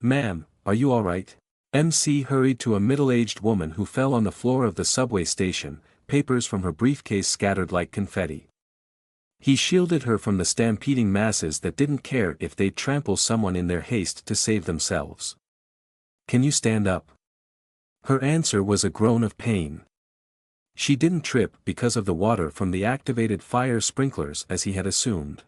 Ma'am, are you all right? MC hurried to a middle-aged woman who fell on the floor of the subway station, papers from her briefcase scattered like confetti. He shielded her from the stampeding masses that didn't care if they'd trample someone in their haste to save themselves. Can you stand up? Her answer was a groan of pain. She didn't trip because of the water from the activated fire sprinklers as he had assumed.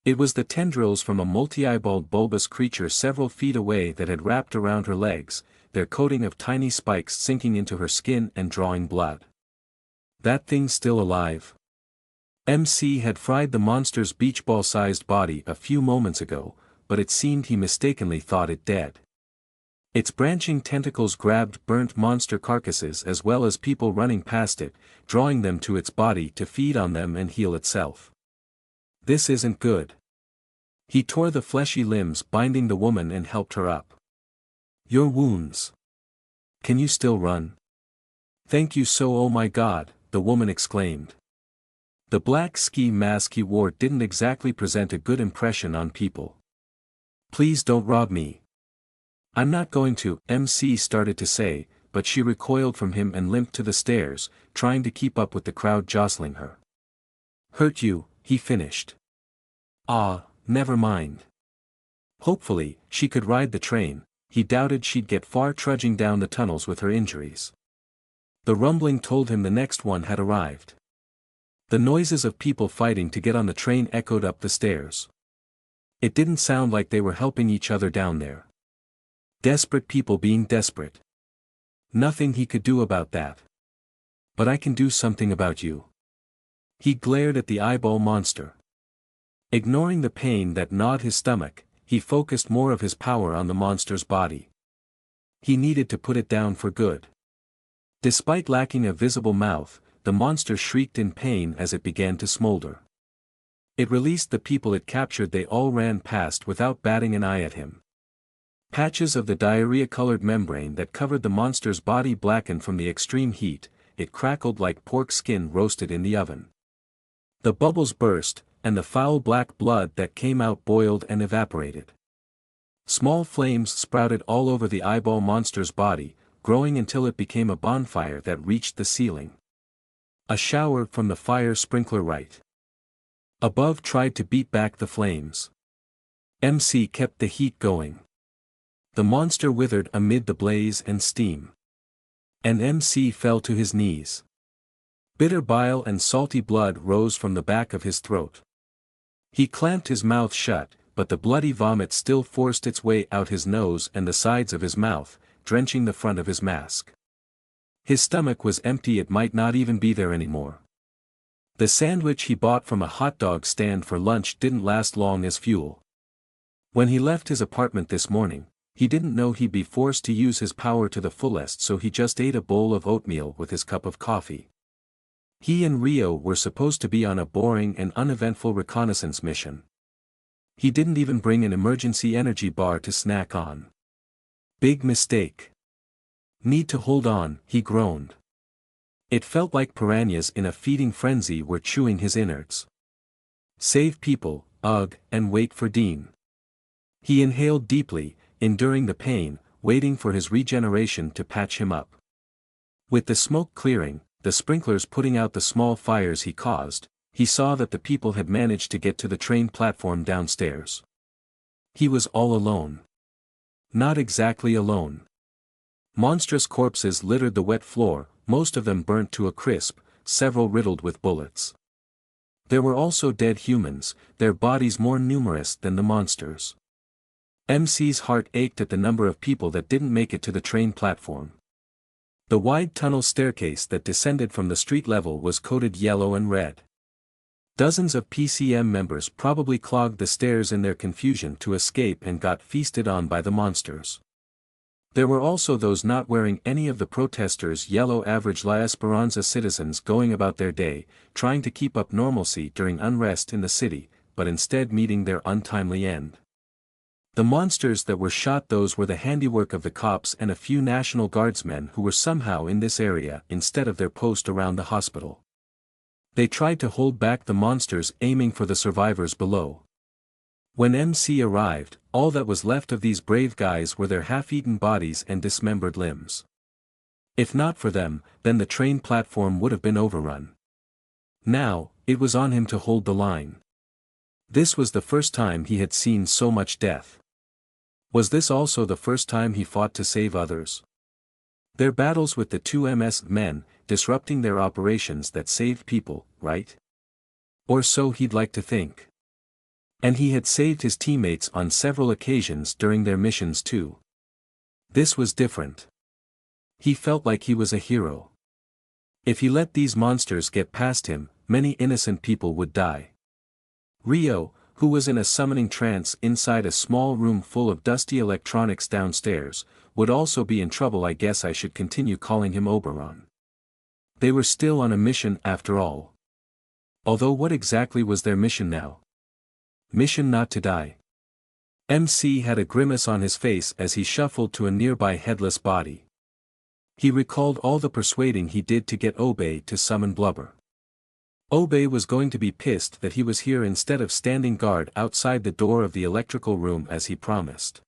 It was the tendrils from a multi-eyeballed bulbous creature several feet away that had wrapped around her legs, their coating of tiny spikes sinking into her skin and drawing blood. That thing's still alive. MC had fried the monster's beach ball-sized body a few moments ago, but it seemed he mistakenly thought it dead. Its branching tentacles grabbed burnt monster carcasses as well as people running past it, drawing them to its body to feed on them and heal itself. This isn't good. He tore the fleshy limbs binding the woman and helped her up. Your wounds. Can you still run? Thank you so, oh my God, the woman exclaimed. The black ski mask he wore didn't exactly present a good impression on people. Please don't rob me. I'm not going to, MC started to say, but she recoiled from him and limped to the stairs, trying to keep up with the crowd jostling her. Hurt you, he finished. Ah, never mind. Hopefully, she could ride the train. He doubted she'd get far trudging down the tunnels with her injuries. The rumbling told him the next one had arrived. The noises of people fighting to get on the train echoed up the stairs. It didn't sound like they were helping each other down there. Desperate people being desperate. Nothing he could do about that. But I can do something about you. He glared at the eyeball monster. Ignoring the pain that gnawed his stomach, he focused more of his power on the monster's body. He needed to put it down for good. Despite lacking a visible mouth, the monster shrieked in pain as it began to smolder. It released the people it captured. They all ran past without batting an eye at him. Patches of the diarrhea-colored membrane that covered the monster's body blackened from the extreme heat. It crackled like pork skin roasted in the oven. The bubbles burst, and the foul black blood that came out boiled and evaporated. Small flames sprouted all over the eyeball monster's body, growing until it became a bonfire that reached the ceiling. A shower from the fire sprinkler right above tried to beat back the flames. MC kept the heat going. The monster withered amid the blaze and steam. And MC fell to his knees. Bitter bile and salty blood rose from the back of his throat. He clamped his mouth shut, but the bloody vomit still forced its way out his nose and the sides of his mouth, drenching the front of his mask. His stomach was empty. It might not even be there anymore. The sandwich he bought from a hot dog stand for lunch didn't last long as fuel. When he left his apartment this morning, he didn't know he'd be forced to use his power to the fullest, so he just ate a bowl of oatmeal with his cup of coffee. He and Rio were supposed to be on a boring and uneventful reconnaissance mission. He didn't even bring an emergency energy bar to snack on. Big mistake. Need to hold on, he groaned. It felt like piranhas in a feeding frenzy were chewing his innards. Save people, ugh, and wait for Dean. He inhaled deeply, enduring the pain, waiting for his regeneration to patch him up. With the smoke clearing, the sprinklers putting out the small fires he caused, he saw that the people had managed to get to the train platform downstairs. He was all alone. Not exactly alone. Monstrous corpses littered the wet floor, most of them burnt to a crisp, several riddled with bullets. There were also dead humans, their bodies more numerous than the monsters. MC's heart ached at the number of people that didn't make it to the train platform. The wide tunnel staircase that descended from the street level was coated yellow and red. Dozens of PCM members probably clogged the stairs in their confusion to escape and got feasted on by the monsters. There were also those not wearing any of the protesters' yellow average La Esperanza citizens going about their day, trying to keep up normalcy during unrest in the city, but instead meeting their untimely end. The monsters that were shot, those were the handiwork of the cops and a few National Guardsmen who were somehow in this area instead of their post around the hospital. They tried to hold back the monsters, aiming for the survivors below. When MC arrived, All that was left of these brave guys were their half-eaten bodies and dismembered limbs. If not for them, then the train platform would have been overrun. Now, it was on him to hold the line. This was the first time he had seen so much death. Was this also the first time he fought to save others? Their battles with the two men, disrupting their operations that saved people, right? Or so he'd like to think. And he had saved his teammates on several occasions during their missions too. This was different. He felt like he was a hero. If he let these monsters get past him, many innocent people would die. Rio, who was in a summoning trance inside a small room full of dusty electronics downstairs, would also be in trouble. I guess I should continue calling him Oberon. They were still on a mission after all. Although what exactly was their mission now? Mission not to die. MC had a grimace on his face as he shuffled to a nearby headless body. He recalled all the persuading he did to get Obey to summon Blubber. Obey was going to be pissed that he was here instead of standing guard outside the door of the electrical room as he promised.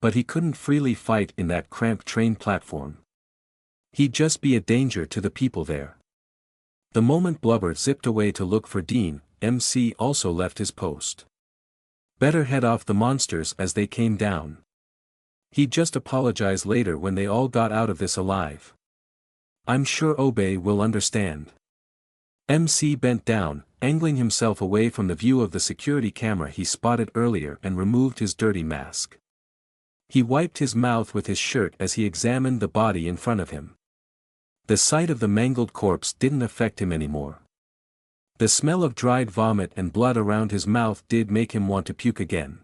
But he couldn't freely fight in that cramped train platform. He'd just be a danger to the people there. The moment Blubber zipped away to look for Dean, MC also left his post. Better head off the monsters as they came down. He'd just apologize later when they all got out of this alive. I'm sure Obey will understand. MC bent down, angling himself away from the view of the security camera he spotted earlier and removed his dirty mask. He wiped his mouth with his shirt as he examined the body in front of him. The sight of the mangled corpse didn't affect him anymore. The smell of dried vomit and blood around his mouth did make him want to puke again.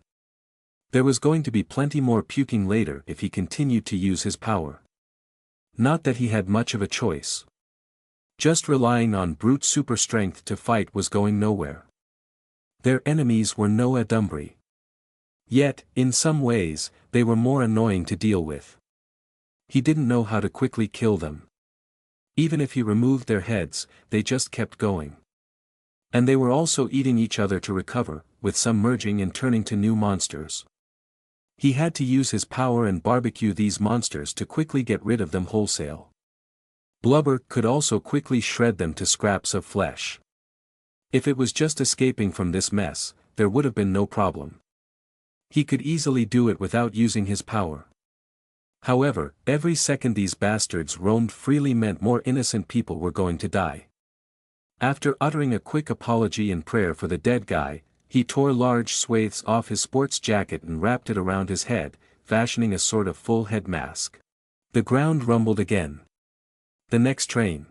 There was going to be plenty more puking later if he continued to use his power. Not that he had much of a choice. Just relying on brute super strength to fight was going nowhere. Their enemies were no Adumbri. Yet, in some ways, they were more annoying to deal with. He didn't know how to quickly kill them. Even if he removed their heads, they just kept going. And they were also eating each other to recover, with some merging and turning to new monsters. He had to use his power and barbecue these monsters to quickly get rid of them wholesale. Blubber could also quickly shred them to scraps of flesh. If it was just escaping from this mess, there would have been no problem. He could easily do it without using his power. However, every second these bastards roamed freely meant more innocent people were going to die. After uttering a quick apology and prayer for the dead guy, he tore large swathes off his sports jacket and wrapped it around his head, fashioning a sort of full head mask. The ground rumbled again. The next train.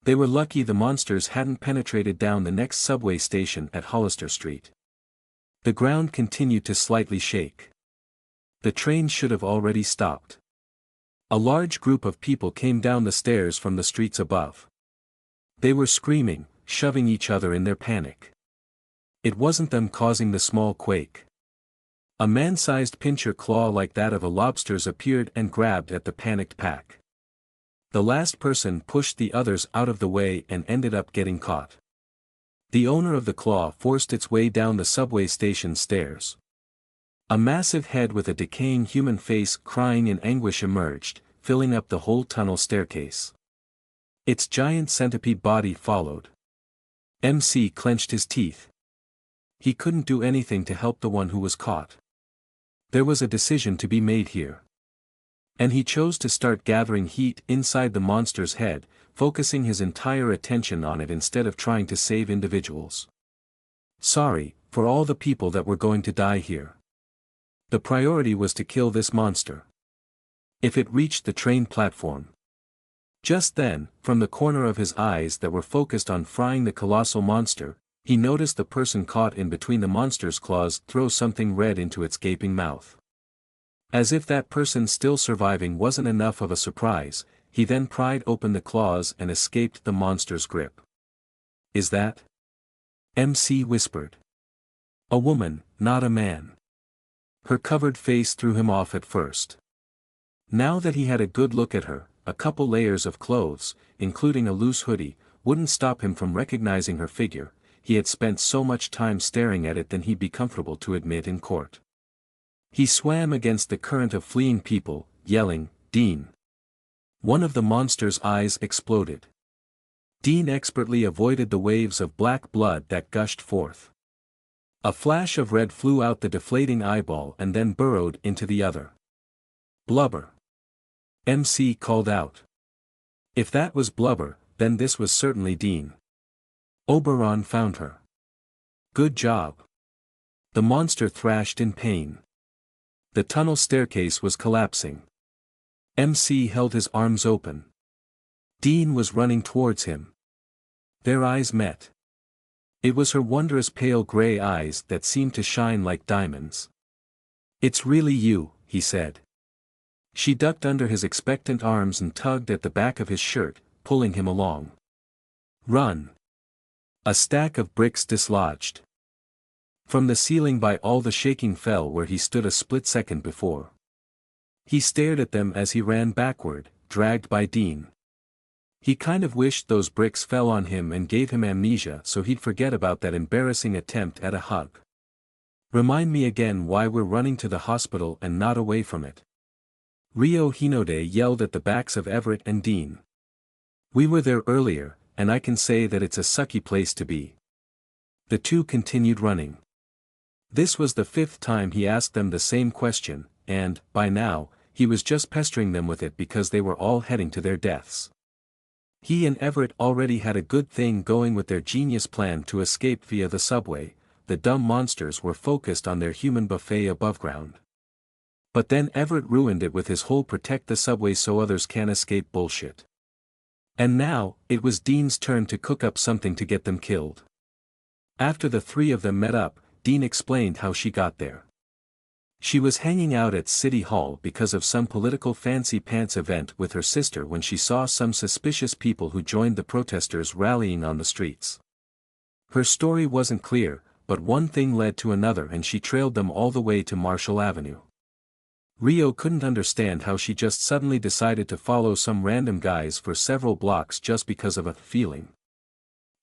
They were lucky the monsters hadn't penetrated down the next subway station at Hollister Street. The ground continued to slightly shake. The train should have already stopped. A large group of people came down the stairs from the streets above. They were screaming, shoving each other in their panic. It wasn't them causing the small quake. A man-sized pincher claw like that of a lobster's appeared and grabbed at the panicked pack. The last person pushed the others out of the way and ended up getting caught. The owner of the claw forced its way down the subway station stairs. A massive head with a decaying human face crying in anguish emerged, filling up the whole tunnel staircase. Its giant centipede body followed. MC clenched his teeth. He couldn't do anything to help the one who was caught. There was a decision to be made here. And he chose to start gathering heat inside the monster's head, focusing his entire attention on it instead of trying to save individuals. Sorry, for all the people that were going to die here. The priority was to kill this monster. If it reached the train platform. Just then, from the corner of his eyes that were focused on frying the colossal monster, he noticed the person caught in between the monster's claws throw something red into its gaping mouth. As if that person still surviving wasn't enough of a surprise, he then pried open the claws and escaped the monster's grip. Is that? MC whispered. A woman, not a man. Her covered face threw him off at first. Now that he had a good look at her, a couple layers of clothes, including a loose hoodie, wouldn't stop him from recognizing her figure. He had spent so much time staring at it than he'd be comfortable to admit in court. He swam against the current of fleeing people, yelling, "Dean!" One of the monster's eyes exploded. Dean expertly avoided the waves of black blood that gushed forth. A flash of red flew out the deflating eyeball and then burrowed into the other. "Blubber!" MC called out. If that was blubber, then this was certainly Dean. Oberon found her. "Good job." The monster thrashed in pain. The tunnel staircase was collapsing. MC held his arms open. Dean was running towards him. Their eyes met. It was her wondrous pale gray eyes that seemed to shine like diamonds. "It's really you," he said. She ducked under his expectant arms and tugged at the back of his shirt, pulling him along. "Run!" A stack of bricks dislodged. From the ceiling by all the shaking fell where he stood a split second before. He stared at them as he ran backward, dragged by Dean. He kind of wished those bricks fell on him and gave him amnesia so he'd forget about that embarrassing attempt at a hug. "Remind me again why we're running to the hospital and not away from it." Rio Hinode yelled at the backs of Everett and Dean. "We were there earlier, and I can say that it's a sucky place to be." The two continued running. This was the 5th time he asked them the same question, and, by now, he was just pestering them with it because they were all heading to their deaths. He and Everett already had a good thing going with their genius plan to escape via the subway. The dumb monsters were focused on their human buffet above ground. But then Everett ruined it with his whole protect the subway so others can't escape bullshit. And now, it was Dean's turn to cook up something to get them killed. After the three of them met up, Dean explained how she got there. She was hanging out at City Hall because of some political fancy pants event with her sister when she saw some suspicious people who joined the protesters rallying on the streets. Her story wasn't clear, but one thing led to another and she trailed them all the way to Marshall Avenue. Rio couldn't understand how she just suddenly decided to follow some random guys for several blocks just because of a feeling.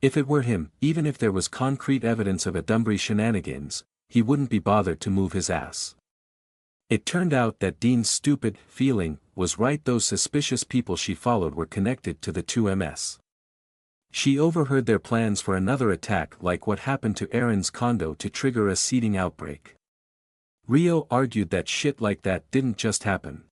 If it were him, even if there was concrete evidence of a Dunbury shenanigans, he wouldn't be bothered to move his ass. It turned out that Dean's stupid feeling was right. Those suspicious people she followed were connected to the 2MS. She overheard their plans for another attack like what happened to Aaron's condo to trigger a seeding outbreak. Rio argued that shit like that didn't just happen.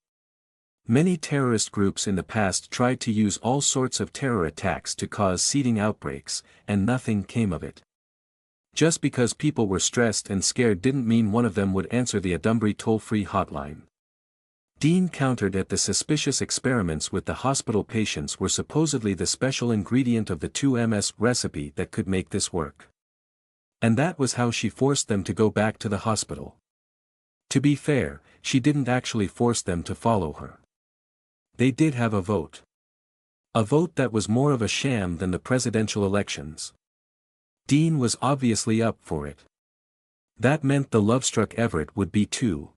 Many terrorist groups in the past tried to use all sorts of terror attacks to cause seeding outbreaks, and nothing came of it. Just because people were stressed and scared didn't mean one of them would answer the Dunbury toll-free hotline. Dean countered at the suspicious experiments with the hospital patients were supposedly the special ingredient of the 2MS recipe that could make this work. And that was how she forced them to go back to the hospital. To be fair, she didn't actually force them to follow her. They did have a vote. A vote that was more of a sham than the presidential elections. Dean was obviously up for it. That meant the love-struck Everett would be too.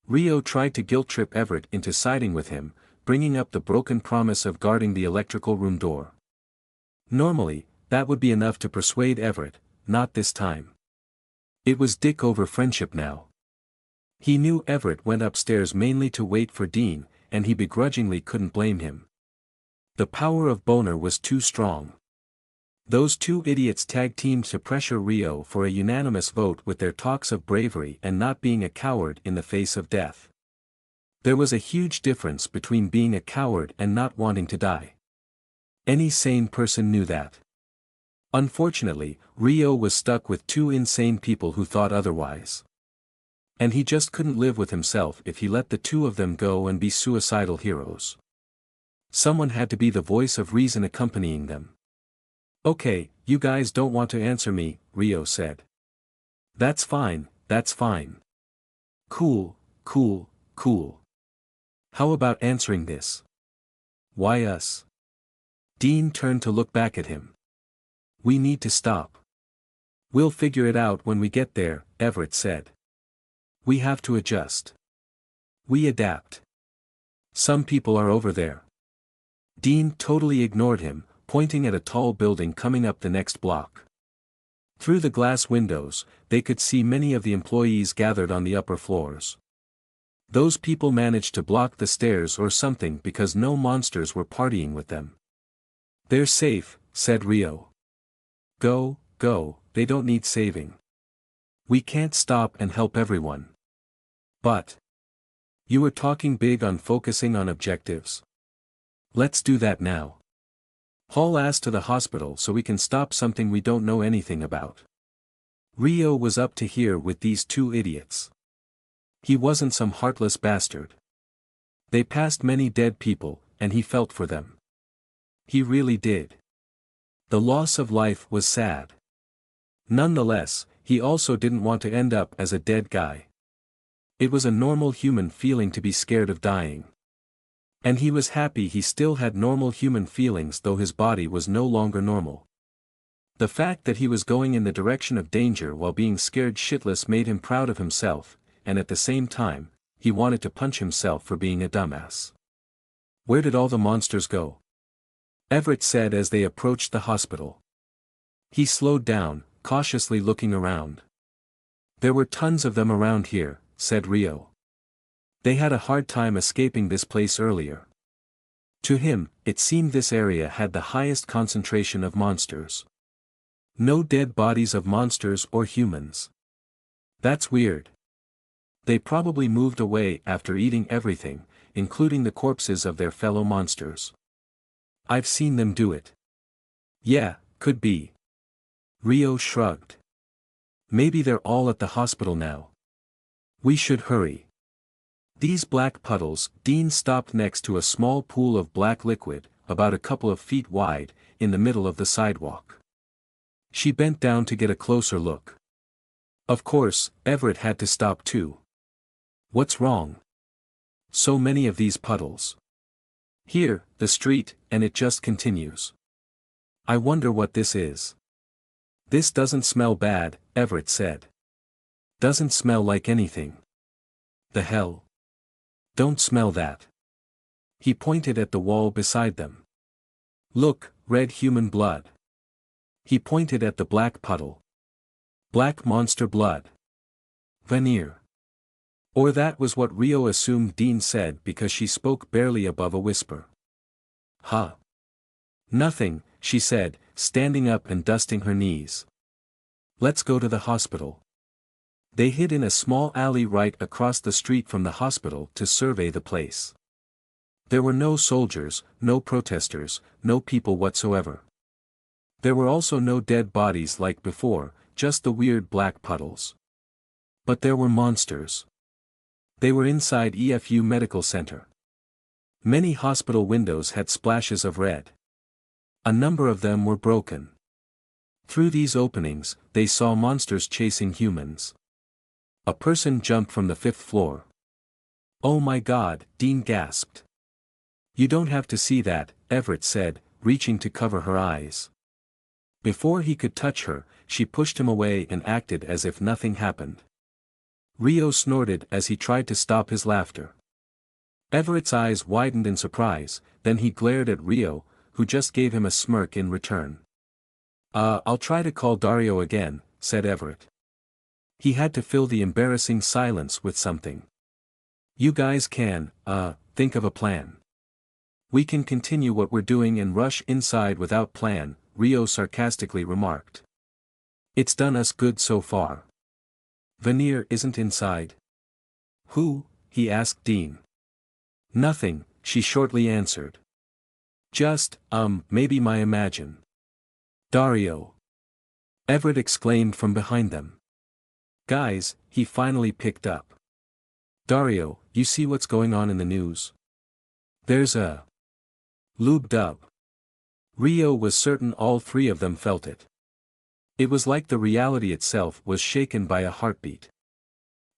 Rio tried to guilt-trip Everett into siding with him, bringing up the broken promise of guarding the electrical room door. Normally, that would be enough to persuade Everett, not this time. It was dick over friendship now. He knew Everett went upstairs mainly to wait for Dean, and he begrudgingly couldn't blame him. The power of Boner was too strong. Those two idiots tag-teamed to pressure Rio for a unanimous vote with their talks of bravery and not being a coward in the face of death. There was a huge difference between being a coward and not wanting to die. Any sane person knew that. Unfortunately, Rio was stuck with two insane people who thought otherwise. And he just couldn't live with himself if he let the two of them go and be suicidal heroes. Someone had to be the voice of reason accompanying them. "Okay, you guys don't want to answer me," Rio said. That's fine, that's fine. Cool, cool, cool. How about answering this? Why us?" Dean turned to look back at him. "We need to stop." "We'll figure it out when we get there," Everett said. "We have to adjust. We adapt. Some people are over there." Dean totally ignored him, pointing at a tall building coming up the next block. Through the glass windows, they could see many of the employees gathered on the upper floors. Those people managed to block the stairs or something because no monsters were partying with them. "They're safe," said Rio. Go, they don't need saving. We can't stop and help everyone." "But you were talking big on focusing on objectives. Let's do that now. Haul ass to the hospital so we can stop something we don't know anything about." Rio was up to here with these two idiots. He wasn't some heartless bastard. They passed many dead people, and he felt for them. He really did. The loss of life was sad. Nonetheless, he also didn't want to end up as a dead guy. It was a normal human feeling to be scared of dying. And he was happy he still had normal human feelings though his body was no longer normal. The fact that he was going in the direction of danger while being scared shitless made him proud of himself, and at the same time, he wanted to punch himself for being a dumbass. "Where did all the monsters go?" Everett said as they approached the hospital. He slowed down, cautiously looking around. "There were tons of them around here," said Rio. "They had a hard time escaping this place earlier." To him, it seemed this area had the highest concentration of monsters. No dead bodies of monsters or humans. That's weird. They probably moved away after eating everything, including the corpses of their fellow monsters. I've seen them do it. Yeah, could be. Rio shrugged. Maybe they're all at the hospital now. We should hurry. These black puddles. Dean stopped next to a small pool of black liquid, about a couple of feet wide, in the middle of the sidewalk. She bent down to get a closer look. Of course, Everett had to stop too. What's wrong? So many of these puddles. Here, the street, and it just continues. I wonder what this is. This doesn't smell bad, Everett said. Doesn't smell like anything. The hell? Don't smell that. He pointed at the wall beside them. Look, red human blood. He pointed at the black puddle. Black monster blood. Veneer. Or that was what Rio assumed Dean said because she spoke barely above a whisper. Huh? Nothing, she said, standing up and dusting her knees. Let's go to the hospital. They hid in a small alley right across the street from the hospital to survey the place. There were no soldiers, no protesters, no people whatsoever. There were also no dead bodies like before, just the weird black puddles. But there were monsters. They were inside EFU Medical Center. Many hospital windows had splashes of red. A number of them were broken. Through these openings, they saw monsters chasing humans. A person jumped from the 5th floor. Oh my God, Dean gasped. You don't have to see that, Everett said, reaching to cover her eyes. Before he could touch her, she pushed him away and acted as if nothing happened. Rio snorted as he tried to stop his laughter. Everett's eyes widened in surprise, then he glared at Rio, who just gave him a smirk in return. I'll try to call Dario again, said Everett. He had to fill the embarrassing silence with something. You guys can, think of a plan. We can continue what we're doing and rush inside without plan, Rio sarcastically remarked. It's done us good so far. Veneer isn't inside. Who? He asked Dean. Nothing, she shortly answered. Just, maybe my imagine. Dario. Everett exclaimed from behind them. Guys, he finally picked up. Dario, you see what's going on in the news? There's a lube-dub. Rio was certain all three of them felt it. It was like the reality itself was shaken by a heartbeat.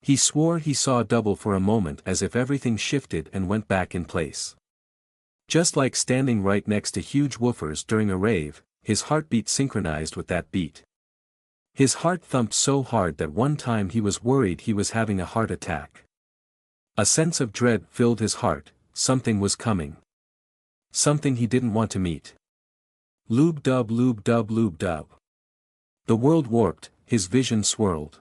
He swore he saw double for a moment as if everything shifted and went back in place. Just like standing right next to huge woofers during a rave, his heartbeat synchronized with that beat. His heart thumped so hard that one time he was worried he was having a heart attack. A sense of dread filled his heart, something was coming. Something he didn't want to meet. Lube-dub, lube-dub, lube-dub. The world warped, his vision swirled.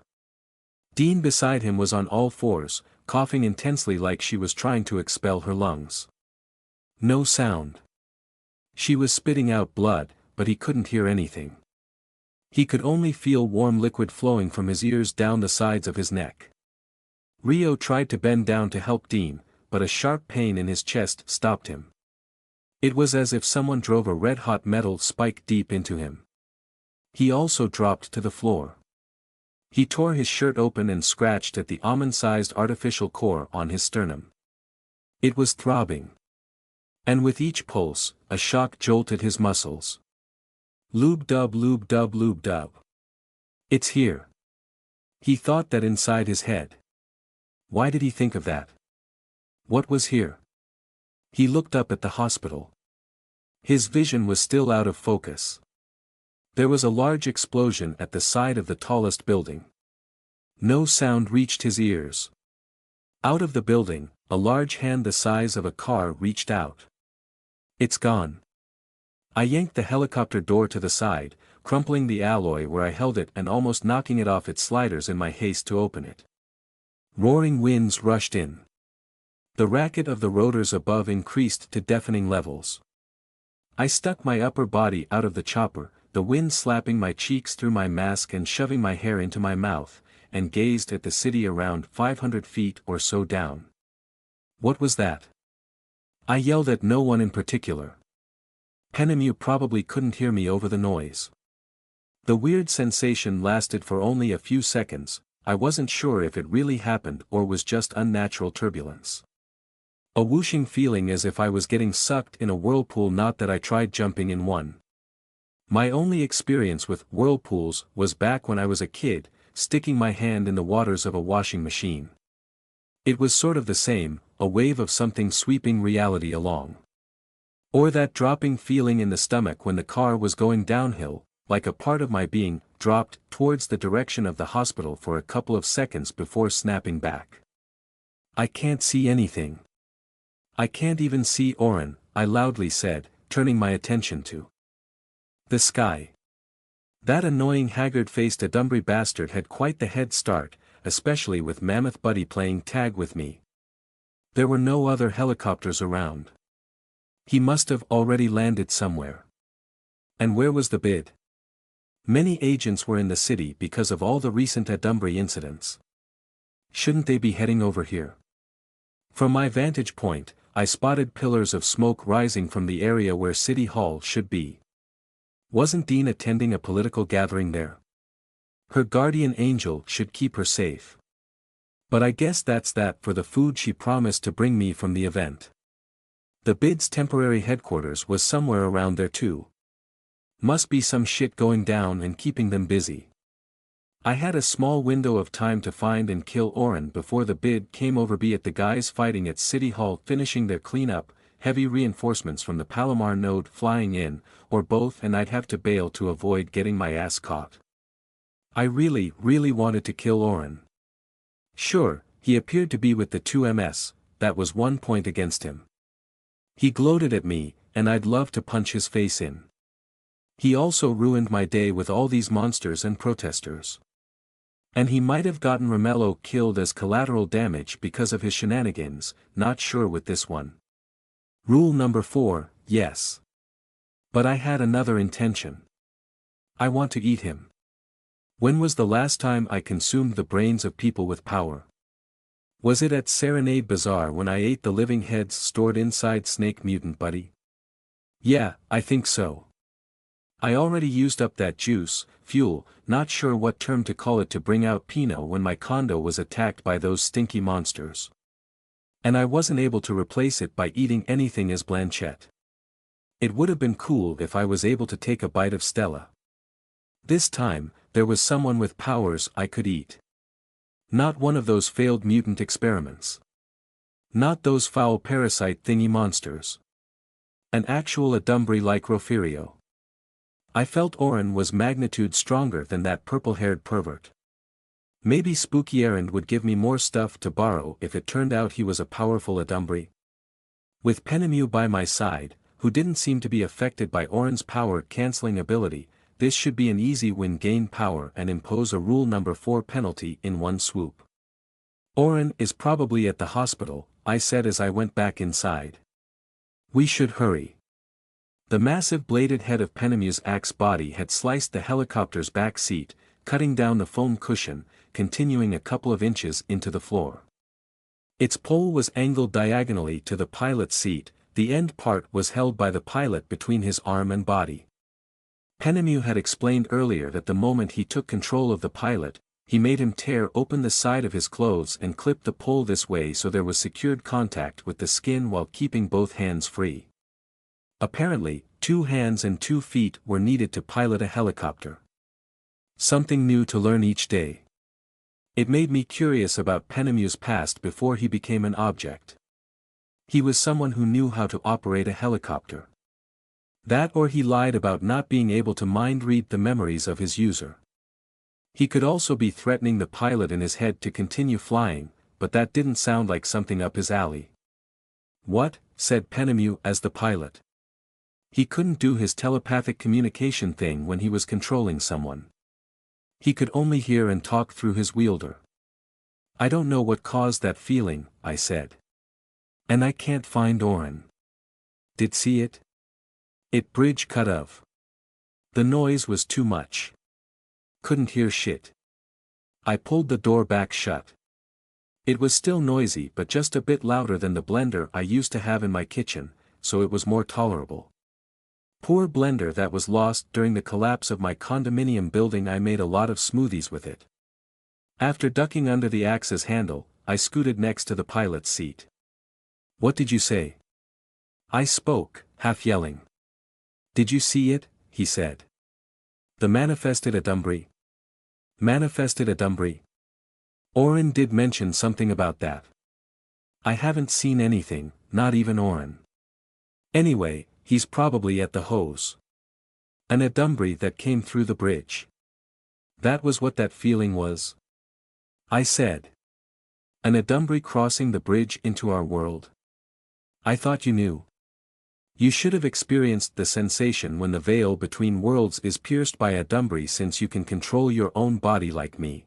Dean beside him was on all fours, coughing intensely like she was trying to expel her lungs. No sound. She was spitting out blood, but he couldn't hear anything. He could only feel warm liquid flowing from his ears down the sides of his neck. Rio tried to bend down to help Dean, but a sharp pain in his chest stopped him. It was as if someone drove a red-hot metal spike deep into him. He also dropped to the floor. He tore his shirt open and scratched at the almond-sized artificial core on his sternum. It was throbbing. And with each pulse, a shock jolted his muscles. Lube-dub, lube-dub, lube-dub. It's here. He thought that inside his head. Why did he think of that? What was here? He looked up at the hospital. His vision was still out of focus. There was a large explosion at the side of the tallest building. No sound reached his ears. Out of the building, a large hand the size of a car reached out. It's gone. I yanked the helicopter door to the side, crumpling the alloy where I held it and almost knocking it off its sliders in my haste to open it. Roaring winds rushed in. The racket of the rotors above increased to deafening levels. I stuck my upper body out of the chopper, the wind slapping my cheeks through my mask and shoving my hair into my mouth, and gazed at the city around 500 feet or so down. What was that? I yelled at no one in particular. Penemu probably couldn't hear me over the noise. The weird sensation lasted for only a few seconds. I wasn't sure if it really happened or was just unnatural turbulence. A whooshing feeling as if I was getting sucked in a whirlpool, not that I tried jumping in one. My only experience with whirlpools was back when I was a kid, sticking my hand in the waters of a washing machine. It was sort of the same, a wave of something sweeping reality along. Or that dropping feeling in the stomach when the car was going downhill, like a part of my being, dropped towards the direction of the hospital for a couple of seconds before snapping back. I can't see anything. I can't even see Oren, I loudly said, turning my attention to the sky. That annoying haggard-faced Adumbry bastard had quite the head start, especially with Mammoth Buddy playing tag with me. There were no other helicopters around. He must have already landed somewhere. And where was the bid? Many agents were in the city because of all the recent Adumbry incidents. Shouldn't they be heading over here? From my vantage point, I spotted pillars of smoke rising from the area where City Hall should be. Wasn't Dean attending a political gathering there? Her guardian angel should keep her safe. But I guess that's that for the food she promised to bring me from the event. The bid's temporary headquarters was somewhere around there too. Must be some shit going down and keeping them busy. I had a small window of time to find and kill Oren before the bid came over, be it the guys fighting at City Hall finishing their cleanup, heavy reinforcements from the Palomar node flying in, or both, and I'd have to bail to avoid getting my ass caught. I really wanted to kill Oren. Sure, he appeared to be with the 2MS, that was one point against him. He gloated at me, and I'd love to punch his face in. He also ruined my day with all these monsters and protesters. And he might have gotten Romello killed as collateral damage because of his shenanigans, not sure with this one. Rule number 4, yes. But I had another intention. I want to eat him. When was the last time I consumed the brains of people with power? Was it at Serenade Bazaar when I ate the living heads stored inside Snake Mutant Buddy? Yeah, I think so. I already used up that juice, fuel, not sure what term to call it, to bring out Pino when my condo was attacked by those stinky monsters. And I wasn't able to replace it by eating anything as Blanchette. It would have been cool if I was able to take a bite of Stella. This time, there was someone with powers I could eat. Not one of those failed mutant experiments. Not those foul parasite thingy monsters. An actual Adumbry like Rofirio. I felt Oren was magnitude stronger than that purple-haired pervert. Maybe Spooky Errand would give me more stuff to borrow if it turned out he was a powerful Adumbry. With Penemu by my side, who didn't seem to be affected by Oren's power-canceling ability, this should be an easy win, gain power and impose a rule number 4 penalty in one swoop. Oren is probably at the hospital, I said as I went back inside. We should hurry. The massive bladed head of Penemu's axe body had sliced the helicopter's back seat, cutting down the foam cushion, continuing a couple of inches into the floor. Its pole was angled diagonally to the pilot's seat, the end part was held by the pilot between his arm and body. Penemu had explained earlier that the moment he took control of the pilot, he made him tear open the side of his clothes and clip the pole this way so there was secured contact with the skin while keeping both hands free. Apparently, 2 hands and 2 feet were needed to pilot a helicopter. Something new to learn each day. It made me curious about Penemu's past before he became an object. He was someone who knew how to operate a helicopter. That or he lied about not being able to mind-read the memories of his user. He could also be threatening the pilot in his head to continue flying, but that didn't sound like something up his alley. What? Said Penemu as the pilot. He couldn't do his telepathic communication thing when he was controlling someone. He could only hear and talk through his wielder. I don't know what caused that feeling, I said. And I can't find Oren. Did see it? It bridge cut of. The noise was too much. Couldn't hear shit. I pulled the door back shut. It was still noisy but just a bit louder than the blender I used to have in my kitchen, so it was more tolerable. Poor blender that was lost during the collapse of my condominium building. I made a lot of smoothies with it. After ducking under the axe's handle, I scooted next to the pilot's seat. What did you say? I spoke, half yelling. Did you see it? He said. The manifested Adumbri. Manifested Adumbri. Oren did mention something about that. I haven't seen anything, not even Oren. Anyway, he's probably at the hose. An Adumbri that came through the bridge. That was what that feeling was. I said. An Adumbri crossing the bridge into our world. I thought you knew. You should have experienced the sensation when the veil between worlds is pierced by Adumbri, since you can control your own body like me.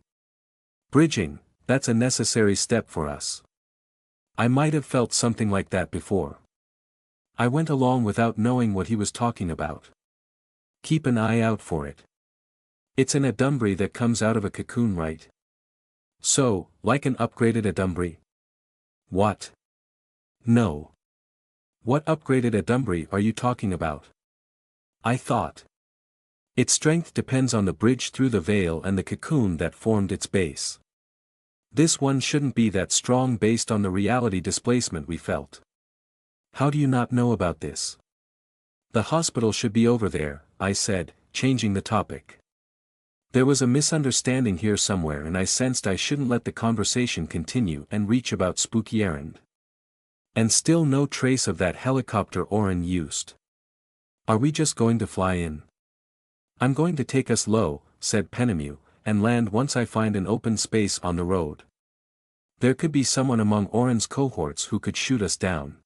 Bridging, that's a necessary step for us. I might have felt something like that before. I went along without knowing what he was talking about. Keep an eye out for it. It's an Adumbri that comes out of a cocoon, right? So, like an upgraded Adumbri? What? No. What upgraded Adumbri are you talking about? I thought. Its strength depends on the bridge through the veil and the cocoon that formed its base. This one shouldn't be that strong based on the reality displacement we felt. How do you not know about this? The hospital should be over there, I said, changing the topic. There was a misunderstanding here somewhere and I sensed I shouldn't let the conversation continue and reach about spooky errand. And still no trace of that helicopter Oren used. Are we just going to fly in? I'm going to take us low, said Penemu, and land once I find an open space on the road. There could be someone among Oren's cohorts who could shoot us down.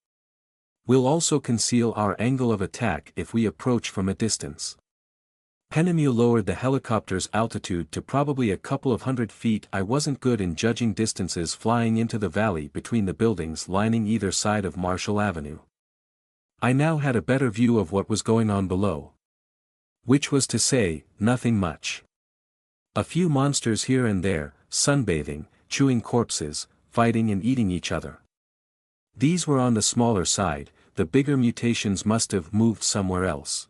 We'll also conceal our angle of attack if we approach from a distance. Penemu lowered the helicopter's altitude to probably a couple of 100 feet. I wasn't good in judging distances flying into the valley between the buildings lining either side of Marshall Avenue. I now had a better view of what was going on below. Which was to say, nothing much. A few monsters here and there, sunbathing, chewing corpses, fighting and eating each other. These were on the smaller side, the bigger mutations must have moved somewhere else.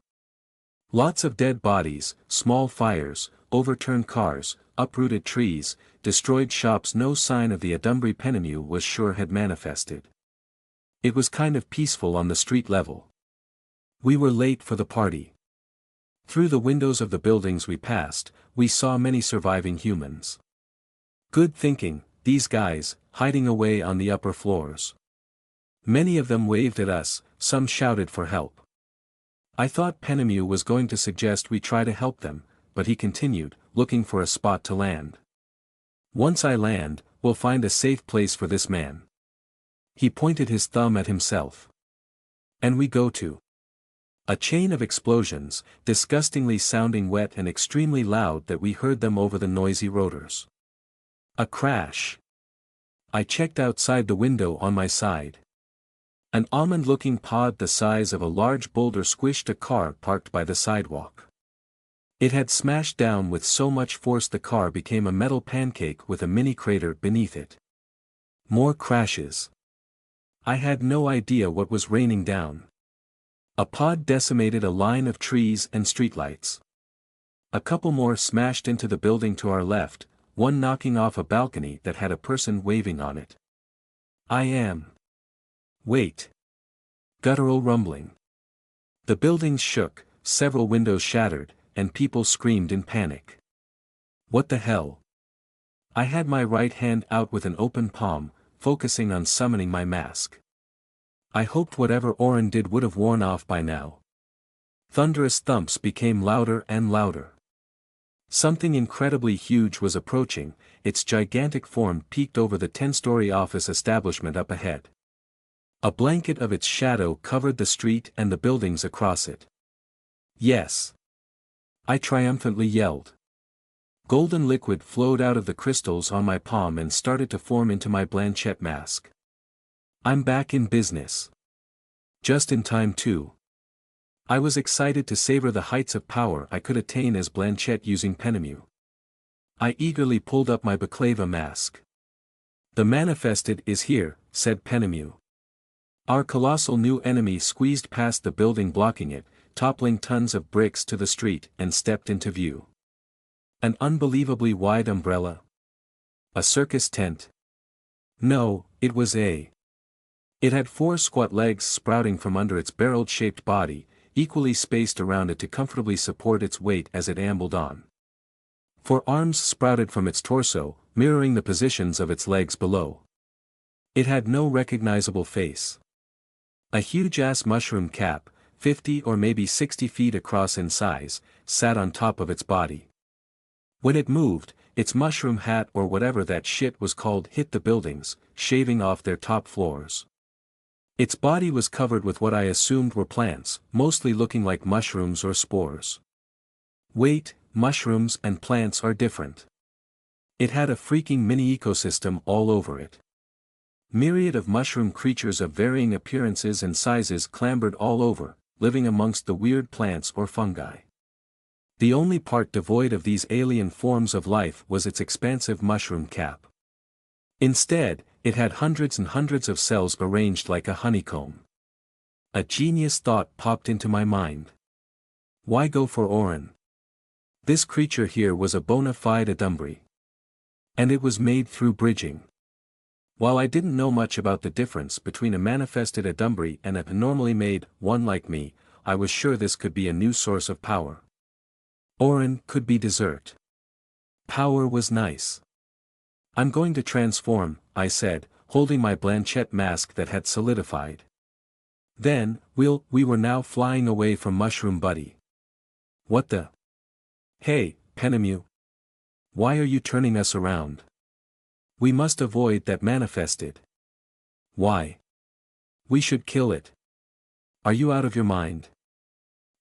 Lots of dead bodies, small fires, overturned cars, uprooted trees, destroyed shops. No sign of the Adumbri Penemu was sure had manifested. It was kind of peaceful on the street level. We were late for the party. Through the windows of the buildings we passed, we saw many surviving humans. Good thinking, these guys, hiding away on the upper floors. Many of them waved at us, some shouted for help. I thought Penemu was going to suggest we try to help them, but he continued, looking for a spot to land. Once I land, we'll find a safe place for this man. He pointed his thumb at himself. And we go to. A chain of explosions, disgustingly sounding wet and extremely loud that we heard them over the noisy rotors. A crash. I checked outside the window on my side. An almond-looking pod the size of a large boulder squished a car parked by the sidewalk. It had smashed down with so much force the car became a metal pancake with a mini crater beneath it. More crashes. I had no idea what was raining down. A pod decimated a line of trees and streetlights. A couple more smashed into the building to our left, one knocking off a balcony that had a person waving on it. Wait. Guttural rumbling. The buildings shook, several windows shattered, and people screamed in panic. What the hell? I had my right hand out with an open palm, focusing on summoning my mask. I hoped whatever Oren did would have worn off by now. Thunderous thumps became louder and louder. Something incredibly huge was approaching, its gigantic form peeked over the 10-story office establishment up ahead. A blanket of its shadow covered the street and the buildings across it. Yes. I triumphantly yelled. Golden liquid flowed out of the crystals on my palm and started to form into my Blanchette mask. I'm back in business. Just in time too. I was excited to savor the heights of power I could attain as Blanchette using Penemu. I eagerly pulled up my Baklava mask. The manifested is here, said Penemu. Our colossal new enemy squeezed past the building blocking it, toppling tons of bricks to the street and stepped into view. An unbelievably wide umbrella. A circus tent. No, it was a. It had 4 squat legs sprouting from under its barrel-shaped body, equally spaced around it to comfortably support its weight as it ambled on. 4 arms sprouted from its torso, mirroring the positions of its legs below. It had no recognizable face. A huge-ass mushroom cap, 50 or maybe 60 feet across in size, sat on top of its body. When it moved, its mushroom hat or whatever that shit was called hit the buildings, shaving off their top floors. Its body was covered with what I assumed were plants, mostly looking like mushrooms or spores. Wait, mushrooms and plants are different. It had a freaking mini ecosystem all over it. Myriad of mushroom creatures of varying appearances and sizes clambered all over, living amongst the weird plants or fungi. The only part devoid of these alien forms of life was its expansive mushroom cap. Instead, it had hundreds and hundreds of cells arranged like a honeycomb. A genius thought popped into my mind. Why go for Oren? This creature here was a bona fide adumbri. And it was made through bridging. While I didn't know much about the difference between a manifested adumbri and a normally made one like me, I was sure this could be a new source of power. Oren could be dessert. Power was nice. I'm going to transform, I said, holding my Blanchette mask that had solidified. Then, we were now flying away from Mushroom Buddy. What the? Hey, Penemu. Why are you turning us around? We must avoid that manifested. Why? We should kill it. Are you out of your mind?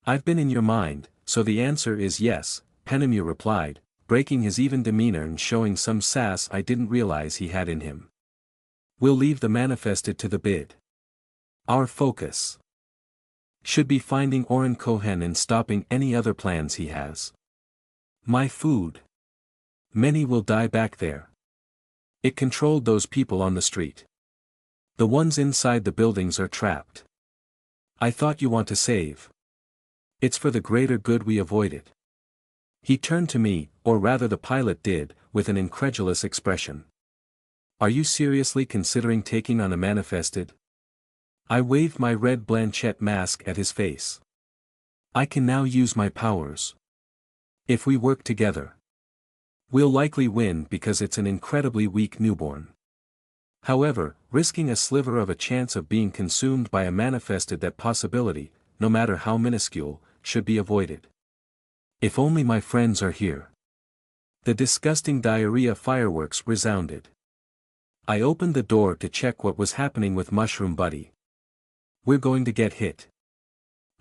I've been in your mind, so the answer is yes, Penemu replied, breaking his even demeanor and showing some sass I didn't realize he had in him. We'll leave the manifested to the bid. Our focus should be finding Oren Cohen and stopping any other plans he has. My food. Many will die back there. It controlled those people on the street. The ones inside the buildings are trapped. I thought you want to save. It's for the greater good we avoid it. He turned to me, or rather the pilot did, with an incredulous expression. Are you seriously considering taking on a manifested? I waved my red Blanchette mask at his face. I can now use my powers. If we work together, we'll likely win because it's an incredibly weak newborn. However, risking a sliver of a chance of being consumed by a manifested, that possibility, no matter how minuscule, should be avoided. If only my friends are here. The disgusting diarrhea fireworks resounded. I opened the door to check what was happening with Mushroom Buddy. We're going to get hit.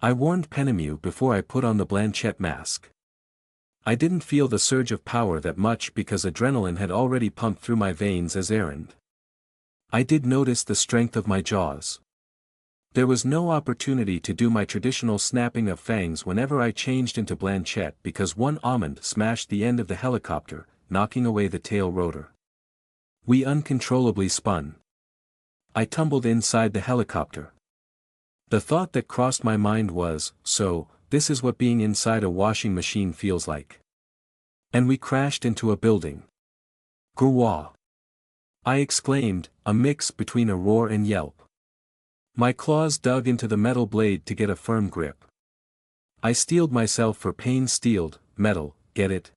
I warned Penemu before I put on the Blanchette mask. I didn't feel the surge of power that much because adrenaline had already pumped through my veins as errand. I did notice the strength of my jaws. There was no opportunity to do my traditional snapping of fangs whenever I changed into Blanchette because one almond smashed the end of the helicopter, knocking away the tail rotor. We uncontrollably spun. I tumbled inside the helicopter. The thought that crossed my mind was, so, this is what being inside a washing machine feels like. And we crashed into a building. Grua! I exclaimed, a mix between a roar and yelp. My claws dug into the metal blade to get a firm grip. I steeled myself for pain-steeled, metal, get it?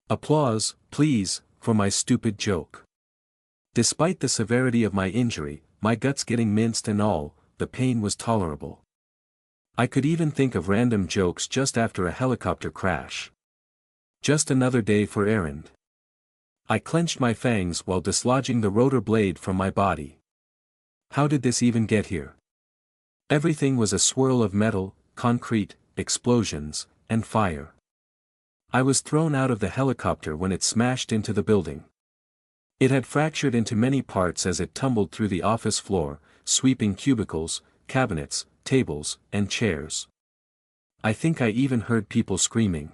Applause, please, for my stupid joke. Despite the severity of my injury, my guts getting minced and all, the pain was tolerable. I could even think of random jokes just after a helicopter crash. Just another day for errand. I clenched my fangs while dislodging the rotor blade from my body. How did this even get here? Everything was a swirl of metal, concrete, explosions, and fire. I was thrown out of the helicopter when it smashed into the building. It had fractured into many parts as it tumbled through the office floor, sweeping cubicles, cabinets, tables, and chairs. I think I even heard people screaming.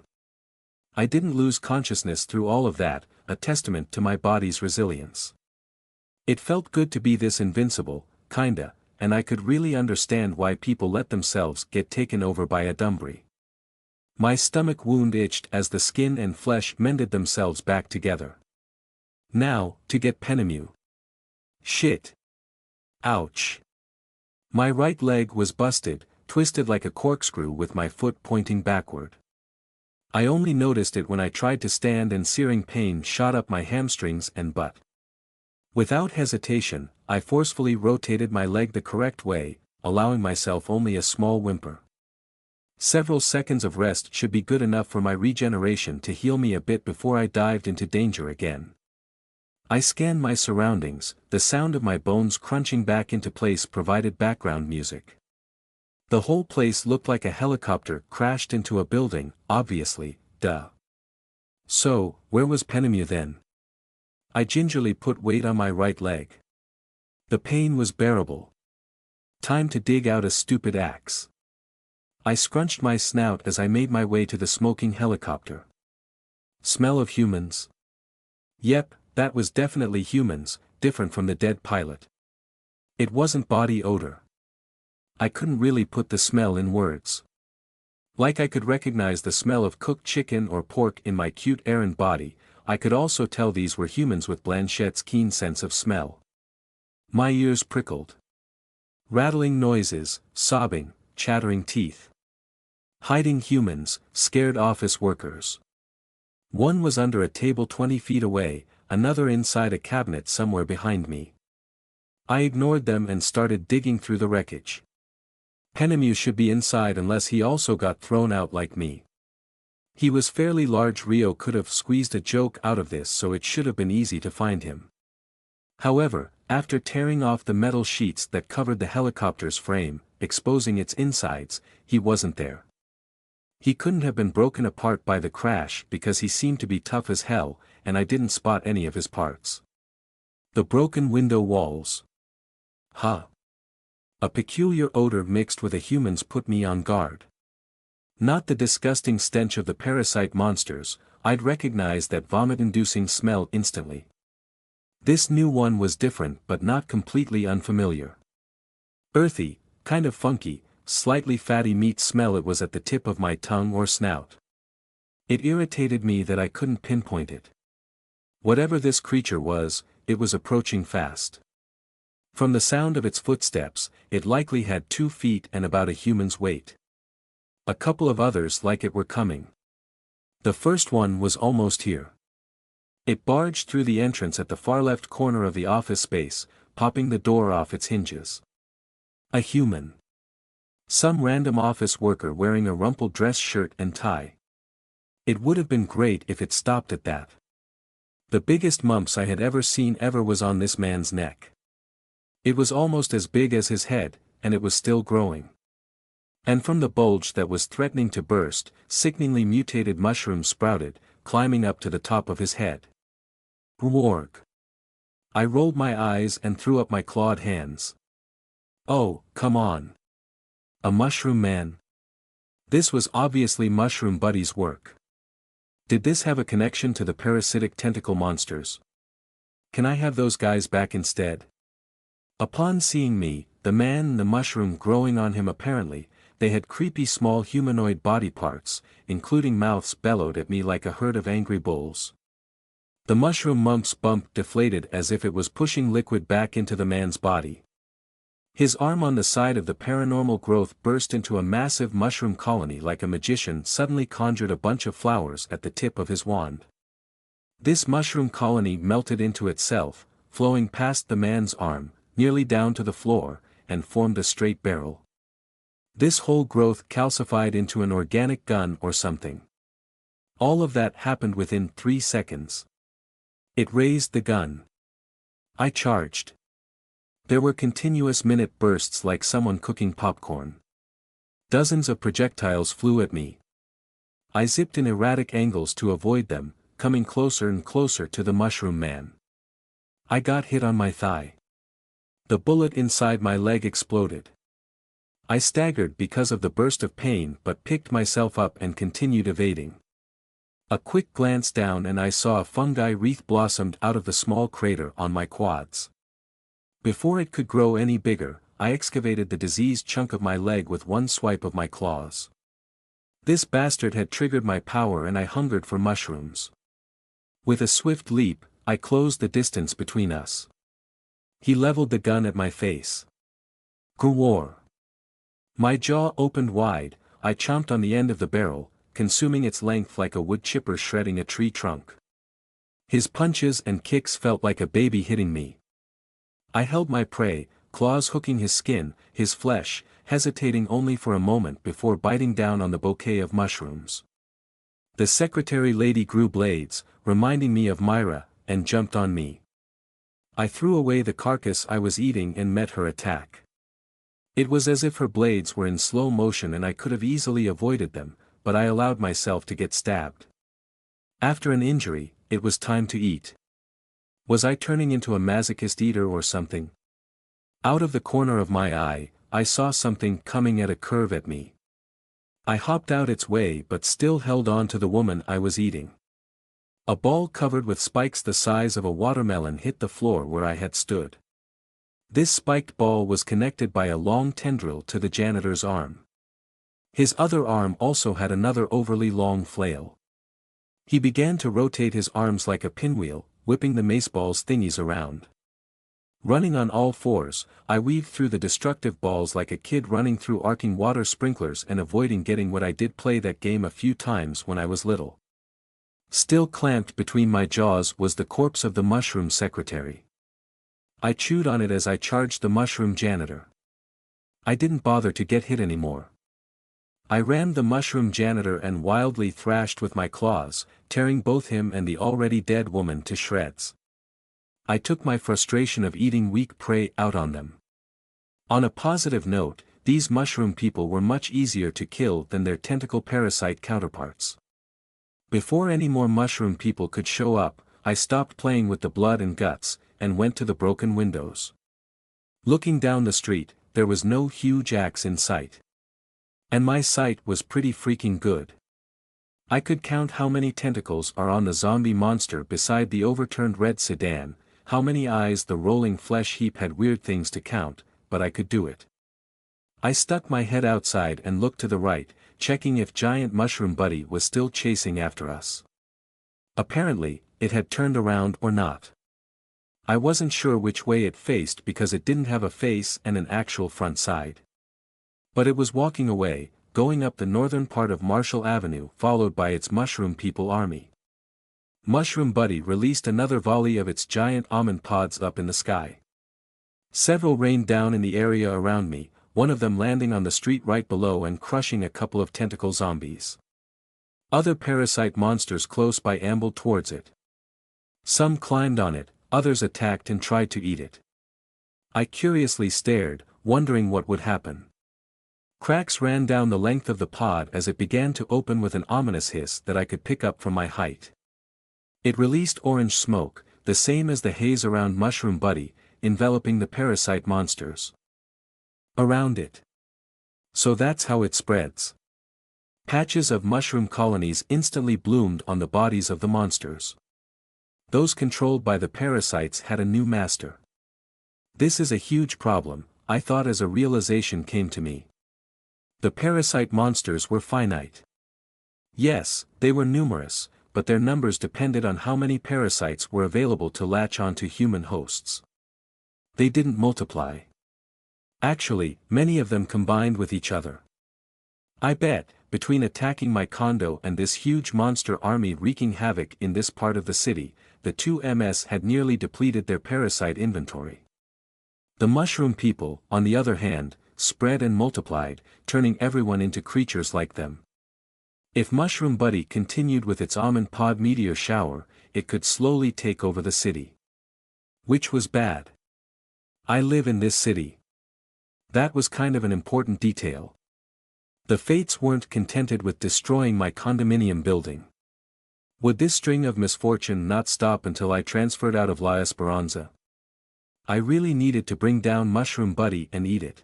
I didn't lose consciousness through all of that, a testament to my body's resilience. It felt good to be this invincible, kinda, and I could really understand why people let themselves get taken over by a Dumbry. My stomach wound itched as the skin and flesh mended themselves back together. Now, to get Penemu. Shit. Ouch. My right leg was busted, twisted like a corkscrew with my foot pointing backward. I only noticed it when I tried to stand and searing pain shot up my hamstrings and butt. Without hesitation, I forcefully rotated my leg the correct way, allowing myself only a small whimper. Several seconds of rest should be good enough for my regeneration to heal me a bit before I dived into danger again. I scanned my surroundings, the sound of my bones crunching back into place provided background music. The whole place looked like a helicopter crashed into a building, obviously, duh. So, where was Penemu then? I gingerly put weight on my right leg. The pain was bearable. Time to dig out a stupid axe. I scrunched my snout as I made my way to the smoking helicopter. Smell of humans? Yep, that was definitely humans, different from the dead pilot. It wasn't body odor. I couldn't really put the smell in words. Like I could recognize the smell of cooked chicken or pork in my cute errand body, I could also tell these were humans with Blanchette's keen sense of smell. My ears prickled. Rattling noises, sobbing, chattering teeth. Hiding humans, scared office workers. One was under a table 20 feet away, another inside a cabinet somewhere behind me. I ignored them and started digging through the wreckage. Penemu should be inside unless he also got thrown out like me. He was fairly large. Rio could have squeezed a joke out of this, so it should have been easy to find him. However, after tearing off the metal sheets that covered the helicopter's frame, exposing its insides, he wasn't there. He couldn't have been broken apart by the crash because he seemed to be tough as hell, and I didn't spot any of his parts. The broken window walls. Huh. A peculiar odor mixed with a human's put me on guard. Not the disgusting stench of the parasite monsters, I'd recognize that vomit-inducing smell instantly. This new one was different but not completely unfamiliar. Earthy, kind of funky, slightly fatty meat smell. It was at the tip of my tongue or snout. It irritated me that I couldn't pinpoint it. Whatever this creature was, it was approaching fast. From the sound of its footsteps, it likely had 2 feet and about a human's weight. A couple of others like it were coming. The first one was almost here. It barged through the entrance at the far left corner of the office space, popping the door off its hinges. A human. Some random office worker wearing a rumpled dress shirt and tie. It would have been great if it stopped at that. The biggest mumps I had ever seen was on this man's neck. It was almost as big as his head, and it was still growing. And from the bulge that was threatening to burst, sickeningly mutated mushrooms sprouted, climbing up to the top of his head. Rorg. I rolled my eyes and threw up my clawed hands. Oh, come on. A mushroom man? This was obviously Mushroom Buddy's work. Did this have a connection to the parasitic tentacle monsters? Can I have those guys back instead? Upon seeing me, the man and the mushroom growing on him apparently, they had creepy small humanoid body parts, including mouths bellowed at me like a herd of angry bulls. The mushroom mump's bump deflated as if it was pushing liquid back into the man's body. His arm on the side of the paranormal growth burst into a massive mushroom colony like a magician suddenly conjured a bunch of flowers at the tip of his wand. This mushroom colony melted into itself, flowing past the man's arm, nearly down to the floor, and formed a straight barrel. This whole growth calcified into an organic gun or something. All of that happened within 3 seconds. It raised the gun. I charged. There were continuous minute bursts like someone cooking popcorn. Dozens of projectiles flew at me. I zipped in erratic angles to avoid them, coming closer and closer to the mushroom man. I got hit on my thigh. The bullet inside my leg exploded. I staggered because of the burst of pain but picked myself up and continued evading. A quick glance down and I saw a fungi wreath blossomed out of the small crater on my quads. Before it could grow any bigger, I excavated the diseased chunk of my leg with one swipe of my claws. This bastard had triggered my power and I hungered for mushrooms. With a swift leap, I closed the distance between us. He leveled the gun at my face. Gwar. My jaw opened wide, I chomped on the end of the barrel, consuming its length like a wood chipper shredding a tree trunk. His punches and kicks felt like a baby hitting me. I held my prey, claws hooking his skin, his flesh, hesitating only for a moment before biting down on the bouquet of mushrooms. The secretary lady grew blades, reminding me of Myra, and jumped on me. I threw away the carcass I was eating and met her attack. It was as if her blades were in slow motion and I could have easily avoided them, but I allowed myself to get stabbed. After an injury, it was time to eat. Was I turning into a masochist eater or something? Out of the corner of my eye, I saw something coming at a curve at me. I hopped out its way but still held on to the woman I was eating. A ball covered with spikes the size of a watermelon hit the floor where I had stood. This spiked ball was connected by a long tendril to the janitor's arm. His other arm also had another overly long flail. He began to rotate his arms like a pinwheel, whipping the maceball's thingies around. Running on all fours, I weaved through the destructive balls like a kid running through arcing water sprinklers and avoiding getting what I did play that game a few times when I was little. Still clamped between my jaws was the corpse of the mushroom secretary. I chewed on it as I charged the mushroom janitor. I didn't bother to get hit anymore. I rammed the mushroom janitor and wildly thrashed with my claws, tearing both him and the already dead woman to shreds. I took my frustration of eating weak prey out on them. On a positive note, these mushroom people were much easier to kill than their tentacle parasite counterparts. Before any more mushroom people could show up, I stopped playing with the blood and guts, and went to the broken windows. Looking down the street, there was no huge axe in sight. And my sight was pretty freaking good. I could count how many tentacles are on the zombie monster beside the overturned red sedan, how many eyes the rolling flesh heap had, weird things to count, but I could do it. I stuck my head outside and looked to the right, checking if Giant Mushroom Buddy was still chasing after us. Apparently, it had turned around or not. I wasn't sure which way it faced because it didn't have a face and an actual front side. But it was walking away, going up the northern part of Marshall Avenue followed by its mushroom people army. Mushroom Buddy released another volley of its giant almond pods up in the sky. Several rained down in the area around me, one of them landing on the street right below and crushing a couple of tentacle zombies. Other parasite monsters close by ambled towards it. Some climbed on it, others attacked and tried to eat it. I curiously stared, wondering what would happen. Cracks ran down the length of the pod as it began to open with an ominous hiss that I could pick up from my height. It released orange smoke, the same as the haze around Mushroom Buddy, enveloping the parasite monsters around it. So that's how it spreads. Patches of mushroom colonies instantly bloomed on the bodies of the monsters. Those controlled by the parasites had a new master. This is a huge problem, I thought as a realization came to me. The parasite monsters were finite. Yes, they were numerous, but their numbers depended on how many parasites were available to latch onto human hosts. They didn't multiply. Actually, many of them combined with each other. I bet, between attacking my condo and this huge monster army wreaking havoc in this part of the city, the two MS had nearly depleted their parasite inventory. The mushroom people, on the other hand, spread and multiplied, turning everyone into creatures like them. If Mushroom Buddy continued with its almond pod meteor shower, it could slowly take over the city. Which was bad. I live in this city. That was kind of an important detail. The fates weren't contented with destroying my condominium building. Would this string of misfortune not stop until I transferred out of La Esperanza? I really needed to bring down Mushroom Buddy and eat it.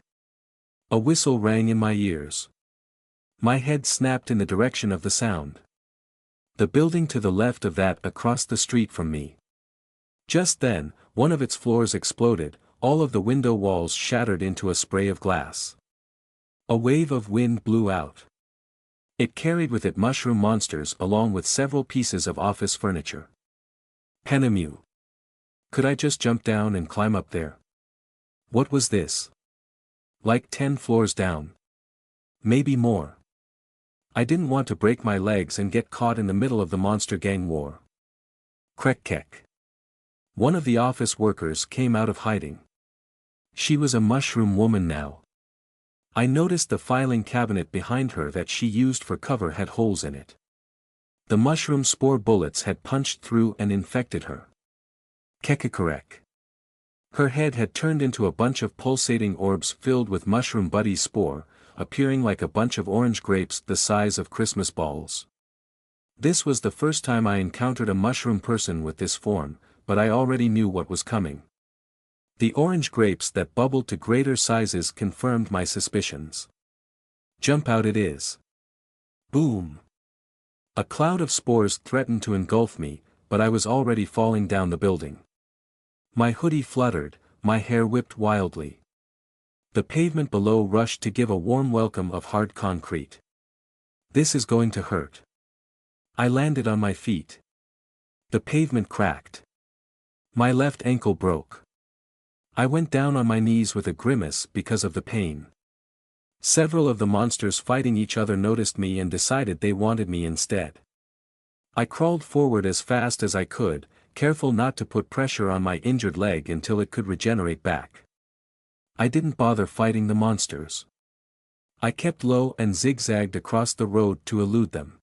A whistle rang in my ears. My head snapped in the direction of the sound. The building to the left of that across the street from me. Just then, one of its floors exploded, all of the window walls shattered into a spray of glass. A wave of wind blew out. It carried with it mushroom monsters along with several pieces of office furniture. Penemu. Could I just jump down and climb up there? What was this? Like 10 floors down. Maybe more. I didn't want to break my legs and get caught in the middle of the monster gang war. Krek-kek. One of the office workers came out of hiding. She was a mushroom woman now. I noticed the filing cabinet behind her that she used for cover had holes in it. The mushroom spore bullets had punched through and infected her. Kekakarek. Her head had turned into a bunch of pulsating orbs filled with Mushroom Buddy's spore, appearing like a bunch of orange grapes the size of Christmas balls. This was the first time I encountered a mushroom person with this form, but I already knew what was coming. The orange grapes that bubbled to greater sizes confirmed my suspicions. Jump out it is. Boom. A cloud of spores threatened to engulf me, but I was already falling down the building. My hoodie fluttered, my hair whipped wildly. The pavement below rushed to give a warm welcome of hard concrete. This is going to hurt. I landed on my feet. The pavement cracked. My left ankle broke. I went down on my knees with a grimace because of the pain. Several of the monsters fighting each other noticed me and decided they wanted me instead. I crawled forward as fast as I could, careful not to put pressure on my injured leg until it could regenerate back. I didn't bother fighting the monsters. I kept low and zigzagged across the road to elude them.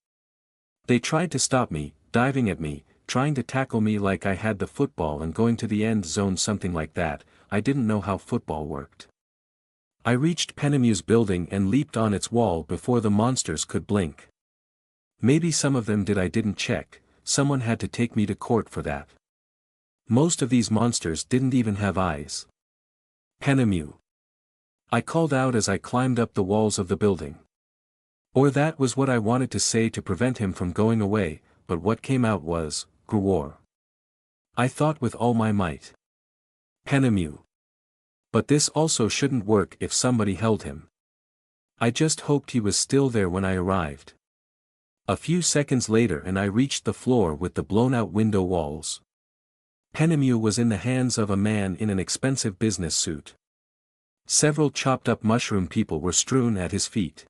They tried to stop me, diving at me, trying to tackle me like I had the football and going to the end zone, something like that. I didn't know how football worked. I reached Penemu's building and leaped on its wall before the monsters could blink. Maybe some of them did, I didn't check, someone had to take me to court for that. Most of these monsters didn't even have eyes. Penemu. I called out as I climbed up the walls of the building. Or that was what I wanted to say to prevent him from going away, but what came out was, Gruor. I thought with all my might. Penemu. But this also shouldn't work if somebody held him. I just hoped he was still there when I arrived. A few seconds later and I reached the floor with the blown-out window walls. Penemu was in the hands of a man in an expensive business suit. Several chopped-up mushroom people were strewn at his feet.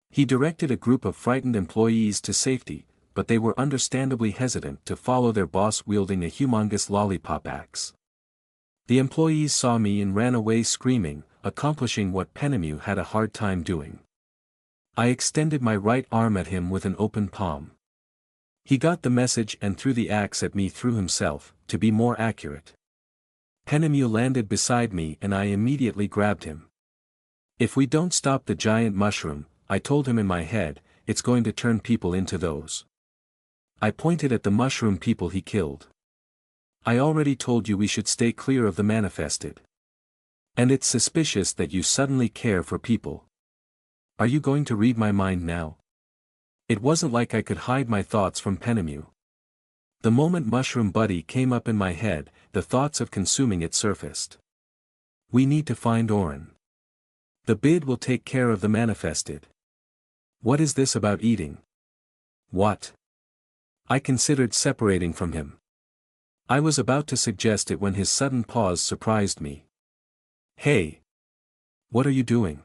He directed a group of frightened employees to safety, but they were understandably hesitant to follow their boss wielding a humongous lollipop axe. The employees saw me and ran away screaming, accomplishing what Penemu had a hard time doing. I extended my right arm at him with an open palm. He got the message and threw the axe at me through himself, to be more accurate. Penemu landed beside me and I immediately grabbed him. If we don't stop the giant mushroom, I told him in my head, it's going to turn people into those. I pointed at the mushroom people he killed. I already told you we should stay clear of the manifested. And it's suspicious that you suddenly care for people. Are you going to read my mind now? It wasn't like I could hide my thoughts from Penemu. The moment Mushroom Buddy came up in my head, the thoughts of consuming it surfaced. We need to find Orin. The bid will take care of the manifested. What is this about eating? What? I considered separating from him. I was about to suggest it when his sudden pause surprised me. Hey! What are you doing?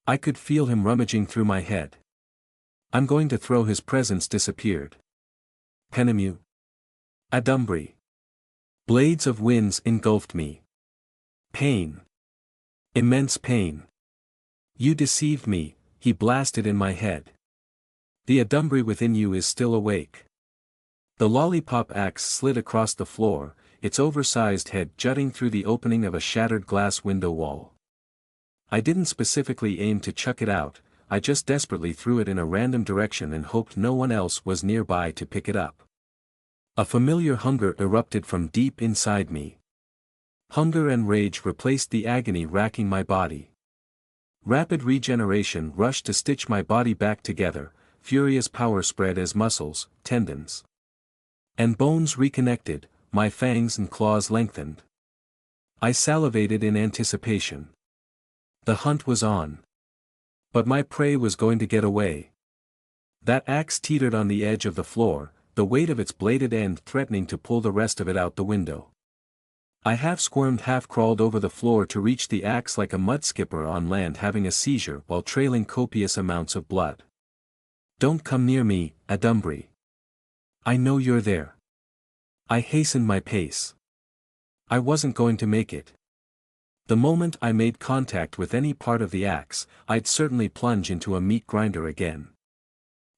I could feel him rummaging through my head. I'm going to throw his presence disappeared. Penemu. Adumbri. Blades of winds engulfed me. Pain. Immense pain. You deceived me, he blasted in my head. The Adumbri within you is still awake. The lollipop axe slid across the floor, its oversized head jutting through the opening of a shattered glass window wall. I didn't specifically aim to chuck it out, I just desperately threw it in a random direction and hoped no one else was nearby to pick it up. A familiar hunger erupted from deep inside me. Hunger and rage replaced the agony racking my body. Rapid regeneration rushed to stitch my body back together, furious power spread as muscles, tendons, and bones reconnected, my fangs and claws lengthened. I salivated in anticipation. The hunt was on. But my prey was going to get away. That axe teetered on the edge of the floor, the weight of its bladed end threatening to pull the rest of it out the window. I half squirmed, half crawled over the floor to reach the axe like a mud skipper on land having a seizure while trailing copious amounts of blood. Don't come near me, Adumbri. I know you're there. I hastened my pace. I wasn't going to make it. The moment I made contact with any part of the axe, I'd certainly plunge into a meat grinder again.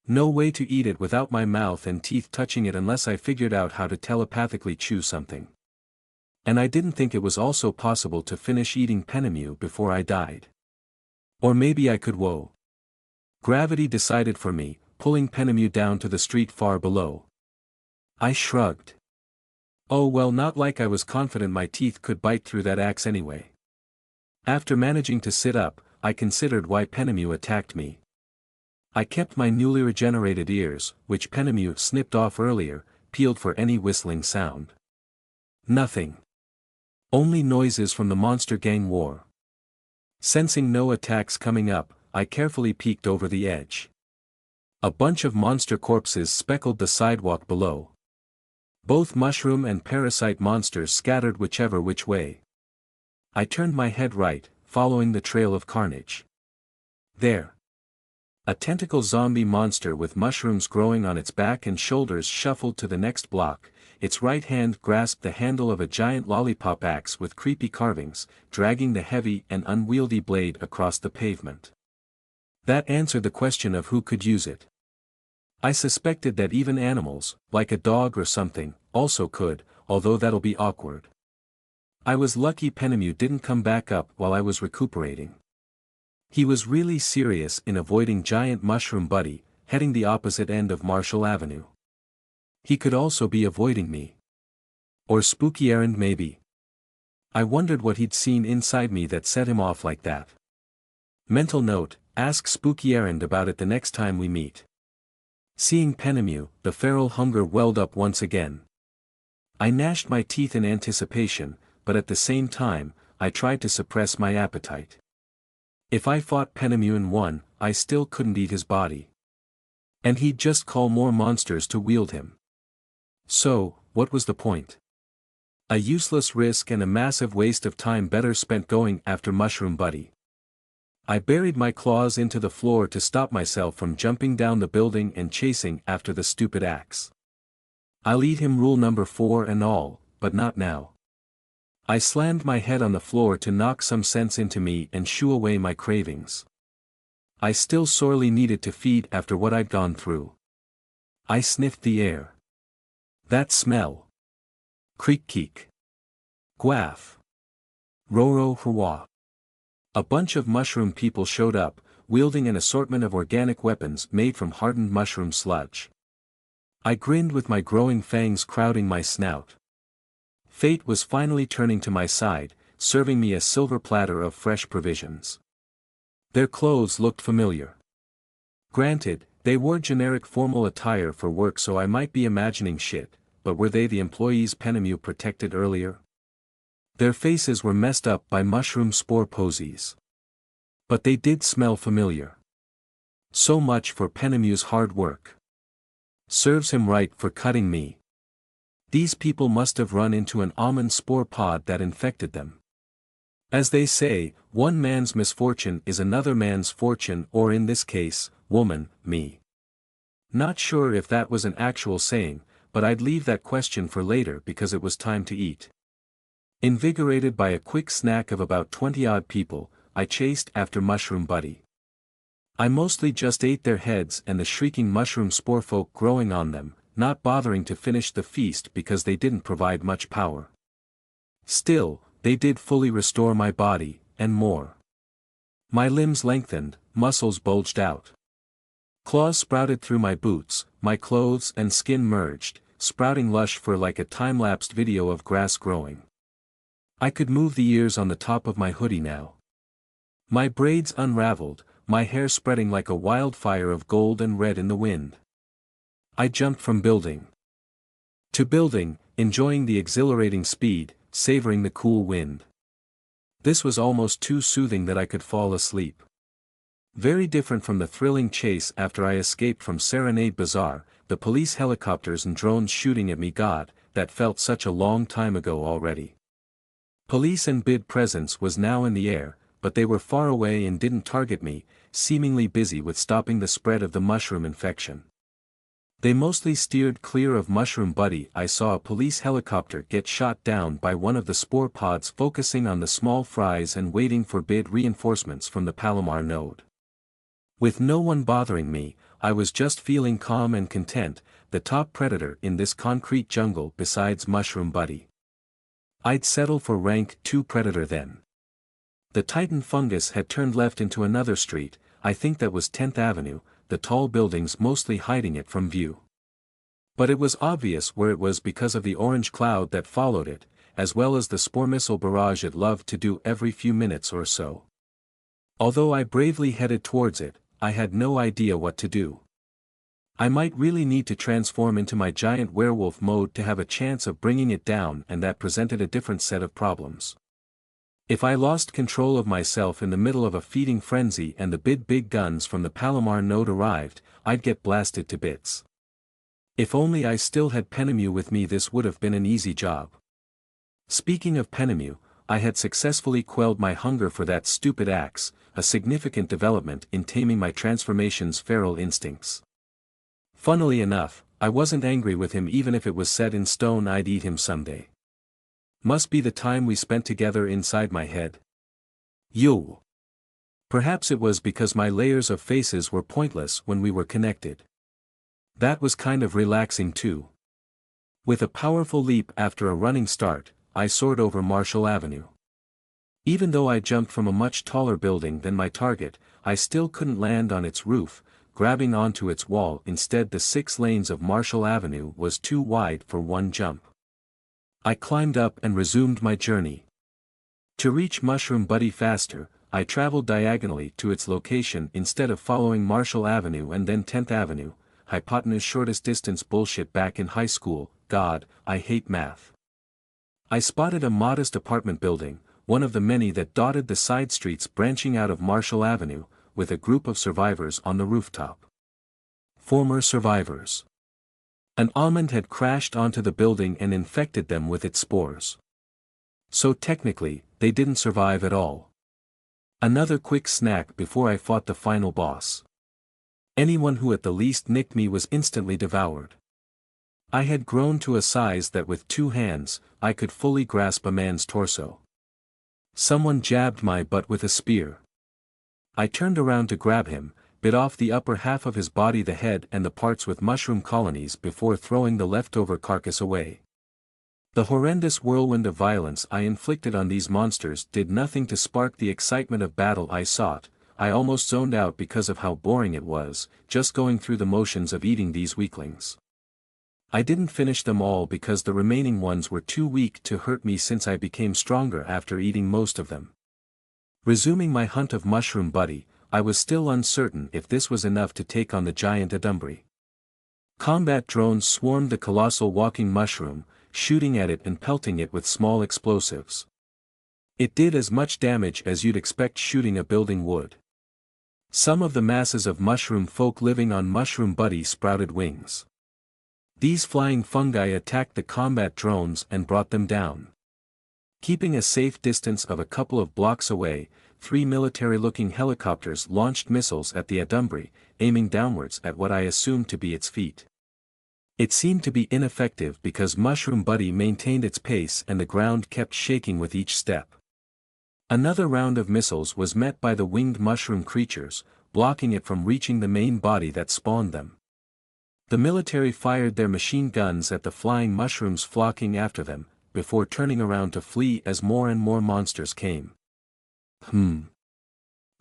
No way to eat it without my mouth and teeth touching it unless I figured out how to telepathically chew something. And I didn't think it was also possible to finish eating Penemu before I died. Or maybe I could. Whoa. Gravity decided for me, pulling Penemu down to the street far below. I shrugged. Oh well, not like I was confident my teeth could bite through that axe anyway. After managing to sit up, I considered why Penemu attacked me. I kept my newly regenerated ears, which Penemu snipped off earlier, peeled for any whistling sound. Nothing. Only noises from the monster gang war. Sensing no attacks coming up, I carefully peeked over the edge. A bunch of monster corpses speckled the sidewalk below. Both mushroom and parasite monsters scattered whichever which way. I turned my head right, following the trail of carnage. There. A tentacle zombie monster with mushrooms growing on its back and shoulders shuffled to the next block, its right hand grasped the handle of a giant lollipop axe with creepy carvings, dragging the heavy and unwieldy blade across the pavement. That answered the question of who could use it. I suspected that even animals, like a dog or something, also could, although that'll be awkward. I was lucky Penemu didn't come back up while I was recuperating. He was really serious in avoiding Giant Mushroom Buddy, heading the opposite end of Marshall Avenue. He could also be avoiding me. Or Spooky Errand maybe. I wondered what he'd seen inside me that set him off like that. Mental note, ask Spooky Errand about it the next time we meet. Seeing Penemu, the feral hunger welled up once again. I gnashed my teeth in anticipation, but at the same time, I tried to suppress my appetite. If I fought Penemu and won, I still couldn't eat his body. And he'd just call more monsters to wield him. So, what was the point? A useless risk and a massive waste of time better spent going after Mushroom Buddy. I buried my claws into the floor to stop myself from jumping down the building and chasing after the stupid axe. I'll eat him, rule number 4 and all, but not now. I slammed my head on the floor to knock some sense into me and shoo away my cravings. I still sorely needed to feed after what I'd gone through. I sniffed the air. That smell. Creak keek. Guaf. Roro hua. A bunch of mushroom people showed up, wielding an assortment of organic weapons made from hardened mushroom sludge. I grinned with my growing fangs crowding my snout. Fate was finally turning to my side, serving me a silver platter of fresh provisions. Their clothes looked familiar. Granted, they wore generic formal attire for work, so I might be imagining shit, but were they the employees Penemu protected earlier? Their faces were messed up by mushroom spore posies. But they did smell familiar. So much for Penemu's hard work. Serves him right for cutting me. These people must have run into an almond spore pod that infected them. As they say, one man's misfortune is another man's fortune, or in this case, woman, me. Not sure if that was an actual saying, but I'd leave that question for later because it was time to eat. Invigorated by a quick snack of about 20-odd people, I chased after Mushroom Buddy. I mostly just ate their heads and the shrieking mushroom spore folk growing on them, not bothering to finish the feast because they didn't provide much power. Still, they did fully restore my body, and more. My limbs lengthened, muscles bulged out. Claws sprouted through my boots, my clothes and skin merged, sprouting lush fur like a time-lapsed video of grass growing. I could move the ears on the top of my hoodie now. My braids unraveled, my hair spreading like a wildfire of gold and red in the wind. I jumped from building to building, enjoying the exhilarating speed, savoring the cool wind. This was almost too soothing that I could fall asleep. Very different from the thrilling chase after I escaped from Serenade Bazaar, the police helicopters and drones shooting at me. God, that felt such a long time ago already. Police and bid presence was now in the air, but they were far away and didn't target me, seemingly busy with stopping the spread of the mushroom infection. They mostly steered clear of Mushroom Buddy. I saw a police helicopter get shot down by one of the spore pods focusing on the small fries and waiting for bid reinforcements from the Palomar node. With no one bothering me, I was just feeling calm and content, the top predator in this concrete jungle besides Mushroom Buddy. I'd settle for rank 2 predator then. The Titan fungus had turned left into another street, I think that was 10th Avenue, the tall buildings mostly hiding it from view. But it was obvious where it was because of the orange cloud that followed it, as well as the spore missile barrage it loved to do every few minutes or so. Although I bravely headed towards it, I had no idea what to do. I might really need to transform into my giant werewolf mode to have a chance of bringing it down, and that presented a different set of problems. If I lost control of myself in the middle of a feeding frenzy and the big guns from the Palomar node arrived, I'd get blasted to bits. If only I still had Penemu with me, this would have been an easy job. Speaking of Penemu, I had successfully quelled my hunger for that stupid axe, a significant development in taming my transformation's feral instincts. Funnily enough, I wasn't angry with him even if it was set in stone I'd eat him someday. Must be the time we spent together inside my head. Yo. Perhaps it was because my layers of faces were pointless when we were connected. That was kind of relaxing too. With a powerful leap after a running start, I soared over Marshall Avenue. Even though I jumped from a much taller building than my target, I still couldn't land on its roof, grabbing onto its wall. Instead, the 6 lanes of Marshall Avenue was too wide for one jump. I climbed up and resumed my journey. To reach Mushroom Buddy faster, I traveled diagonally to its location instead of following Marshall Avenue and then 10th Avenue, hypotenuse shortest distance bullshit back in high school. God, I hate math. I spotted a modest apartment building, one of the many that dotted the side streets branching out of Marshall Avenue, with a group of survivors on the rooftop. Former survivors. An almond had crashed onto the building and infected them with its spores. So technically, they didn't survive at all. Another quick snack before I fought the final boss. Anyone who at the least nicked me was instantly devoured. I had grown to a size that with 2 hands, I could fully grasp a man's torso. Someone jabbed my butt with a spear. I turned around to grab him, bit off the upper half of his body, the head and the parts with mushroom colonies, before throwing the leftover carcass away. The horrendous whirlwind of violence I inflicted on these monsters did nothing to spark the excitement of battle I sought. I almost zoned out because of how boring it was, just going through the motions of eating these weaklings. I didn't finish them all because the remaining ones were too weak to hurt me since I became stronger after eating most of them. Resuming my hunt of Mushroom Buddy, I was still uncertain if this was enough to take on the giant Adumbry. Combat drones swarmed the colossal walking mushroom, shooting at it and pelting it with small explosives. It did as much damage as you'd expect shooting a building would. Some of the masses of mushroom folk living on Mushroom Buddy sprouted wings. These flying fungi attacked the combat drones and brought them down. Keeping a safe distance of a couple of blocks away, 3 military-looking helicopters launched missiles at the Adumbry, aiming downwards at what I assumed to be its feet. It seemed to be ineffective because Mushroom Buddy maintained its pace and the ground kept shaking with each step. Another round of missiles was met by the winged mushroom creatures, blocking it from reaching the main body that spawned them. The military fired their machine guns at the flying mushrooms flocking after them, before turning around to flee as more and more monsters came.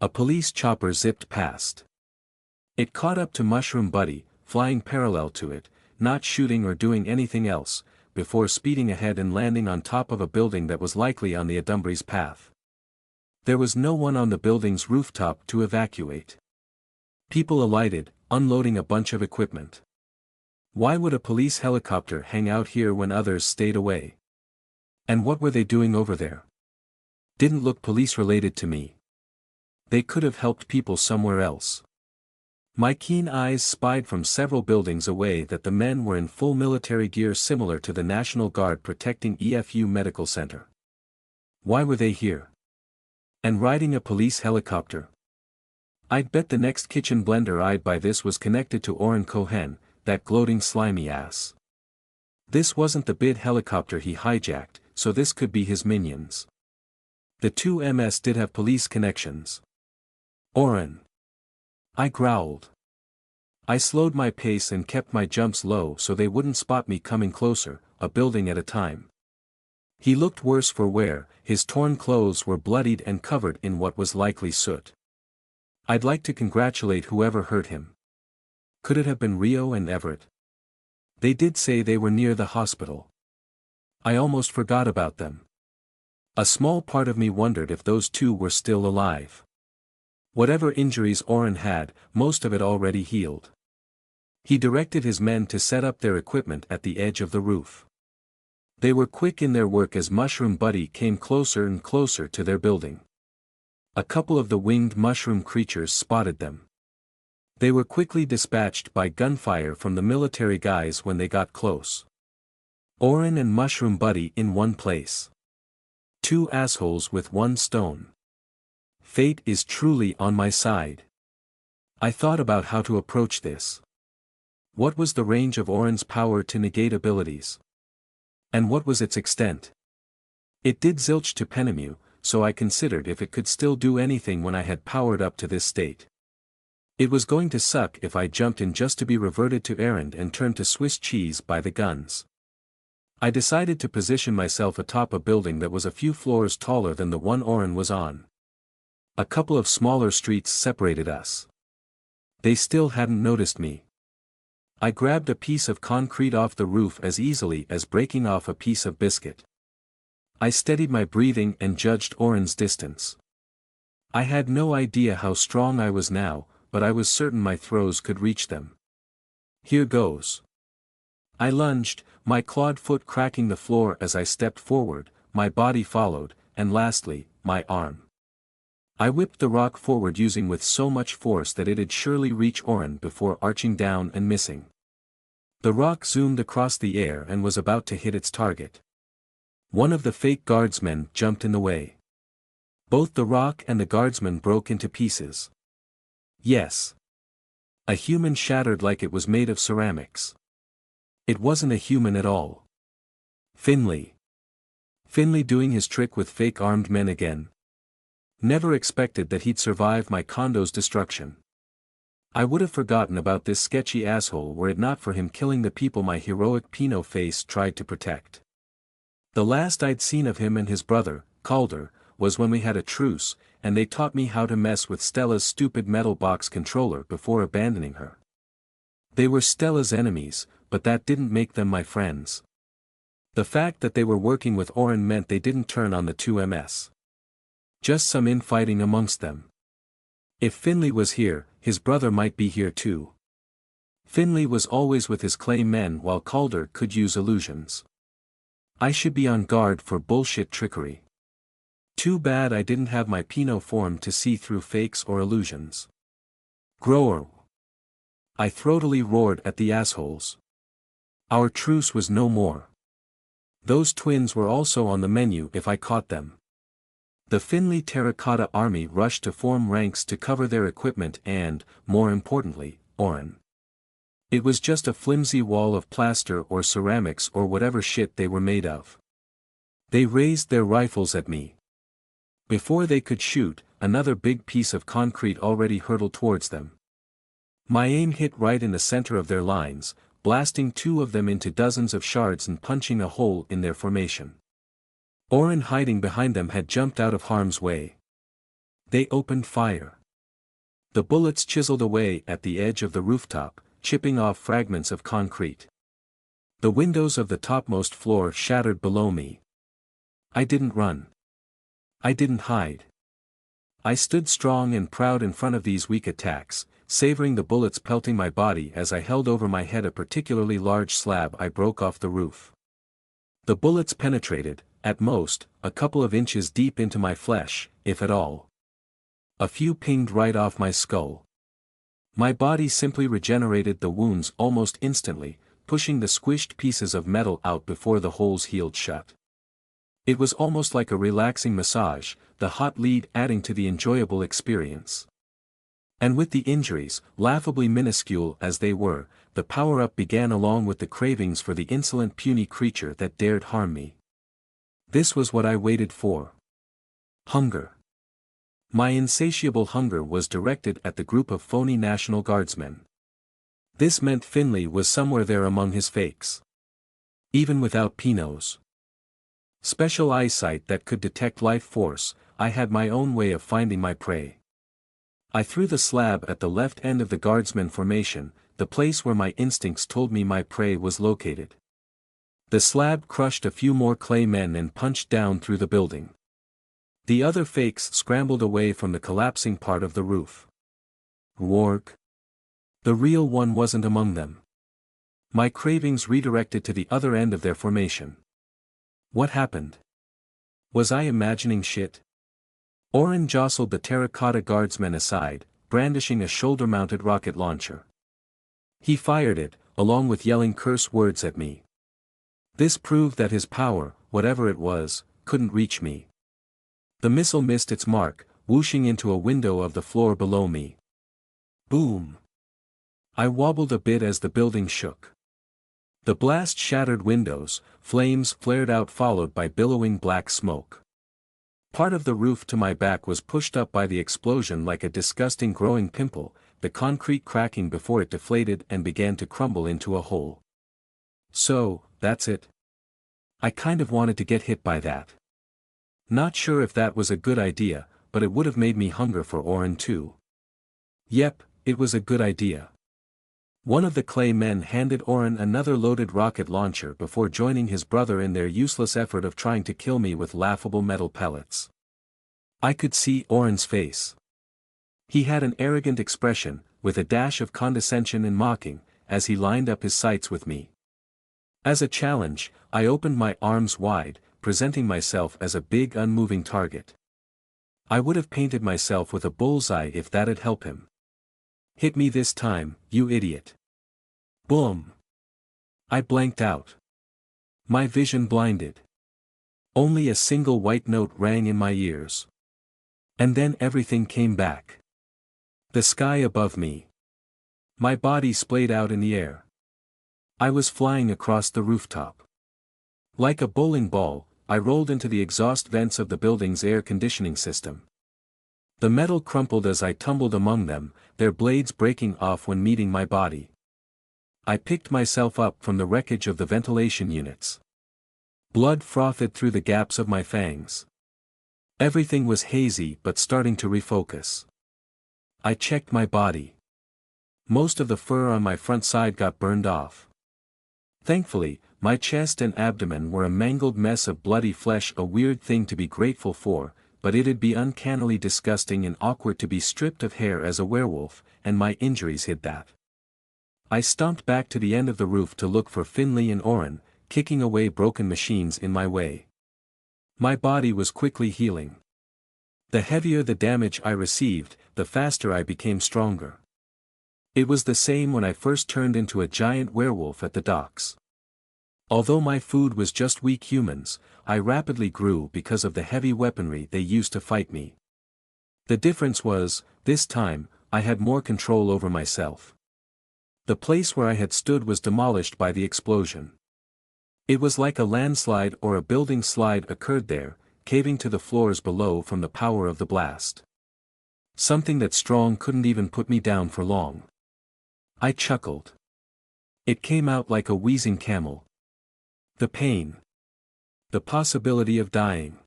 A police chopper zipped past. It caught up to Mushroom Buddy, flying parallel to it, not shooting or doing anything else, before speeding ahead and landing on top of a building that was likely on the Adumbry's path. There was no one on the building's rooftop to evacuate. People alighted, unloading a bunch of equipment. Why would a police helicopter hang out here when others stayed away? And what were they doing over there? Didn't look police-related to me. They could have helped people somewhere else. My keen eyes spied from several buildings away that the men were in full military gear similar to the National Guard protecting EFU Medical Center. Why were they here? And riding a police helicopter? I'd bet the next kitchen blender I'd buy this was connected to Oren Cohen, that gloating slimy ass. This wasn't the bid helicopter he hijacked, so this could be his minions. The two MS did have police connections. Oren. I growled. I slowed my pace and kept my jumps low so they wouldn't spot me coming closer, a building at a time. He looked worse for wear, his torn clothes were bloodied and covered in what was likely soot. I'd like to congratulate whoever hurt him. Could it have been Rio and Everett? They did say they were near the hospital. I almost forgot about them. A small part of me wondered if those two were still alive. Whatever injuries Oren had, most of it already healed. He directed his men to set up their equipment at the edge of the roof. They were quick in their work as Mushroom Buddy came closer and closer to their building. A couple of the winged mushroom creatures spotted them. They were quickly dispatched by gunfire from the military guys when they got close. Oren and Mushroom Buddy in one place. Two assholes with one stone. Fate is truly on my side. I thought about how to approach this. What was the range of Oren's power to negate abilities? And what was its extent? It did zilch to Penemu, so I considered if it could still do anything when I had powered up to this state. It was going to suck if I jumped in just to be reverted to errand and turned to Swiss cheese by the guns. I decided to position myself atop a building that was a few floors taller than the one Oren was on. A couple of smaller streets separated us. They still hadn't noticed me. I grabbed a piece of concrete off the roof as easily as breaking off a piece of biscuit. I steadied my breathing and judged Oren's distance. I had no idea how strong I was now, but I was certain my throws could reach them. Here goes. I lunged, my clawed foot cracking the floor as I stepped forward, my body followed, and lastly, my arm. I whipped the rock forward using with so much force that it'd surely reach Oren before arching down and missing. The rock zoomed across the air and was about to hit its target. One of the fake guardsmen jumped in the way. Both the rock and the guardsman broke into pieces. Yes. A human shattered like it was made of ceramics. It wasn't a human at all. Finley. Finley doing his trick with fake armed men again. Never expected that he'd survive my condo's destruction. I would have forgotten about this sketchy asshole were it not for him killing the people my heroic Pinot face tried to protect. The last I'd seen of him and his brother, Calder, was when we had a truce, and they taught me how to mess with Stella's stupid metal box controller before abandoning her. They were Stella's enemies, but that didn't make them my friends. The fact that they were working with Orin meant they didn't turn on the two MS. Just some infighting amongst them. If Finley was here, his brother might be here too. Finley was always with his clay men while Calder could use illusions. I should be on guard for bullshit trickery. Too bad I didn't have my Pinot form to see through fakes or illusions. Grower! I throatily roared at the assholes. Our truce was no more. Those twins were also on the menu if I caught them. The Finley Terracotta Army rushed to form ranks to cover their equipment and, more importantly, Orin. It was just a flimsy wall of plaster or ceramics or whatever shit they were made of. They raised their rifles at me. Before they could shoot, another big piece of concrete already hurtled towards them. My aim hit right in the center of their lines, blasting two of them into dozens of shards and punching a hole in their formation. Orin hiding behind them had jumped out of harm's way. They opened fire. The bullets chiseled away at the edge of the rooftop, chipping off fragments of concrete. The windows of the topmost floor shattered below me. I didn't run. I didn't hide. I stood strong and proud in front of these weak attacks, savoring the bullets pelting my body as I held over my head a particularly large slab I broke off the roof. The bullets penetrated, at most, a couple of inches deep into my flesh, if at all. A few pinged right off my skull. My body simply regenerated the wounds almost instantly, pushing the squished pieces of metal out before the holes healed shut. It was almost like a relaxing massage, the hot lead adding to the enjoyable experience. And with the injuries, laughably minuscule as they were, the power-up began along with the cravings for the insolent puny creature that dared harm me. This was what I waited for. Hunger. My insatiable hunger was directed at the group of phony National Guardsmen. This meant Finley was somewhere there among his fakes. Even without Pinots. Special eyesight that could detect life force, I had my own way of finding my prey. I threw the slab at the left end of the guardsman formation, the place where my instincts told me my prey was located. The slab crushed a few more clay men and punched down through the building. The other fakes scrambled away from the collapsing part of the roof. Warg. The real one wasn't among them. My cravings redirected to the other end of their formation. What happened? Was I imagining shit? Orin jostled the terracotta guardsmen aside, brandishing a shoulder-mounted rocket launcher. He fired it, along with yelling curse words at me. This proved that his power, whatever it was, couldn't reach me. The missile missed its mark, whooshing into a window of the floor below me. Boom! I wobbled a bit as the building shook. The blast shattered windows, flames flared out followed by billowing black smoke. Part of the roof to my back was pushed up by the explosion like a disgusting growing pimple, the concrete cracking before it deflated and began to crumble into a hole. So, that's it. I kind of wanted to get hit by that. Not sure if that was a good idea, but it would have made me hunger for Orin too. Yep, it was a good idea. One of the clay men handed Orin another loaded rocket launcher before joining his brother in their useless effort of trying to kill me with laughable metal pellets. I could see Orin's face. He had an arrogant expression, with a dash of condescension and mocking, as he lined up his sights with me. As a challenge, I opened my arms wide, presenting myself as a big unmoving target. I would have painted myself with a bullseye if that'd help him. Hit me this time, you idiot. Boom. I blanked out. My vision blinded. Only a single white note rang in my ears. And then everything came back. The sky above me. My body splayed out in the air. I was flying across the rooftop. Like a bowling ball, I rolled into the exhaust vents of the building's air conditioning system. The metal crumpled as I tumbled among them, their blades breaking off when meeting my body. I picked myself up from the wreckage of the ventilation units. Blood frothed through the gaps of my fangs. Everything was hazy but starting to refocus. I checked my body. Most of the fur on my front side got burned off. Thankfully, my chest and abdomen were a mangled mess of bloody flesh, a weird thing to be grateful for, but it'd be uncannily disgusting and awkward to be stripped of hair as a werewolf, and my injuries hid that. I stomped back to the end of the roof to look for Finley and Oren, kicking away broken machines in my way. My body was quickly healing. The heavier the damage I received, the faster I became stronger. It was the same when I first turned into a giant werewolf at the docks. Although my food was just weak humans, I rapidly grew because of the heavy weaponry they used to fight me. The difference was, this time, I had more control over myself. The place where I had stood was demolished by the explosion. It was like a landslide or a building slide occurred there, caving to the floors below from the power of the blast. Something that strong couldn't even put me down for long. I chuckled. It came out like a wheezing camel. The pain. The possibility of dying.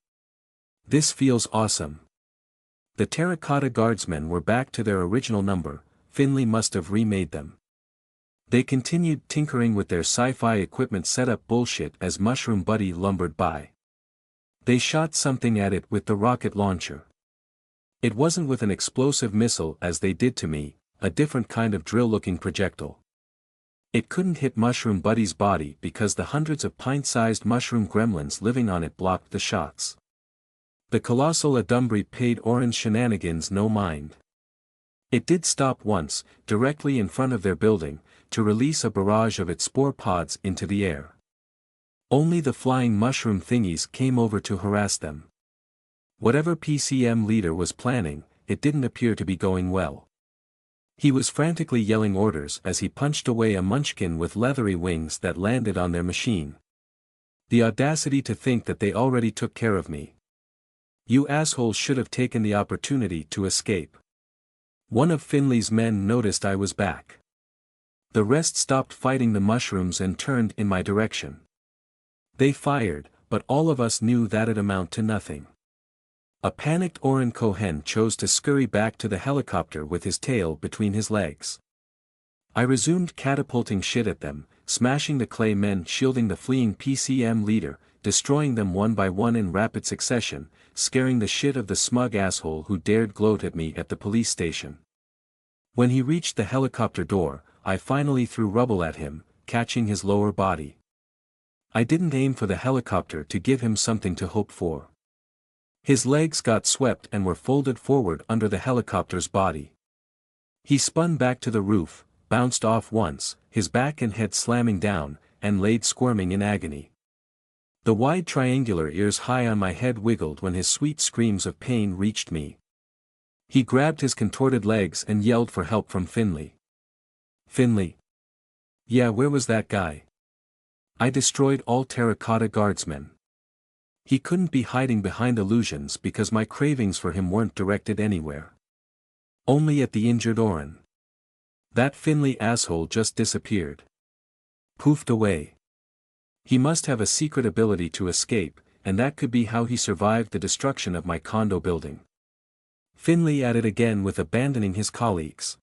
This feels awesome. The terracotta guardsmen were back to their original number. Finley must have remade them. They continued tinkering with their sci-fi equipment setup bullshit as Mushroom Buddy lumbered by. They shot something at it with the rocket launcher. It wasn't with an explosive missile as they did to me, a different kind of drill-looking projectile. It couldn't hit Mushroom Buddy's body because the hundreds of pint-sized mushroom gremlins living on it blocked the shots. The colossal Adumbri paid Oren's shenanigans no mind. It did stop once, directly in front of their building, to release a barrage of its spore pods into the air. Only the flying mushroom thingies came over to harass them. Whatever PCM leader was planning, it didn't appear to be going well. He was frantically yelling orders as he punched away a munchkin with leathery wings that landed on their machine. The audacity to think that they already took care of me. You assholes should have taken the opportunity to escape. One of Finley's men noticed I was back. The rest stopped fighting the mushrooms and turned in my direction. They fired, but all of us knew that'd amount to nothing. A panicked Oren Cohen chose to scurry back to the helicopter with his tail between his legs. I resumed catapulting shit at them, smashing the clay men shielding the fleeing PCM leader, destroying them one by one in rapid succession, scaring the shit of the smug asshole who dared gloat at me at the police station. When he reached the helicopter door, I finally threw rubble at him, catching his lower body. I didn't aim for the helicopter to give him something to hope for. His legs got swept and were folded forward under the helicopter's body. He spun back to the roof, bounced off once, his back and head slamming down, and laid squirming in agony. The wide triangular ears high on my head wiggled when his sweet screams of pain reached me. He grabbed his contorted legs and yelled for help from Finley. Finley? Yeah, where was that guy? I destroyed all terracotta guardsmen. He couldn't be hiding behind illusions because my cravings for him weren't directed anywhere. Only at the injured Oren. That Finley asshole just disappeared. Poofed away. He must have a secret ability to escape, and that could be how he survived the destruction of my condo building. Finley at it again with abandoning his colleagues.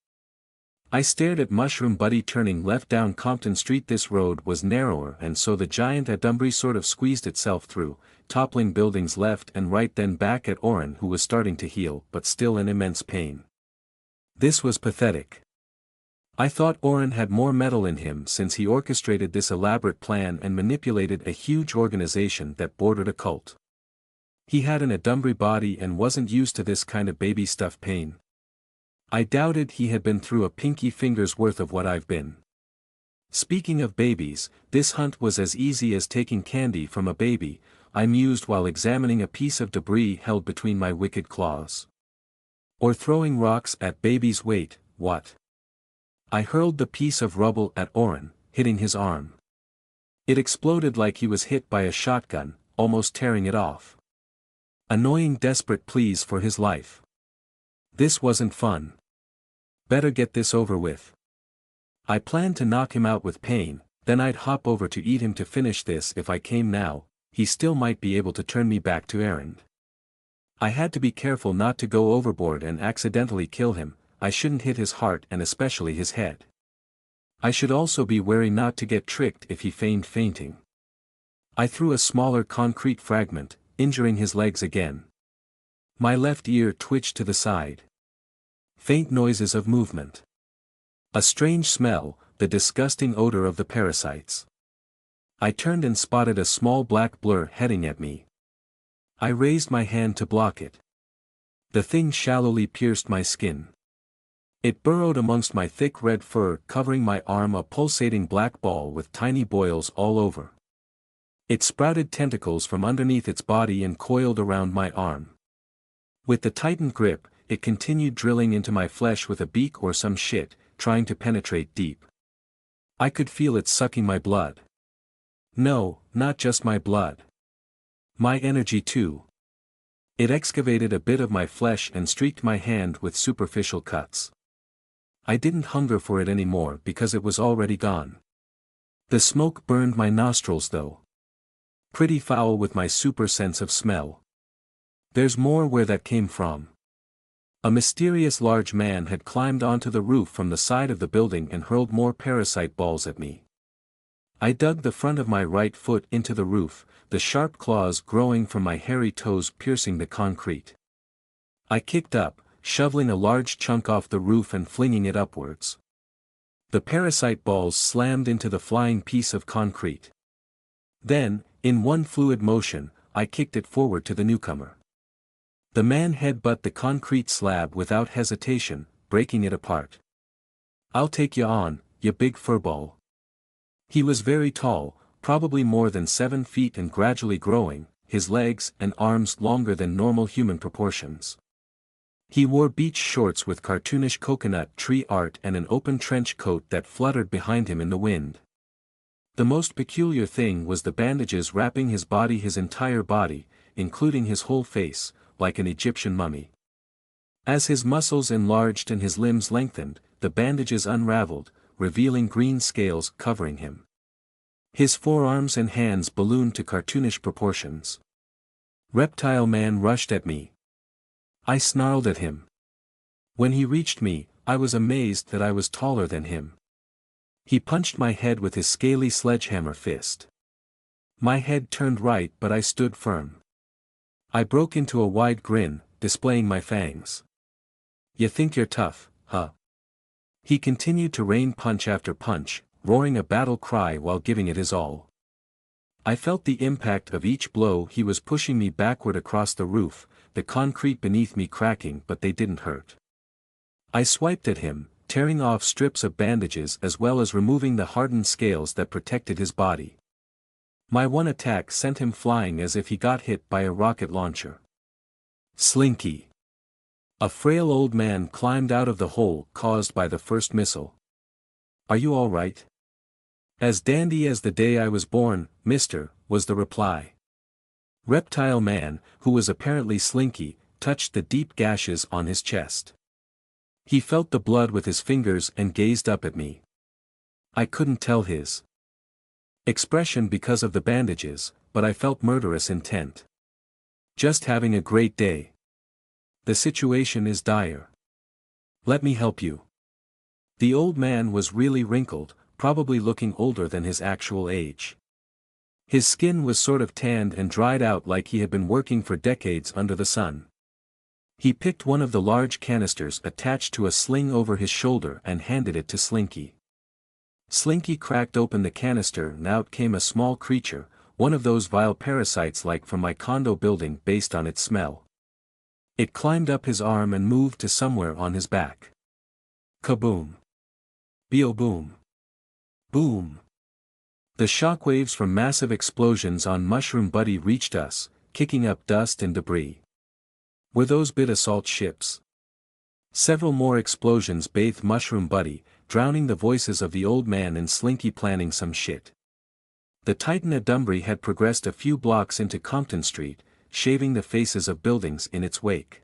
I stared at Mushroom Buddy turning left down Compton Street. This road was narrower and so the giant Adumbri sort of squeezed itself through, toppling buildings left and right, then back at Oren who was starting to heal but still in immense pain. This was pathetic. I thought Oren had more metal in him since he orchestrated this elaborate plan and manipulated a huge organization that bordered a cult. He had an Adumbri body and wasn't used to this kind of baby stuff pain. I doubted he had been through a pinky finger's worth of what I've been. Speaking of babies, this hunt was as easy as taking candy from a baby, I mused while examining a piece of debris held between my wicked claws. Or throwing rocks at baby's weight, what? I hurled the piece of rubble at Oren, hitting his arm. It exploded like he was hit by a shotgun, almost tearing it off. Annoying desperate pleas for his life. This wasn't fun. Better get this over with. I planned to knock him out with pain, then I'd hop over to eat him to finish this if I came now, he still might be able to turn me back to errand. I had to be careful not to go overboard and accidentally kill him. I shouldn't hit his heart and especially his head. I should also be wary not to get tricked if he feigned fainting. I threw a smaller concrete fragment, injuring his legs again. My left ear twitched to the side. Faint noises of movement. A strange smell, the disgusting odor of the parasites. I turned and spotted a small black blur heading at me. I raised my hand to block it. The thing shallowly pierced my skin. It burrowed amongst my thick red fur, covering my arm, a pulsating black ball with tiny boils all over. It sprouted tentacles from underneath its body and coiled around my arm. With the tightened grip, it continued drilling into my flesh with a beak or some shit, trying to penetrate deep. I could feel it sucking my blood. No, not just my blood. My energy too. It excavated a bit of my flesh and streaked my hand with superficial cuts. I didn't hunger for it anymore because it was already gone. The smoke burned my nostrils though. Pretty foul with my super sense of smell. There's more where that came from. A mysterious large man had climbed onto the roof from the side of the building and hurled more parasite balls at me. I dug the front of my right foot into the roof, the sharp claws growing from my hairy toes piercing the concrete. I kicked up, shoveling a large chunk off the roof and flinging it upwards. The parasite balls slammed into the flying piece of concrete. Then, in one fluid motion, I kicked it forward to the newcomer. The man headbutted the concrete slab without hesitation, breaking it apart. "I'll take you on, you big furball." He was very tall, probably more than 7 feet and gradually growing, his legs and arms longer than normal human proportions. He wore beach shorts with cartoonish coconut tree art and an open trench coat that fluttered behind him in the wind. The most peculiar thing was the bandages wrapping his entire body, including his whole face, like an Egyptian mummy. As his muscles enlarged and his limbs lengthened, the bandages unraveled, revealing green scales covering him. His forearms and hands ballooned to cartoonish proportions. Reptile Man rushed at me. I snarled at him. When he reached me, I was amazed that I was taller than him. He punched my head with his scaly sledgehammer fist. My head turned right, but I stood firm. I broke into a wide grin, displaying my fangs. "You think you're tough, huh?" He continued to rain punch after punch, roaring a battle cry while giving it his all. I felt the impact of each blow. He was pushing me backward across the roof, the concrete beneath me cracking, but they didn't hurt. I swiped at him, tearing off strips of bandages as well as removing the hardened scales that protected his body. My one attack sent him flying as if he got hit by a rocket launcher. Slinky. A frail old man climbed out of the hole caused by the first missile. "Are you all right?" "As dandy as the day I was born, mister," was the reply. Reptile Man, who was apparently Slinky, touched the deep gashes on his chest. He felt the blood with his fingers and gazed up at me. I couldn't tell his expression because of the bandages, but I felt murderous intent. "Just having a great day. The situation is dire. Let me help you." The old man was really wrinkled, probably looking older than his actual age. His skin was sort of tanned and dried out like he had been working for decades under the sun. He picked one of the large canisters attached to a sling over his shoulder and handed it to Slinky. Slinky cracked open the canister and out came a small creature, one of those vile parasites like from my condo building based on its smell. It climbed up his arm and moved to somewhere on his back. Kaboom. Bio-boom. Boom. The shockwaves from massive explosions on Mushroom Buddy reached us, kicking up dust and debris. Were those bit assault ships? Several more explosions bathed Mushroom Buddy, drowning the voices of the old man and Slinky planning some shit. The Titan Adumbry had progressed a few blocks into Compton Street, shaving the faces of buildings in its wake.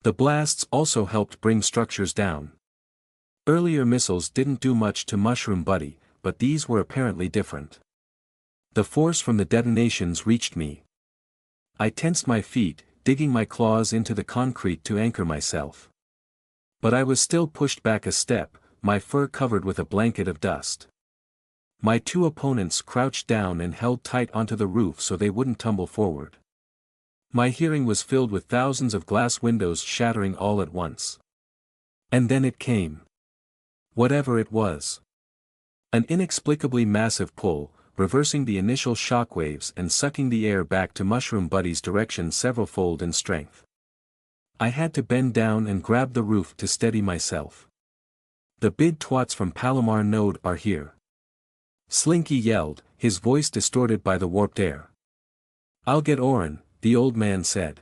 The blasts also helped bring structures down. Earlier missiles didn't do much to Mushroom Buddy, but these were apparently different. The force from the detonations reached me. I tensed my feet, digging my claws into the concrete to anchor myself. But I was still pushed back a step, my fur covered with a blanket of dust. My two opponents crouched down and held tight onto the roof so they wouldn't tumble forward. My hearing was filled with thousands of glass windows shattering all at once. And then it came. Whatever it was. An inexplicably massive pull, reversing the initial shockwaves and sucking the air back to Mushroom Buddy's direction severalfold in strength. I had to bend down and grab the roof to steady myself. The big twats from Palomar Node are here. Slinky yelled, his voice distorted by the warped air. I'll get Orin, the old man said.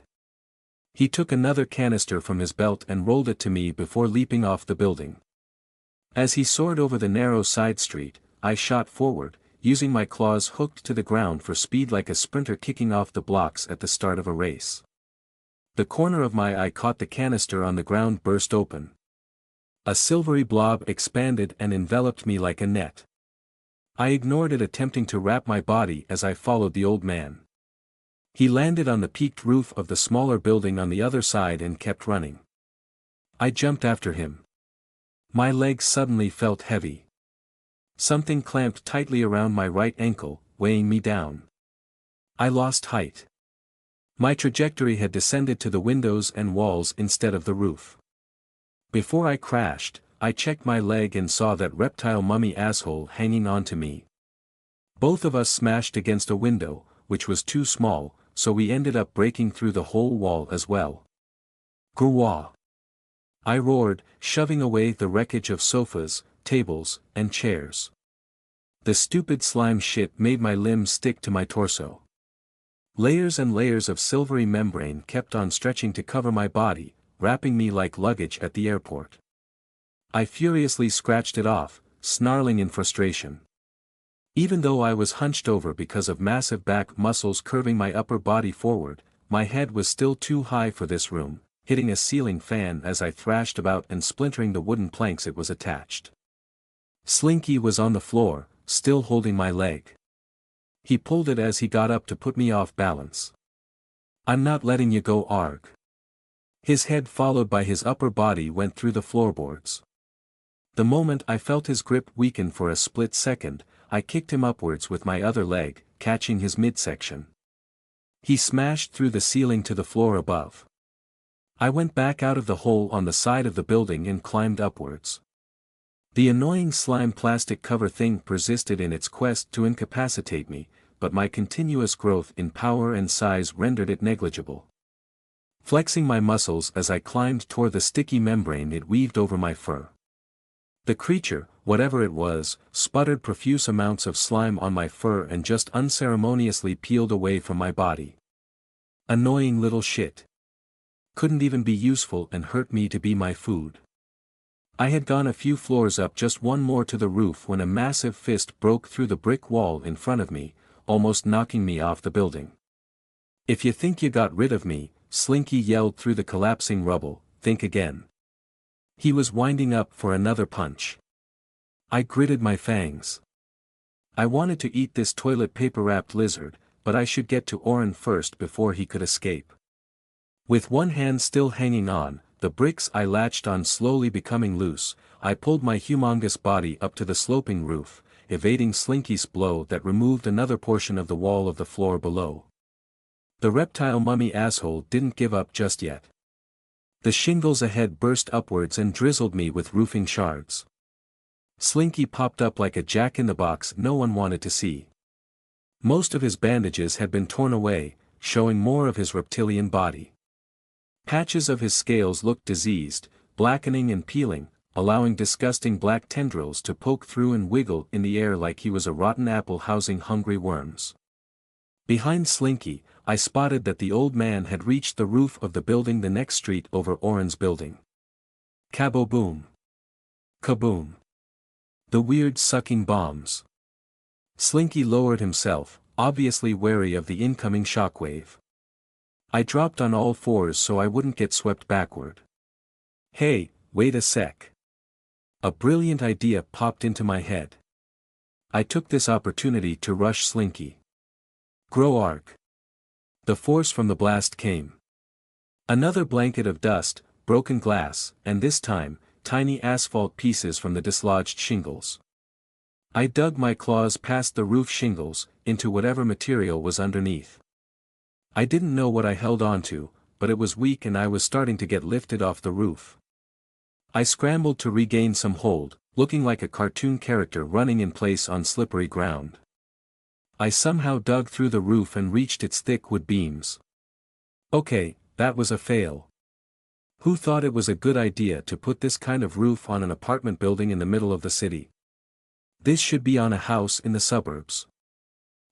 He took another canister from his belt and rolled it to me before leaping off the building. As he soared over the narrow side street, I shot forward, using my claws hooked to the ground for speed like a sprinter kicking off the blocks at the start of a race. The corner of my eye caught the canister on the ground burst open. A silvery blob expanded and enveloped me like a net. I ignored it, attempting to wrap my body as I followed the old man. He landed on the peaked roof of the smaller building on the other side and kept running. I jumped after him. My legs suddenly felt heavy. Something clamped tightly around my right ankle, weighing me down. I lost height. My trajectory had descended to the windows and walls instead of the roof. Before I crashed, I checked my leg and saw that reptile mummy asshole hanging onto me. Both of us smashed against a window, which was too small, so we ended up breaking through the whole wall as well. Grwah! I roared, shoving away the wreckage of sofas, tables, and chairs. The stupid slime shit made my limbs stick to my torso. Layers and layers of silvery membrane kept on stretching to cover my body, wrapping me like luggage at the airport. I furiously scratched it off, snarling in frustration. Even though I was hunched over because of massive back muscles curving my upper body forward, my head was still too high for this room, hitting a ceiling fan as I thrashed about and splintering the wooden planks it was attached. Slinky was on the floor, still holding my leg. He pulled it as he got up to put me off balance. I'm not letting you go, Arg. His head followed by his upper body went through the floorboards. The moment I felt his grip weaken for a split second, I kicked him upwards with my other leg, catching his midsection. He smashed through the ceiling to the floor above. I went back out of the hole on the side of the building and climbed upwards. The annoying slime plastic cover thing persisted in its quest to incapacitate me, but my continuous growth in power and size rendered it negligible. Flexing my muscles as I climbed toward the sticky membrane it weaved over my fur. The creature, whatever it was, sputtered profuse amounts of slime on my fur and just unceremoniously peeled away from my body. Annoying little shit. Couldn't even be useful and hurt me to be my food. I had gone a few floors up, just one more to the roof, when a massive fist broke through the brick wall in front of me, almost knocking me off the building. If you think you got rid of me, Slinky yelled through the collapsing rubble, think again. He was winding up for another punch. I gritted my fangs. I wanted to eat this toilet paper-wrapped lizard, but I should get to Orin first before he could escape. With one hand still hanging on, the bricks I latched on slowly becoming loose, I pulled my humongous body up to the sloping roof, evading Slinky's blow that removed another portion of the wall of the floor below. The reptile mummy asshole didn't give up just yet. The shingles ahead burst upwards and drizzled me with roofing shards. Slinky popped up like a jack-in-the-box no one wanted to see. Most of his bandages had been torn away, showing more of his reptilian body. Patches of his scales looked diseased, blackening and peeling, allowing disgusting black tendrils to poke through and wiggle in the air like he was a rotten apple housing hungry worms. Behind Slinky, I spotted that the old man had reached the roof of the building the next street over Orin's building. Kaboom! Kaboom! The weird sucking bombs. Slinky lowered himself, obviously wary of the incoming shockwave. I dropped on all fours so I wouldn't get swept backward. Hey, wait a sec. A brilliant idea popped into my head. I took this opportunity to rush Slinky. Grow arc. The force from the blast came. Another blanket of dust, broken glass, and this time, tiny asphalt pieces from the dislodged shingles. I dug my claws past the roof shingles, into whatever material was underneath. I didn't know what I held onto, but it was weak and I was starting to get lifted off the roof. I scrambled to regain some hold, looking like a cartoon character running in place on slippery ground. I somehow dug through the roof and reached its thick wood beams. Okay, that was a fail. Who thought it was a good idea to put this kind of roof on an apartment building in the middle of the city? This should be on a house in the suburbs.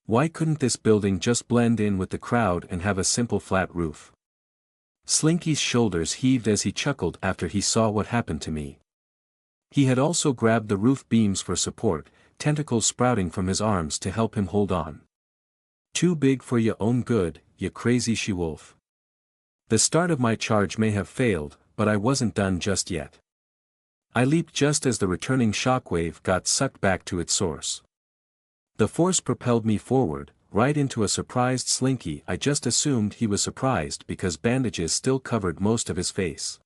Why couldn't this building just blend in with the crowd and have a simple flat roof? Slinky's shoulders heaved as he chuckled after he saw what happened to me. He had also grabbed the roof beams for support, tentacles sprouting from his arms to help him hold on. Too big for your own good, you crazy she-wolf. The start of my charge may have failed, but I wasn't done just yet. I leaped just as the returning shockwave got sucked back to its source. The force propelled me forward, right into a surprised Slinky. I just assumed he was surprised because bandages still covered most of his face.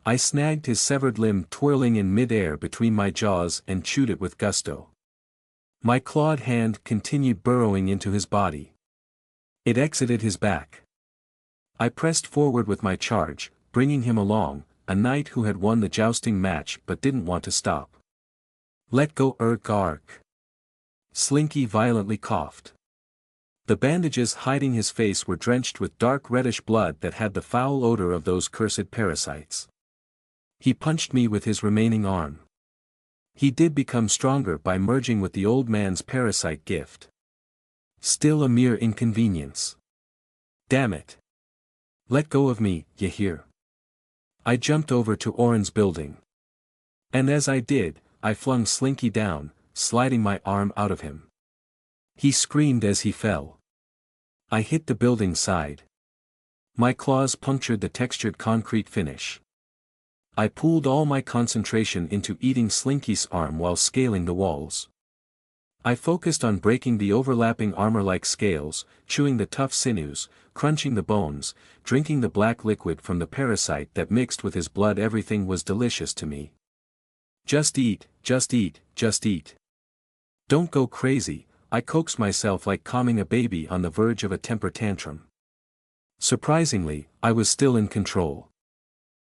I snagged his severed limb twirling in mid-air between my jaws and chewed it with gusto. My clawed hand continued burrowing into his body. It exited his back. I pressed forward with my charge, bringing him along, a knight who had won the jousting match but didn't want to stop. Let go, arc. Slinky violently coughed. The bandages hiding his face were drenched with dark reddish blood that had the foul odor of those cursed parasites. He punched me with his remaining arm. He did become stronger by merging with the old man's parasite gift. Still a mere inconvenience. Damn it. Let go of me, you hear? I jumped over to Oren's building. And as I did, I flung Slinky down, sliding my arm out of him. He screamed as he fell. I hit the building side. My claws punctured the textured concrete finish. I pooled all my concentration into eating Slinky's arm while scaling the walls. I focused on breaking the overlapping armor-like scales, chewing the tough sinews, crunching the bones, drinking the black liquid from the parasite that mixed with his blood. Everything was delicious to me. Just eat, just eat, just eat. Don't go crazy, I coaxed myself like calming a baby on the verge of a temper tantrum. Surprisingly, I was still in control.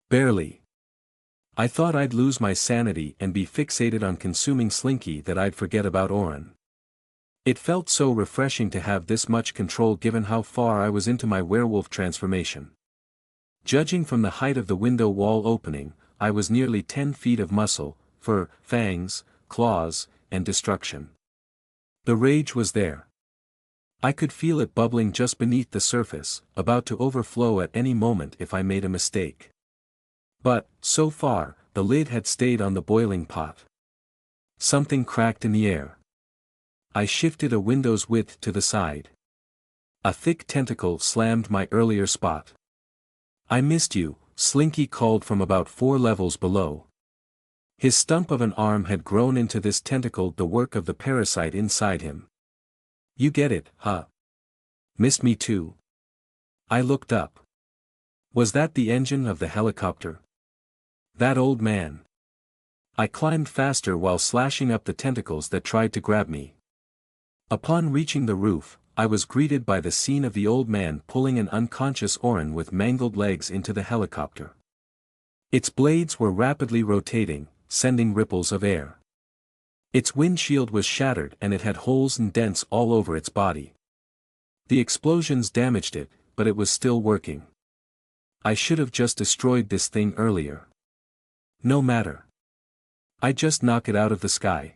Barely. I thought I'd lose my sanity and be fixated on consuming Slinky that I'd forget about Oren. It felt so refreshing to have this much control given how far I was into my werewolf transformation. Judging from the height of the window wall opening, I was nearly 10 feet of muscle, fur, fangs, claws, and destruction. The rage was there. I could feel it bubbling just beneath the surface, about to overflow at any moment if I made a mistake. But, so far, the lid had stayed on the boiling pot. Something cracked in the air. I shifted a window's width to the side. A thick tentacle slammed my earlier spot. I missed you, Slinky called from about 4 levels below. His stump of an arm had grown into this tentacle, the work of the parasite inside him. You get it, huh? Missed me too? I looked up. Was that the engine of the helicopter? That old man. I climbed faster while slashing up the tentacles that tried to grab me. Upon reaching the roof, I was greeted by the scene of the old man pulling an unconscious Oren with mangled legs into the helicopter. Its blades were rapidly rotating, sending ripples of air. Its windshield was shattered and it had holes and dents all over its body. The explosions damaged it, but it was still working. I should have just destroyed this thing earlier. No matter. I just knock it out of the sky.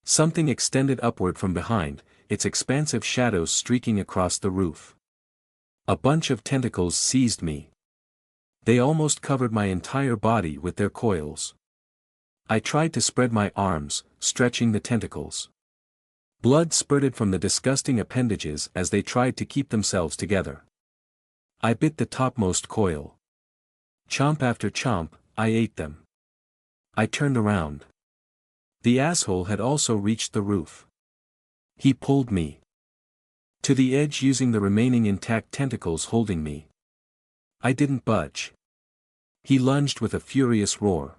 Something extended upward from behind, its expansive shadows streaking across the roof. A bunch of tentacles seized me. They almost covered my entire body with their coils. I tried to spread my arms, stretching the tentacles. Blood spurted from the disgusting appendages as they tried to keep themselves together. I bit the topmost coil. Chomp after chomp, I ate them. I turned around. The asshole had also reached the roof. He pulled me. To the edge using the remaining intact tentacles holding me. I didn't budge. He lunged with a furious roar.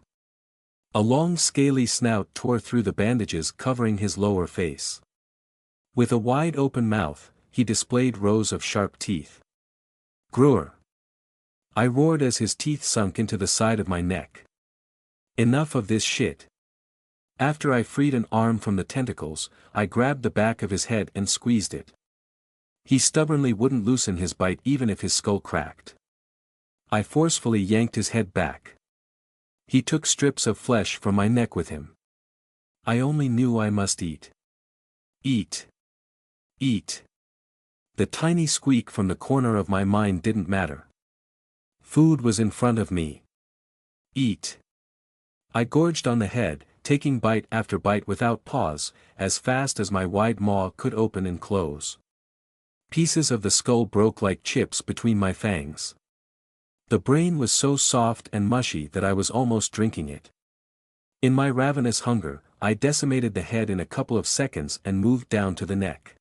A long scaly snout tore through the bandages covering his lower face. With a wide open mouth, he displayed rows of sharp teeth. Grr! I roared as his teeth sunk into the side of my neck. Enough of this shit. After I freed an arm from the tentacles, I grabbed the back of his head and squeezed it. He stubbornly wouldn't loosen his bite even if his skull cracked. I forcefully yanked his head back. He took strips of flesh from my neck with him. I only knew I must eat. Eat. Eat. The tiny squeak from the corner of my mind didn't matter. Food was in front of me. Eat. I gorged on the head, taking bite after bite without pause, as fast as my wide maw could open and close. Pieces of the skull broke like chips between my fangs. The brain was so soft and mushy that I was almost drinking it. In my ravenous hunger, I decimated the head in a couple of seconds and moved down to the neck.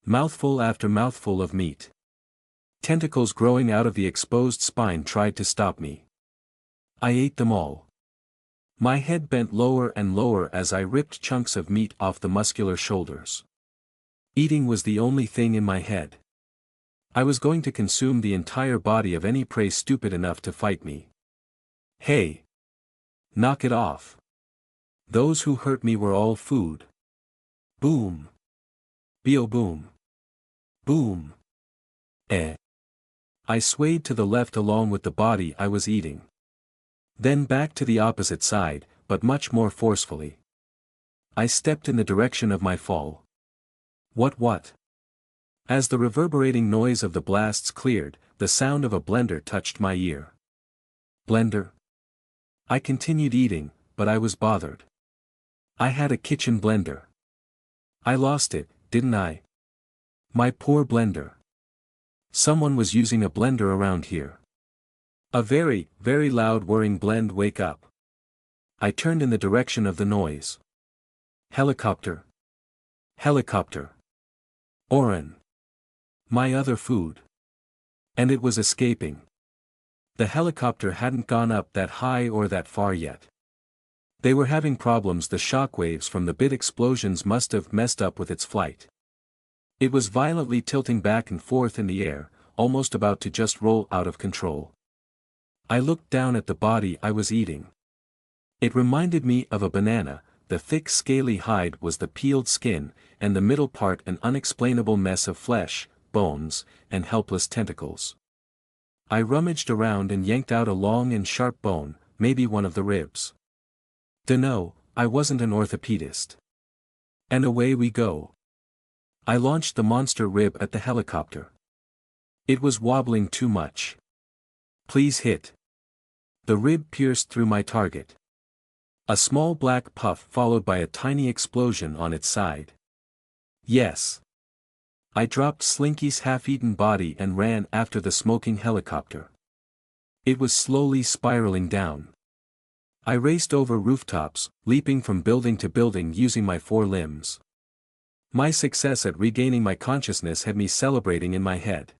Mouthful after mouthful of meat. Tentacles growing out of the exposed spine tried to stop me. I ate them all. My head bent lower and lower as I ripped chunks of meat off the muscular shoulders. Eating was the only thing in my head. I was going to consume the entire body of any prey stupid enough to fight me. Hey! Knock it off. Those who hurt me were all food. Boom. Bio boom. Boom. Eh. I swayed to the left along with the body I was eating. Then back to the opposite side, but much more forcefully. I stepped in the direction of my fall. What? As the reverberating noise of the blasts cleared, the sound of a blender touched my ear. Blender? I continued eating, but I was bothered. I had a kitchen blender. I lost it, didn't I? My poor blender. Someone was using a blender around here. A very, very loud whirring blend. Wake up. I turned in the direction of the noise. Helicopter. Helicopter. Oren. My other food. And it was escaping. The helicopter hadn't gone up that high or that far yet. They were having problems. The shockwaves from the bit explosions must have messed up with its flight. It was violently tilting back and forth in the air, almost about to just roll out of control. I looked down at the body I was eating. It reminded me of a banana. The thick scaly hide was the peeled skin, and the middle part an unexplainable mess of flesh, bones, and helpless tentacles. I rummaged around and yanked out a long and sharp bone, maybe one of the ribs. Dunno, I wasn't an orthopedist. And away we go. I launched the monster rib at the helicopter. It was wobbling too much. Please hit. The rib pierced through my target. A small black puff followed by a tiny explosion on its side. Yes. I dropped Slinky's half-eaten body and ran after the smoking helicopter. It was slowly spiraling down. I raced over rooftops, leaping from building to building using my 4 limbs. My success at regaining my consciousness had me celebrating in my head.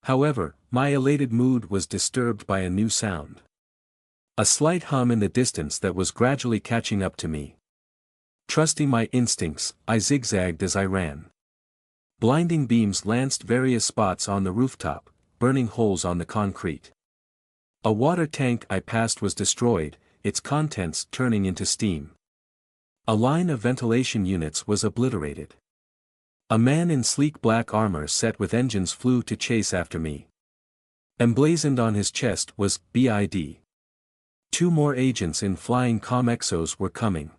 However, my elated mood was disturbed by a new sound. A slight hum in the distance that was gradually catching up to me. Trusting my instincts, I zigzagged as I ran. Blinding beams lanced various spots on the rooftop, burning holes on the concrete. A water tank I passed was destroyed, its contents turning into steam. A line of ventilation units was obliterated. A man in sleek black armor set with engines flew to chase after me. Emblazoned on his chest was BID. 2 more agents in flying comexos were coming.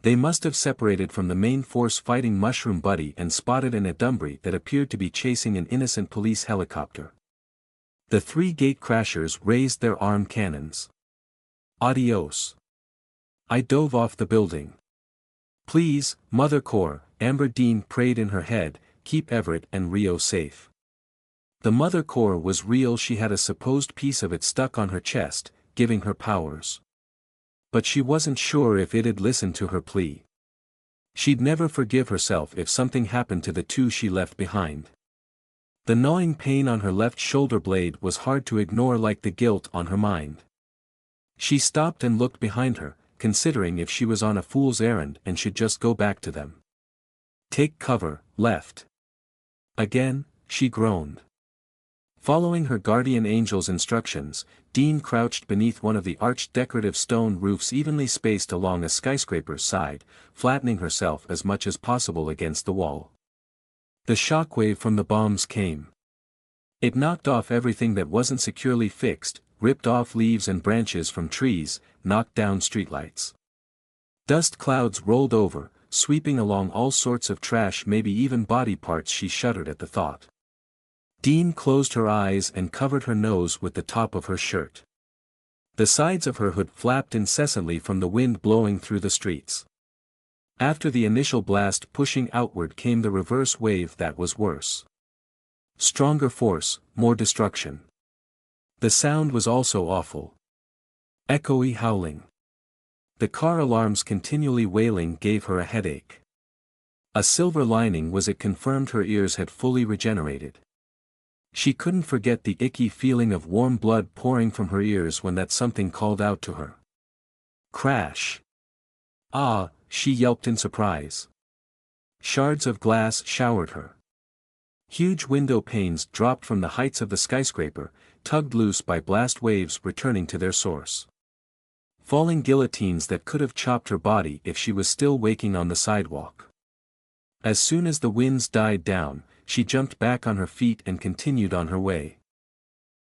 They must have separated from the main force fighting Mushroom Buddy and spotted an Adumbry that appeared to be chasing an innocent police helicopter. The 3 gatecrashers raised their arm cannons. Adios. I dove off the building. Please, Mother Core, Amber Dean prayed in her head, keep Everett and Rio safe. The Mother Core was real. She had a supposed piece of it stuck on her chest, giving her powers. But she wasn't sure if it'd listen to her plea. She'd never forgive herself if something happened to the two she left behind. The gnawing pain on her left shoulder blade was hard to ignore like the guilt on her mind. She stopped and looked behind her, considering if she was on a fool's errand and should just go back to them. Take cover, left. Again, she groaned. Following her guardian angel's instructions, Dean crouched beneath one of the arched decorative stone roofs evenly spaced along a skyscraper's side, flattening herself as much as possible against the wall. The shockwave from the bombs came. It knocked off everything that wasn't securely fixed, ripped off leaves and branches from trees, knocked down streetlights. Dust clouds rolled over, sweeping along all sorts of trash, maybe even body parts. She shuddered at the thought. Dean closed her eyes and covered her nose with the top of her shirt. The sides of her hood flapped incessantly from the wind blowing through the streets. After the initial blast pushing outward came the reverse wave that was worse. Stronger force, more destruction. The sound was also awful. Echoey howling. The car alarms continually wailing gave her a headache. A silver lining was it confirmed her ears had fully regenerated. She couldn't forget the icky feeling of warm blood pouring from her ears when that something called out to her. Crash! Ah, she yelped in surprise. Shards of glass showered her. Huge window panes dropped from the heights of the skyscraper, tugged loose by blast waves returning to their source. Falling guillotines that could have chopped her body if she was still waking on the sidewalk. As soon as the winds died down, she jumped back on her feet and continued on her way.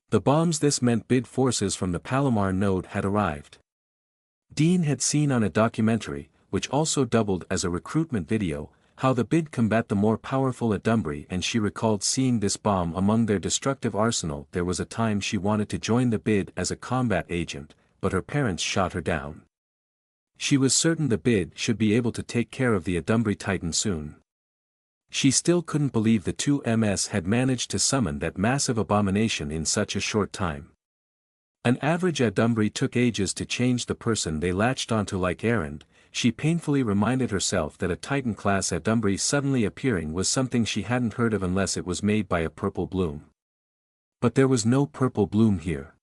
The bombs. This meant bid forces from the Palomar node had arrived. Dean had seen on a documentary, which also doubled as a recruitment video, how the bid combat the more powerful Adumbri, and she recalled seeing this bomb among their destructive arsenal. There was a time she wanted to join the bid as a combat agent, but her parents shot her down. She was certain the bid should be able to take care of the Adumbri Titan soon. She still couldn't believe the 2MS had managed to summon that massive abomination in such a short time. An average Adumbri took ages to change the person they latched onto like Erend. She painfully reminded herself that a Titan-class Adumbri suddenly appearing was something she hadn't heard of unless it was made by a purple bloom. But there was no purple bloom here.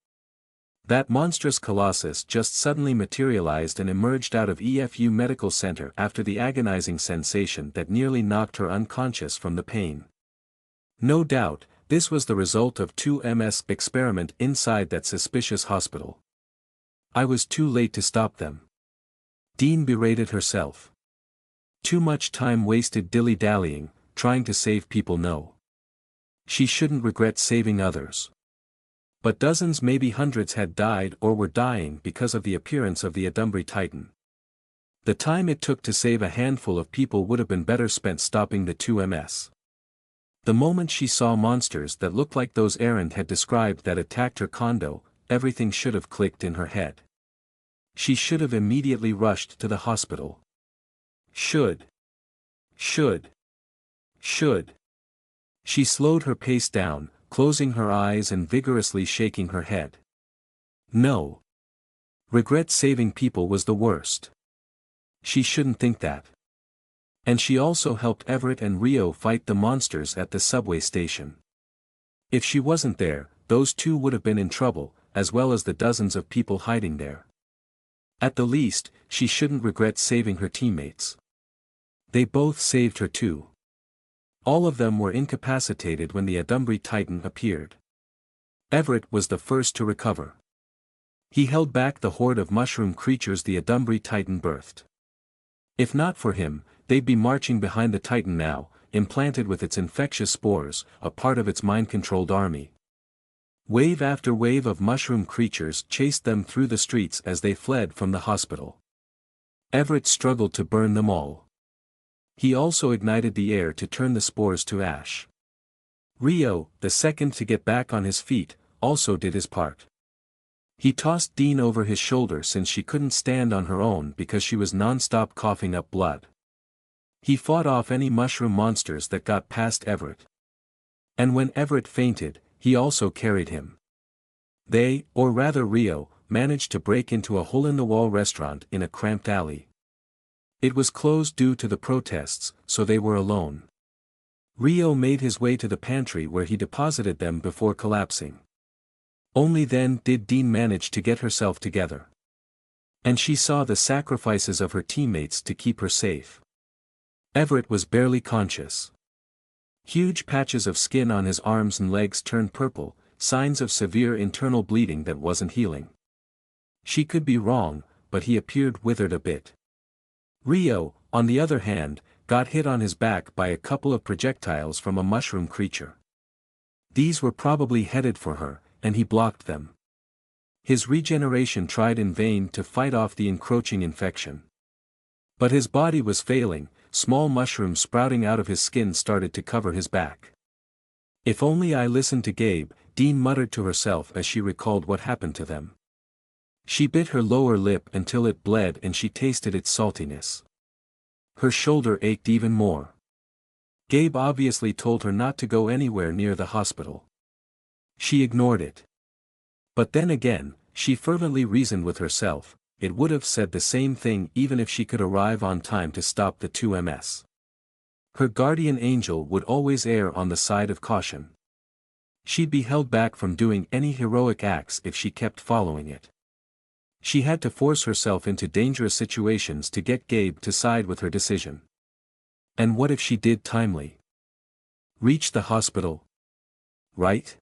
That monstrous colossus just suddenly materialized and emerged out of EFU Medical Center after the agonizing sensation that nearly knocked her unconscious from the pain. No doubt, this was the result of 2MS experiment inside that suspicious hospital. I was too late to stop them. Dean berated herself. Too much time wasted dilly-dallying, trying to save people. No. She shouldn't regret saving others. But dozens, maybe hundreds had died or were dying because of the appearance of the Adumbri Titan. The time it took to save a handful of people would have been better spent stopping the 2MS. The moment she saw monsters that looked like those Erend had described that attacked her condo, everything should have clicked in her head. She should have immediately rushed to the hospital. Should. She slowed her pace down, closing her eyes and vigorously shaking her head. No. Regret saving people was the worst. She shouldn't think that. And she also helped Everett and Rio fight the monsters at the subway station. If she wasn't there, those two would have been in trouble, as well as the dozens of people hiding there. At the least, she shouldn't regret saving her teammates. They both saved her too. All of them were incapacitated when the Adumbri Titan appeared. Everett was the first to recover. He held back the horde of mushroom creatures the Adumbri Titan birthed. If not for him, they'd be marching behind the Titan now, implanted with its infectious spores, a part of its mind-controlled army. Wave after wave of mushroom creatures chased them through the streets as they fled from the hospital. Everett struggled to burn them all. He also ignited the air to turn the spores to ash. Rio, the second to get back on his feet, also did his part. He tossed Dean over his shoulder since she couldn't stand on her own because she was non-stop coughing up blood. He fought off any mushroom monsters that got past Everett. And when Everett fainted, he also carried him. They, or rather Rio, managed to break into a hole-in-the-wall restaurant in a cramped alley. It was closed due to the protests, so they were alone. Rio made his way to the pantry where he deposited them before collapsing. Only then did Dean manage to get herself together. And she saw the sacrifices of her teammates to keep her safe. Everett was barely conscious. Huge patches of skin on his arms and legs turned purple, signs of severe internal bleeding that wasn't healing. She could be wrong, but he appeared withered a bit. Rio, on the other hand, got hit on his back by a couple of projectiles from a mushroom creature. These were probably headed for her, and he blocked them. His regeneration tried in vain to fight off the encroaching infection. But his body was failing, small mushrooms sprouting out of his skin started to cover his back. If only I listened to Gabe, Dean muttered to herself as she recalled what happened to them. She bit her lower lip until it bled and she tasted its saltiness. Her shoulder ached even more. Gabe obviously told her not to go anywhere near the hospital. She ignored it. But then again, she fervently reasoned with herself, it would have said the same thing even if she could arrive on time to stop the 2MS. Her guardian angel would always err on the side of caution. She'd be held back from doing any heroic acts if she kept following it. She had to force herself into dangerous situations to get Gabe to side with her decision. And what if she did timely? Reach the hospital. Right?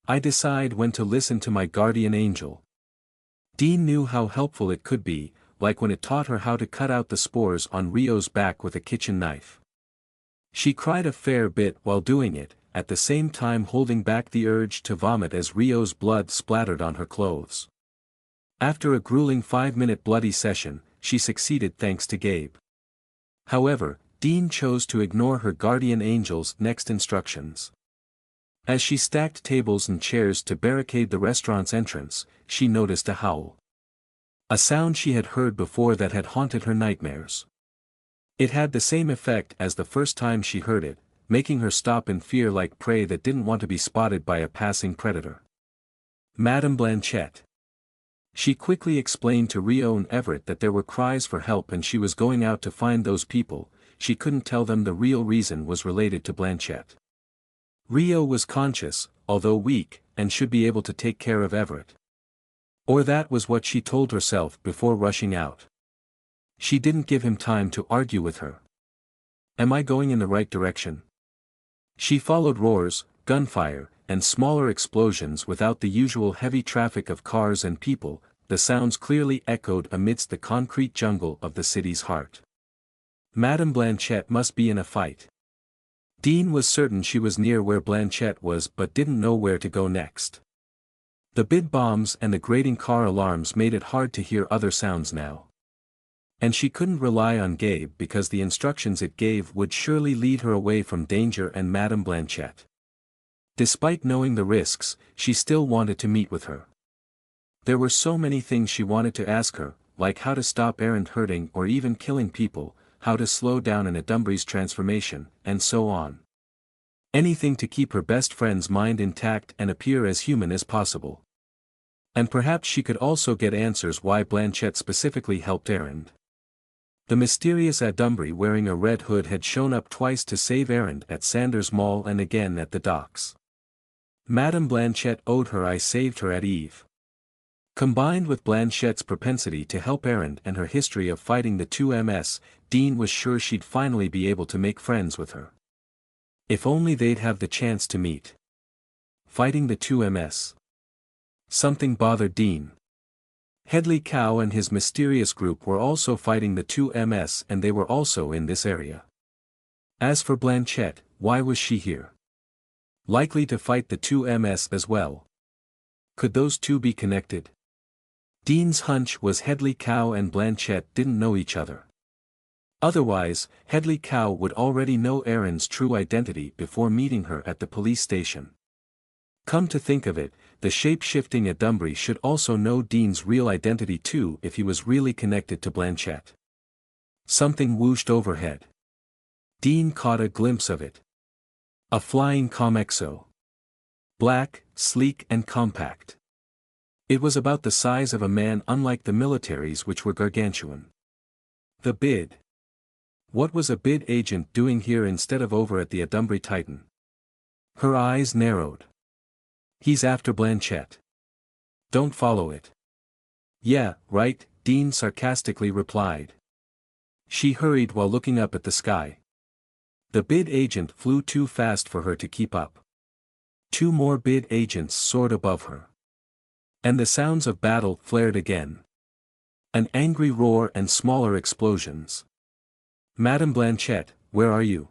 I decide when to listen to my guardian angel. Dean knew how helpful it could be, like when it taught her how to cut out the spores on Rio's back with a kitchen knife. She cried a fair bit while doing it, at the same time holding back the urge to vomit as Rio's blood splattered on her clothes. After a grueling 5-minute bloody session, she succeeded thanks to Gabe. However, Dean chose to ignore her guardian angel's next instructions. As she stacked tables and chairs to barricade the restaurant's entrance, she noticed a howl. A sound she had heard before that had haunted her nightmares. It had the same effect as the first time she heard it, making her stop in fear like prey that didn't want to be spotted by a passing predator. Madame Blanchette. She quickly explained to Rio and Everett that there were cries for help and she was going out to find those people. She couldn't tell them the real reason was related to Blanchette. Rio was conscious, although weak, and should be able to take care of Everett. Or that was what she told herself before rushing out. She didn't give him time to argue with her. Am I going in the right direction? She followed roars, gunfire, and smaller explosions without the usual heavy traffic of cars and people. The sounds clearly echoed amidst the concrete jungle of the city's heart. Madame Blanchette must be in a fight. Dean was certain she was near where Blanchette was but didn't know where to go next. The bid bombs and the grating car alarms made it hard to hear other sounds now. And she couldn't rely on Gabe because the instructions it gave would surely lead her away from danger and Madame Blanchette. Despite knowing the risks, she still wanted to meet with her. There were so many things she wanted to ask her, like how to stop Errand hurting or even killing people, how to slow down an Adumbri's transformation, and so on. Anything to keep her best friend's mind intact and appear as human as possible. And perhaps she could also get answers why Blanchette specifically helped Errand. The mysterious Adumbri wearing a red hood had shown up twice to save Errand at Sanders Mall and again at the docks. Madame Blanchette owed her I saved her at Eve. Combined with Blanchette's propensity to help Errand and her history of fighting the 2MS, Dean was sure she'd finally be able to make friends with her. If only they'd have the chance to meet. Fighting the 2MS. Something bothered Dean. Headley Cow and his mysterious group were also fighting the 2MS and they were also in this area. As for Blanchette, why was she here? Likely to fight the 2MS as well. Could those two be connected? Dean's hunch was Headley Cow and Blanchette didn't know each other. Otherwise, Headley Cow would already know Erin's true identity before meeting her at the police station. Come to think of it, the shape-shifting Adumbri should also know Dean's real identity too if he was really connected to Blanchette. Something whooshed overhead. Dean caught a glimpse of it. A flying Comexo. Black, sleek and compact. It was about the size of a man unlike the militaries which were gargantuan. The bid. What was a bid agent doing here instead of over at the Adumbry Titan? Her eyes narrowed. He's after Blanchette. Don't follow it. Yeah, right, Dean sarcastically replied. She hurried while looking up at the sky. The bid agent flew too fast for her to keep up. Two more bid agents soared above her. And the sounds of battle flared again. An angry roar and smaller explosions. Madame Blanchette, where are you?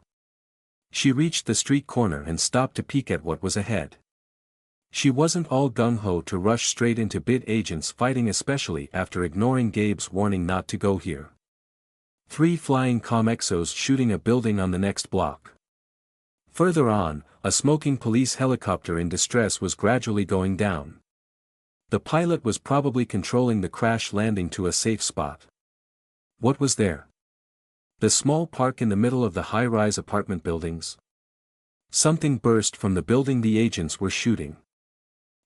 She reached the street corner and stopped to peek at what was ahead. She wasn't all gung-ho to rush straight into bid agents fighting, especially after ignoring Gabe's warning not to go here. 3 flying comm-exos shooting a building on the next block. Further on, a smoking police helicopter in distress was gradually going down. The pilot was probably controlling the crash landing to a safe spot. What was there? The small park in the middle of the high-rise apartment buildings. Something burst from the building the agents were shooting.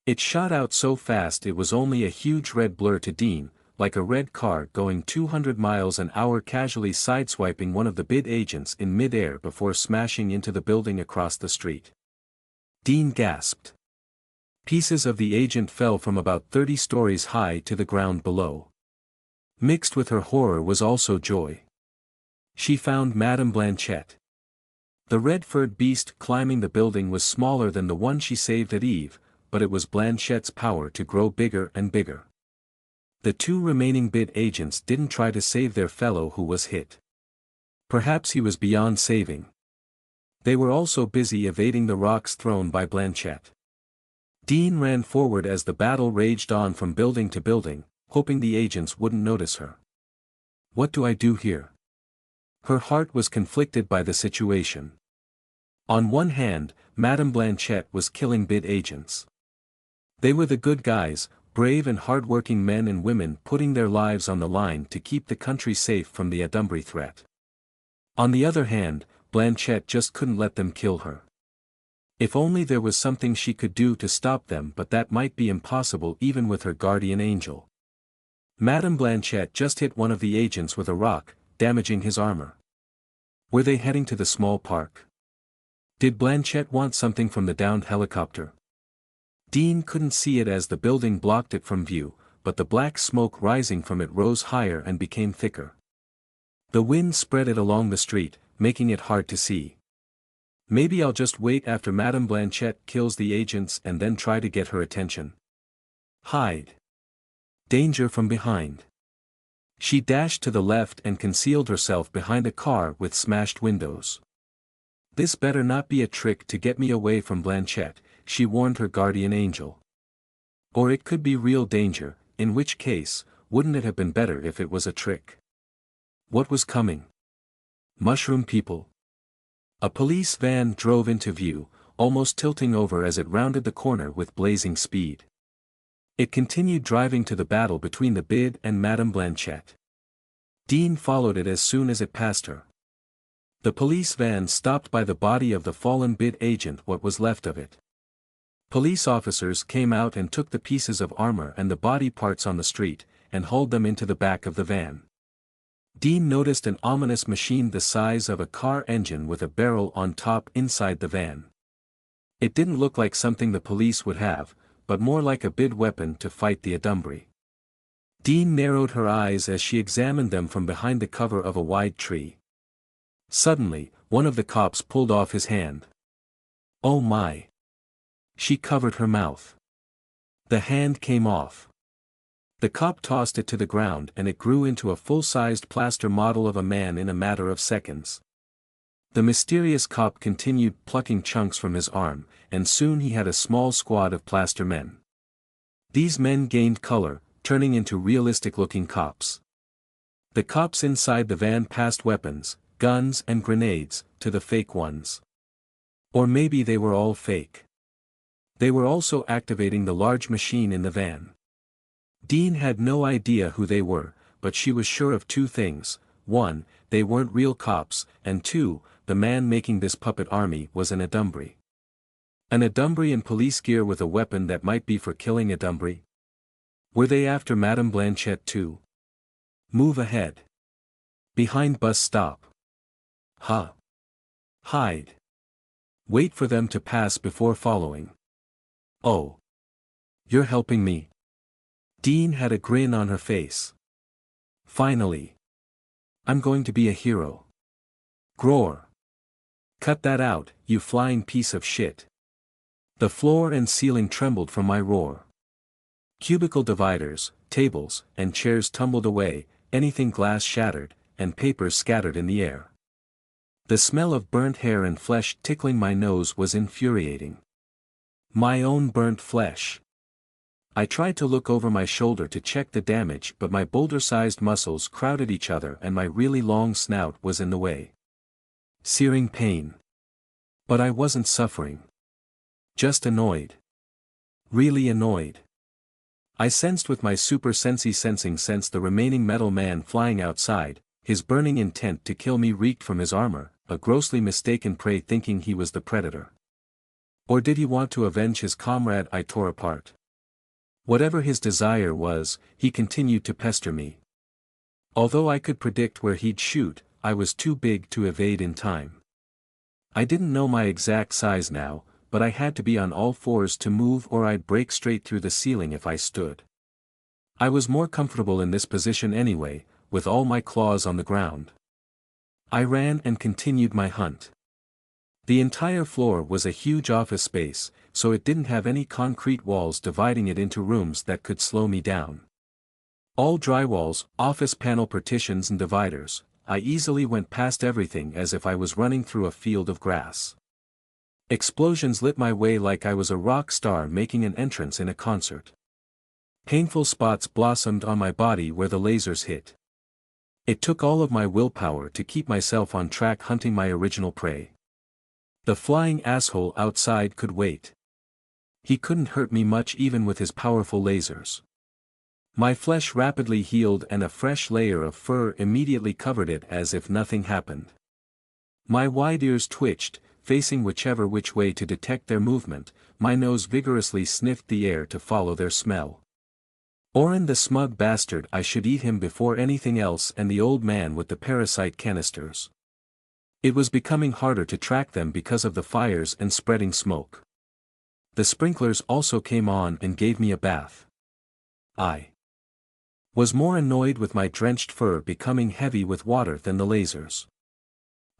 It shot out so fast it was only a huge red blur to Dean, like a red car going 200 miles an hour casually sideswiping one of the bid agents in mid-air before smashing into the building across the street. Dean gasped. Pieces of the agent fell from about 30 stories high to the ground below. Mixed with her horror was also joy. She found Madame Blanchette. The red-furred beast climbing the building was smaller than the one she saved at Eve, but it was Blanchette's power to grow bigger and bigger. The 2 remaining bid agents didn't try to save their fellow who was hit. Perhaps he was beyond saving. They were also busy evading the rocks thrown by Blanchette. Dean ran forward as the battle raged on from building to building, hoping the agents wouldn't notice her. What do I do here? Her heart was conflicted by the situation. On one hand, Madame Blanchette was killing bid agents. They were the good guys, brave and hard-working men and women putting their lives on the line to keep the country safe from the Adumbry threat. On the other hand, Blanchette just couldn't let them kill her. If only there was something she could do to stop them, but that might be impossible even with her guardian angel. Madame Blanchette just hit one of the agents with a rock, damaging his armor. Were they heading to the small park? Did Blanchette want something from the downed helicopter? Dean couldn't see it as the building blocked it from view, but the black smoke rising from it rose higher and became thicker. The wind spread it along the street, making it hard to see. Maybe I'll just wait after Madame Blanchette kills the agents and then try to get her attention. Hide. Danger from behind. She dashed to the left and concealed herself behind a car with smashed windows. This better not be a trick to get me away from Blanchette, she warned her guardian angel. Or it could be real danger, in which case, wouldn't it have been better if it was a trick? What was coming? Mushroom people. A police van drove into view, almost tilting over as it rounded the corner with blazing speed. It continued driving to the battle between the bid and Madame Blanchette. Dean followed it as soon as it passed her. The police van stopped by the body of the fallen bid agent, what was left of it. Police officers came out and took the pieces of armor and the body parts on the street, and hauled them into the back of the van. Dean noticed an ominous machine the size of a car engine with a barrel on top inside the van. It didn't look like something the police would have, but more like a bid weapon to fight the Adumbry. Dean narrowed her eyes as she examined them from behind the cover of a wide tree. Suddenly, one of the cops pulled off his hand. Oh my! She covered her mouth. The hand came off. The cop tossed it to the ground and it grew into a full-sized plaster model of a man in a matter of seconds. The mysterious cop continued plucking chunks from his arm, and soon he had a small squad of plaster men. These men gained color, turning into realistic-looking cops. The cops inside the van passed weapons, guns and grenades, to the fake ones. Or maybe they were all fake. They were also activating the large machine in the van. Dean had no idea who they were, but she was sure of 2 things: 1, they weren't real cops, and 2, the man making this puppet army was an Adumbry. An Adumbry in police gear with a weapon that might be for killing Adumbry? Were they after Madame Blanchette too? Move ahead. Behind bus stop. Huh. Hide. Wait for them to pass before following. Oh. You're helping me? Dean had a grin on her face. Finally. I'm going to be a hero. Groar. Cut that out, you flying piece of shit. The floor and ceiling trembled from my roar. Cubicle dividers, tables, and chairs tumbled away, anything glass shattered, and papers scattered in the air. The smell of burnt hair and flesh tickling my nose was infuriating. My own burnt flesh. I tried to look over my shoulder to check the damage, but my boulder-sized muscles crowded each other and my really long snout was in the way. Searing pain. But I wasn't suffering. Just annoyed. Really annoyed. I sensed with my super sensing sense the remaining metal man flying outside, his burning intent to kill me reeked from his armor, a grossly mistaken prey thinking he was the predator. Or did he want to avenge his comrade I tore apart? Whatever his desire was, he continued to pester me. Although I could predict where he'd shoot, I was too big to evade in time. I didn't know my exact size now, but I had to be on all fours to move or I'd break straight through the ceiling if I stood. I was more comfortable in this position anyway, with all my claws on the ground. I ran and continued my hunt. The entire floor was a huge office space, so it didn't have any concrete walls dividing it into rooms that could slow me down. All drywalls, office panel partitions and dividers, I easily went past everything as if I was running through a field of grass. Explosions lit my way like I was a rock star making an entrance in a concert. Painful spots blossomed on my body where the lasers hit. It took all of my willpower to keep myself on track hunting my original prey. The flying asshole outside could wait. He couldn't hurt me much even with his powerful lasers. My flesh rapidly healed and a fresh layer of fur immediately covered it as if nothing happened. My wide ears twitched, facing whichever which way to detect their movement, my nose vigorously sniffed the air to follow their smell. Oren the smug bastard, I should eat him before anything else, and the old man with the parasite canisters. It was becoming harder to track them because of the fires and spreading smoke. The sprinklers also came on and gave me a bath. I was more annoyed with my drenched fur becoming heavy with water than the lasers.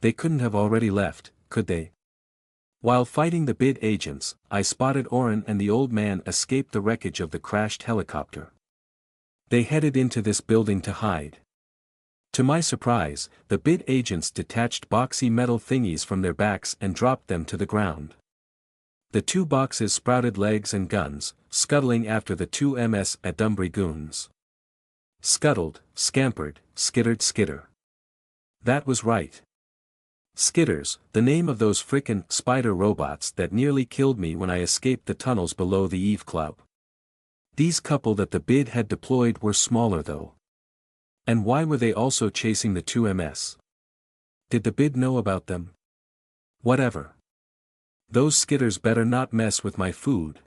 They couldn't have already left, could they? While fighting the bid agents, I spotted Oren and the old man escape the wreckage of the crashed helicopter. They headed into this building to hide. To my surprise, the bid agents detached boxy metal thingies from their backs and dropped them to the ground. The two boxes sprouted legs and guns, scuttling after the two MS Adumbry goons. Scuttled, scampered, skittered skitter. That was right. Skitters, the name of those frickin' spider robots that nearly killed me when I escaped the tunnels below the Eve Club. These couple that the bid had deployed were smaller though. And why were they also chasing the two MS? Did the bid know about them? Whatever. Those skitters better not mess with my food.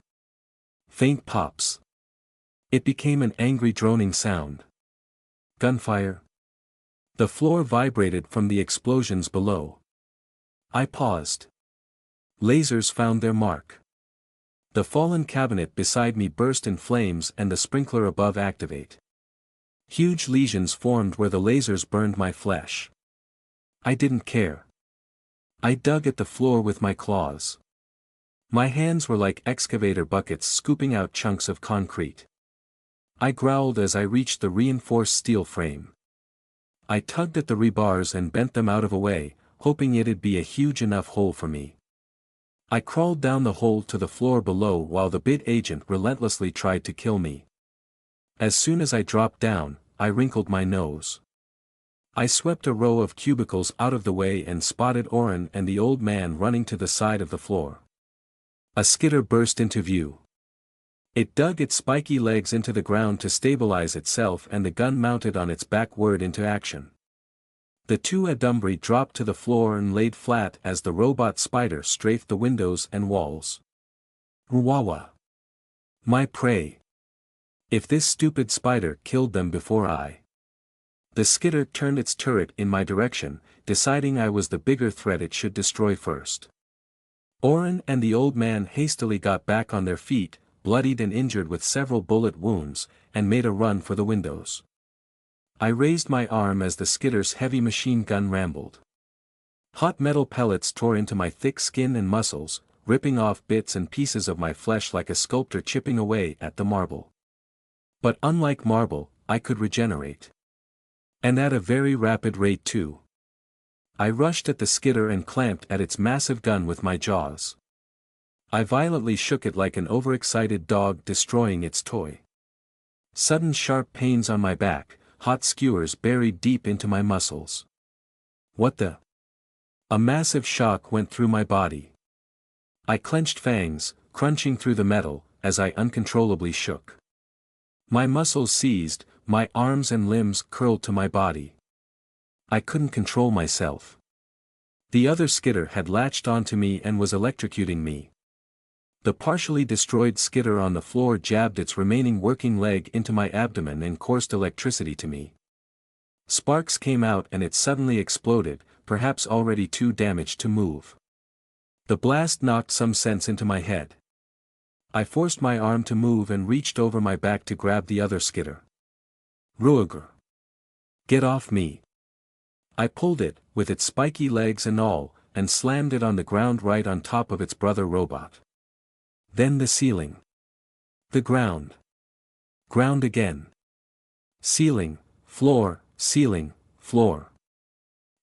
Faint pops. It became an angry droning sound. Gunfire. The floor vibrated from the explosions below. I paused. Lasers found their mark. The fallen cabinet beside me burst in flames and the sprinkler above activate. Huge lesions formed where the lasers burned my flesh. I didn't care. I dug at the floor with my claws. My hands were like excavator buckets scooping out chunks of concrete. I growled as I reached the reinforced steel frame. I tugged at the rebars and bent them out of a way, hoping it'd be a huge enough hole for me. I crawled down the hole to the floor below while the bid agent relentlessly tried to kill me. As soon as I dropped down, I wrinkled my nose. I swept a row of cubicles out of the way and spotted Oren and the old man running to the side of the floor. A skitter burst into view. It dug its spiky legs into the ground to stabilize itself and the gun mounted on its back whirred into action. The two Adumbry dropped to the floor and laid flat as the robot spider strafed the windows and walls. Ruwawa. My prey. If this stupid spider killed them before I. The skitter turned its turret in my direction, deciding I was the bigger threat it should destroy first. Oren and the old man hastily got back on their feet, bloodied and injured with several bullet wounds, and made a run for the windows. I raised my arm as the skitter's heavy machine gun rambled. Hot metal pellets tore into my thick skin and muscles, ripping off bits and pieces of my flesh like a sculptor chipping away at the marble. But unlike marble, I could regenerate. And at a very rapid rate too. I rushed at the skitter and clamped at its massive gun with my jaws. I violently shook it like an overexcited dog destroying its toy. Sudden sharp pains on my back, hot skewers buried deep into my muscles. What the? A massive shock went through my body. I clenched fangs, crunching through the metal, as I uncontrollably shook. My muscles seized, my arms and limbs curled to my body. I couldn't control myself. The other skitter had latched onto me and was electrocuting me. The partially destroyed skitter on the floor jabbed its remaining working leg into my abdomen and coursed electricity to me. Sparks came out and it suddenly exploded, perhaps already too damaged to move. The blast knocked some sense into my head. I forced my arm to move and reached over my back to grab the other skitter. Ruiger. Get off me. I pulled it, with its spiky legs and all, and slammed it on the ground right on top of its brother robot. Then the ceiling. The ground. Ground again. Ceiling, floor, ceiling, floor.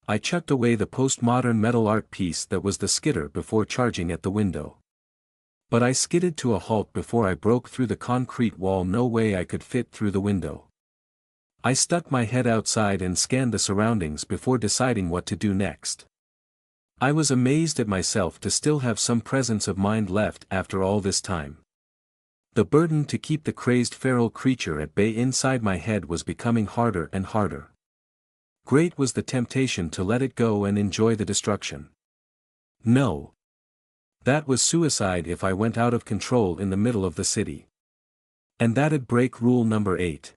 I chucked away the postmodern metal art piece that was the skitter before charging at the window. But I skidded to a halt before I broke through the concrete wall. No way I could fit through the window. I stuck my head outside and scanned the surroundings before deciding what to do next. I was amazed at myself to still have some presence of mind left after all this time. The burden to keep the crazed feral creature at bay inside my head was becoming harder and harder. Great was the temptation to let it go and enjoy the destruction. No. That was suicide if I went out of control in the middle of the city. And that'd break rule number 8.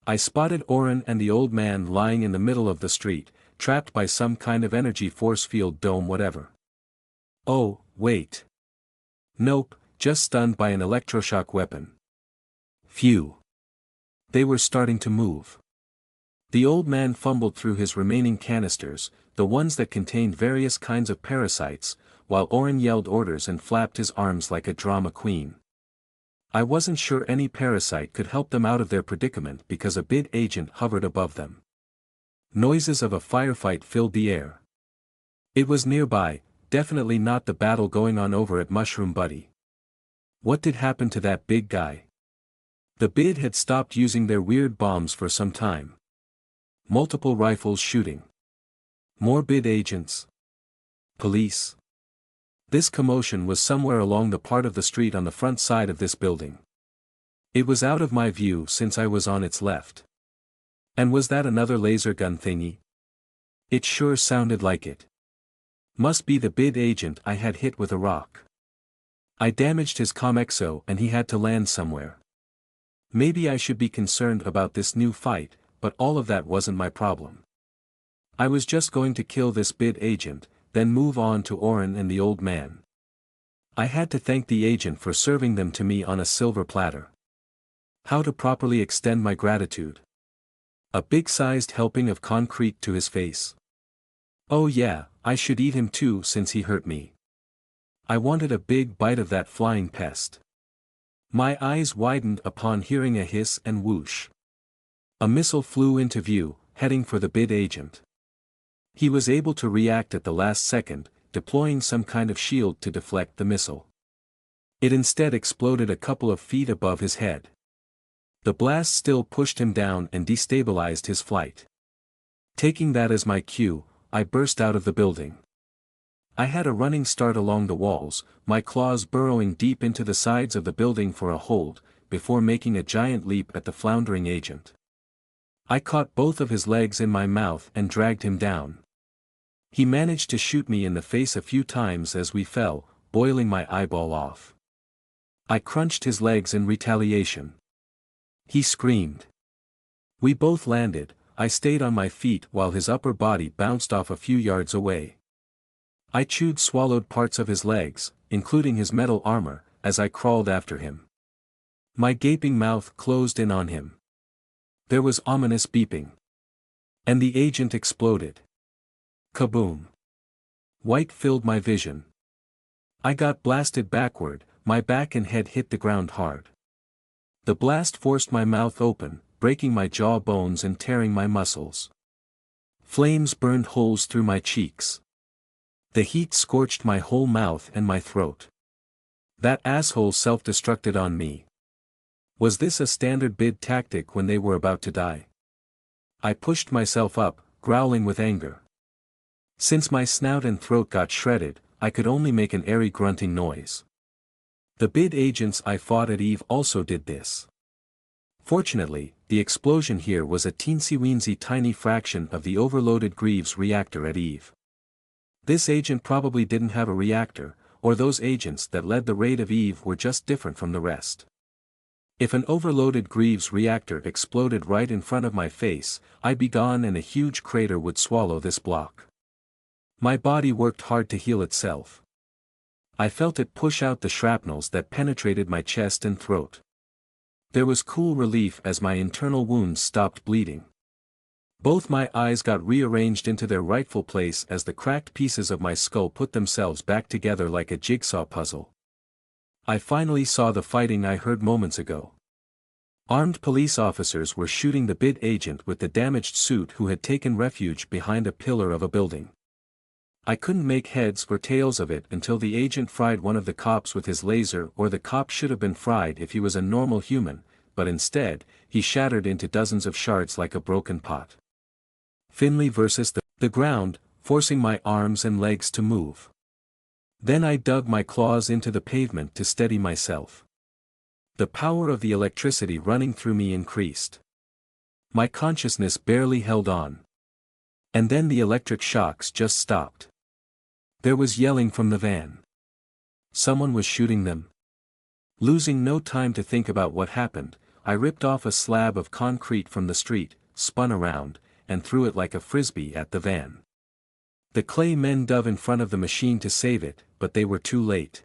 I spotted Oren and the old man lying in the middle of the street, trapped by some kind of energy force field dome whatever. Oh, wait. Nope, just stunned by an electroshock weapon. Phew. They were starting to move. The old man fumbled through his remaining canisters, the ones that contained various kinds of parasites, while Oren yelled orders and flapped his arms like a drama queen. I wasn't sure any parasite could help them out of their predicament because a bid agent hovered above them. Noises of a firefight filled the air. It was nearby, definitely not the battle going on over at Mushroom Buddy. What did happen to that big guy? The bid had stopped using their weird bombs for some time. Multiple rifles shooting. More bid agents. Police. This commotion was somewhere along the part of the street on the front side of this building. It was out of my view since I was on its left. And was that another laser gun thingy? It sure sounded like it. Must be the bid agent I had hit with a rock. I damaged his commexo and he had to land somewhere. Maybe I should be concerned about this new fight, but all of that wasn't my problem. I was just going to kill this bid agent, then move on to Oren and the old man. I had to thank the agent for serving them to me on a silver platter. How to properly extend my gratitude? A big-sized helping of concrete to his face. Oh yeah, I should eat him too since he hurt me. I wanted a big bite of that flying pest. My eyes widened upon hearing a hiss and whoosh. A missile flew into view, heading for the bid agent. He was able to react at the last second, deploying some kind of shield to deflect the missile. It instead exploded a couple of feet above his head. The blast still pushed him down and destabilized his flight. Taking that as my cue, I burst out of the building. I had a running start along the walls, my claws burrowing deep into the sides of the building for a hold, before making a giant leap at the floundering agent. I caught both of his legs in my mouth and dragged him down. He managed to shoot me in the face a few times as we fell, boiling my eyeball off. I crunched his legs in retaliation. He screamed. We both landed, I stayed on my feet while his upper body bounced off a few yards away. I swallowed parts of his legs, including his metal armor, as I crawled after him. My gaping mouth closed in on him. There was ominous beeping. And the agent exploded. Kaboom! White filled my vision. I got blasted backward, my back and head hit the ground hard. The blast forced my mouth open, breaking my jaw bones and tearing my muscles. Flames burned holes through my cheeks. The heat scorched my whole mouth and my throat. That asshole self-destructed on me. Was this a standard bid tactic when they were about to die? I pushed myself up, growling with anger. Since my snout and throat got shredded, I could only make an airy grunting noise. The bid agents I fought at Eve also did this. Fortunately, the explosion here was a teensy-weensy tiny fraction of the overloaded Greaves reactor at Eve. This agent probably didn't have a reactor, or those agents that led the raid of Eve were just different from the rest. If an overloaded Greaves reactor exploded right in front of my face, I'd be gone and a huge crater would swallow this block. My body worked hard to heal itself. I felt it push out the shrapnels that penetrated my chest and throat. There was cool relief as my internal wounds stopped bleeding. Both my eyes got rearranged into their rightful place as the cracked pieces of my skull put themselves back together like a jigsaw puzzle. I finally saw the fighting I heard moments ago. Armed police officers were shooting the bid agent with the damaged suit who had taken refuge behind a pillar of a building. I couldn't make heads or tails of it until the agent fried one of the cops with his laser, or the cop should have been fried if he was a normal human, but instead, he shattered into dozens of shards like a broken pot. Finley versus the ground, forcing my arms and legs to move. Then I dug my claws into the pavement to steady myself. The power of the electricity running through me increased. My consciousness barely held on. And then the electric shocks just stopped. There was yelling from the van. Someone was shooting them. Losing no time to think about what happened, I ripped off a slab of concrete from the street, spun around, and threw it like a frisbee at the van. The clay men dove in front of the machine to save it, but they were too late.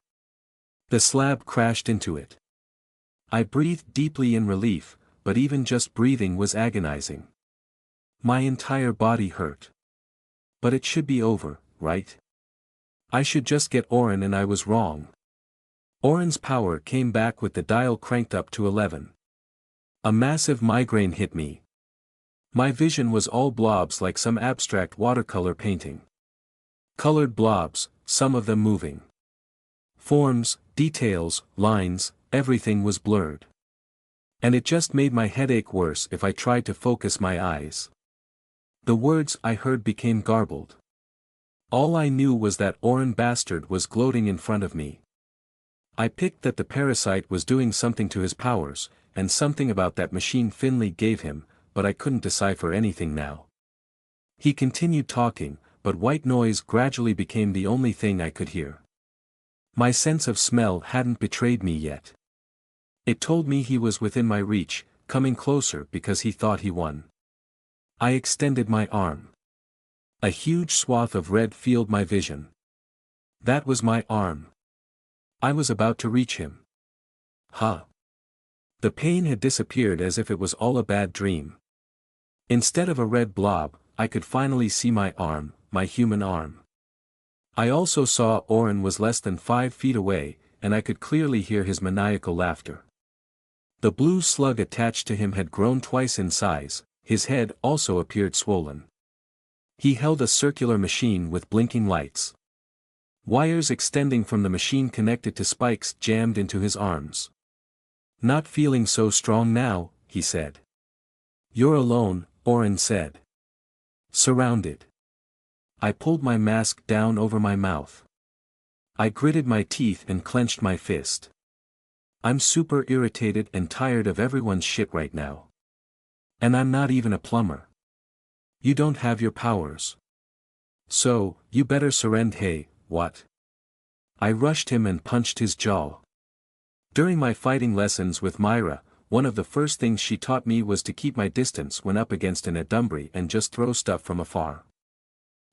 The slab crashed into it. I breathed deeply in relief, but even just breathing was agonizing. My entire body hurt. But it should be over, right? I should just get Oren, and I was wrong. Oren's power came back with the dial cranked up to 11. A massive migraine hit me. My vision was all blobs like some abstract watercolor painting. Colored blobs, some of them moving. Forms, details, lines, everything was blurred. And it just made my headache worse if I tried to focus my eyes. The words I heard became garbled. All I knew was that Oren bastard was gloating in front of me. I picked that the parasite was doing something to his powers, and something about that machine Finley gave him, but I couldn't decipher anything now. He continued talking, but white noise gradually became the only thing I could hear. My sense of smell hadn't betrayed me yet. It told me he was within my reach, coming closer because he thought he won. I extended my arm. A huge swath of red filled my vision. That was my arm. I was about to reach him. Huh. The pain had disappeared as if it was all a bad dream. Instead of a red blob, I could finally see my arm, my human arm. I also saw Oren was less than 5 feet away, and I could clearly hear his maniacal laughter. The blue slug attached to him had grown twice in size, his head also appeared swollen. He held a circular machine with blinking lights. Wires extending from the machine connected to spikes jammed into his arms. "Not feeling so strong now," he said. "You're alone," Oren said. "Surrounded." I pulled my mask down over my mouth. I gritted my teeth and clenched my fist. I'm super irritated and tired of everyone's shit right now. And I'm not even a plumber. You don't have your powers. So, you better surrender. Hey, what? I rushed him and punched his jaw. During my fighting lessons with Myra, one of the first things she taught me was to keep my distance when up against an adumbry and just throw stuff from afar.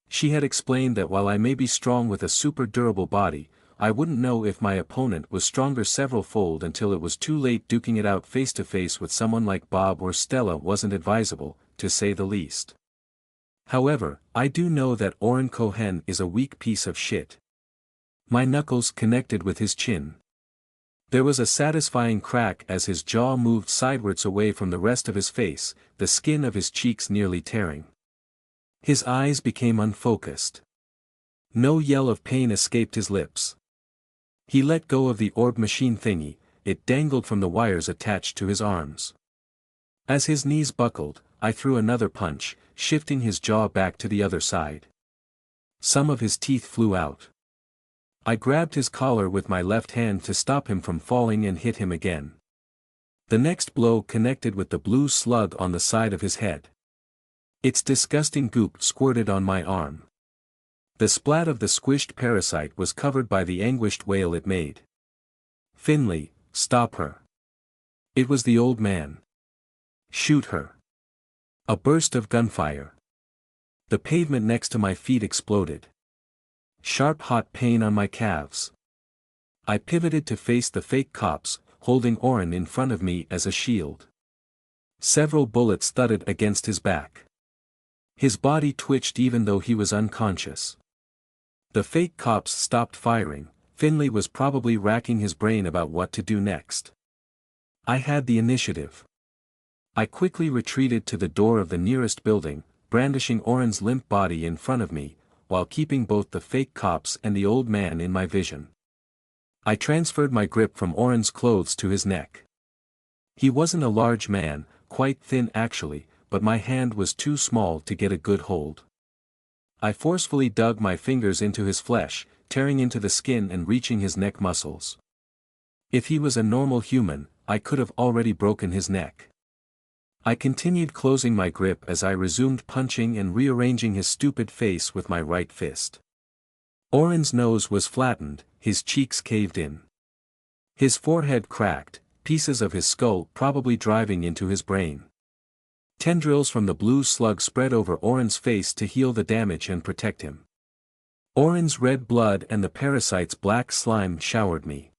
She had explained that while I may be strong with a super durable body, I wouldn't know if my opponent was stronger several-fold until it was too late. Duking it out face-to-face with someone like Bob or Stella wasn't advisable, to say the least. However, I do know that Oren Cohen is a weak piece of shit. My knuckles connected with his chin. There was a satisfying crack as his jaw moved sidewards away from the rest of his face, the skin of his cheeks nearly tearing. His eyes became unfocused. No yell of pain escaped his lips. He let go of the orb machine thingy, it dangled from the wires attached to his arms. As his knees buckled, I threw another punch, shifting his jaw back to the other side. Some of his teeth flew out. I grabbed his collar with my left hand to stop him from falling and hit him again. The next blow connected with the blue slug on the side of his head. Its disgusting goop squirted on my arm. The splat of the squished parasite was covered by the anguished wail it made. "Finley, stop her." It was the old man. "Shoot her." A burst of gunfire. The pavement next to my feet exploded. Sharp hot pain on my calves. I pivoted to face the fake cops, holding Oren in front of me as a shield. Several bullets thudded against his back. His body twitched even though he was unconscious. The fake cops stopped firing. Finley was probably racking his brain about what to do next. I had the initiative. I quickly retreated to the door of the nearest building, brandishing Oren's limp body in front of me, while keeping both the fake cops and the old man in my vision. I transferred my grip from Oren's clothes to his neck. He wasn't a large man, quite thin actually, but my hand was too small to get a good hold. I forcefully dug my fingers into his flesh, tearing into the skin and reaching his neck muscles. If he was a normal human, I could have already broken his neck. I continued closing my grip as I resumed punching and rearranging his stupid face with my right fist. Oren's nose was flattened, his cheeks caved in. His forehead cracked, pieces of his skull probably driving into his brain. Tendrils from the blue slug spread over Oren's face to heal the damage and protect him. Oren's red blood and the parasite's black slime showered me.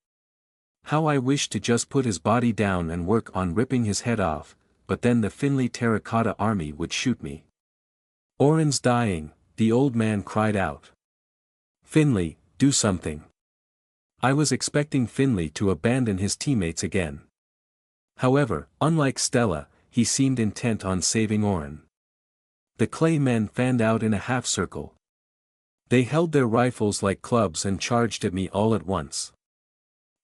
How I wished to just put his body down and work on ripping his head off, but then the Finley Terracotta Army would shoot me. "Oren's dying," the old man cried out. "Finley, do something." I was expecting Finley to abandon his teammates again. However, unlike Stella, he seemed intent on saving Oren. The clay men fanned out in a half-circle. They held their rifles like clubs and charged at me all at once.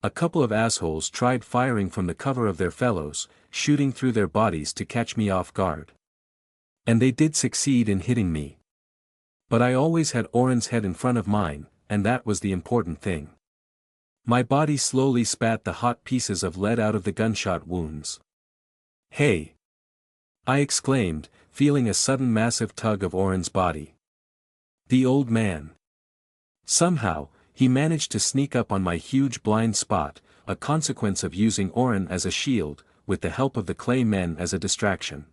A couple of assholes tried firing from the cover of their fellows, shooting through their bodies to catch me off guard. And they did succeed in hitting me. But I always had Oren's head in front of mine, and that was the important thing. My body slowly spat the hot pieces of lead out of the gunshot wounds. "Hey!" I exclaimed, feeling a sudden massive tug of Oren's body. The old man. Somehow, he managed to sneak up on my huge blind spot, a consequence of using Oren as a shield, with the help of the clay men as a distraction.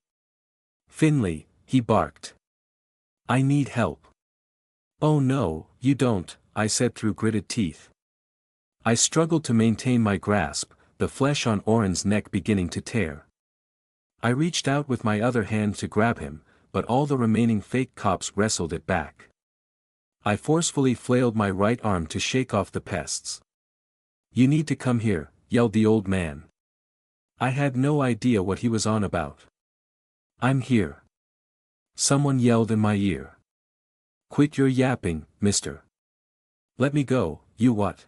"Finley," he barked. "I need help." "Oh no, you don't," I said through gritted teeth. I struggled to maintain my grasp, the flesh on Oren's neck beginning to tear. I reached out with my other hand to grab him, but all the remaining fake cops wrestled it back. I forcefully flailed my right arm to shake off the pests. "You need to come here," yelled the old man. I had no idea what he was on about. "I'm here." Someone yelled in my ear. "Quit your yapping, mister. Let me go, you what?"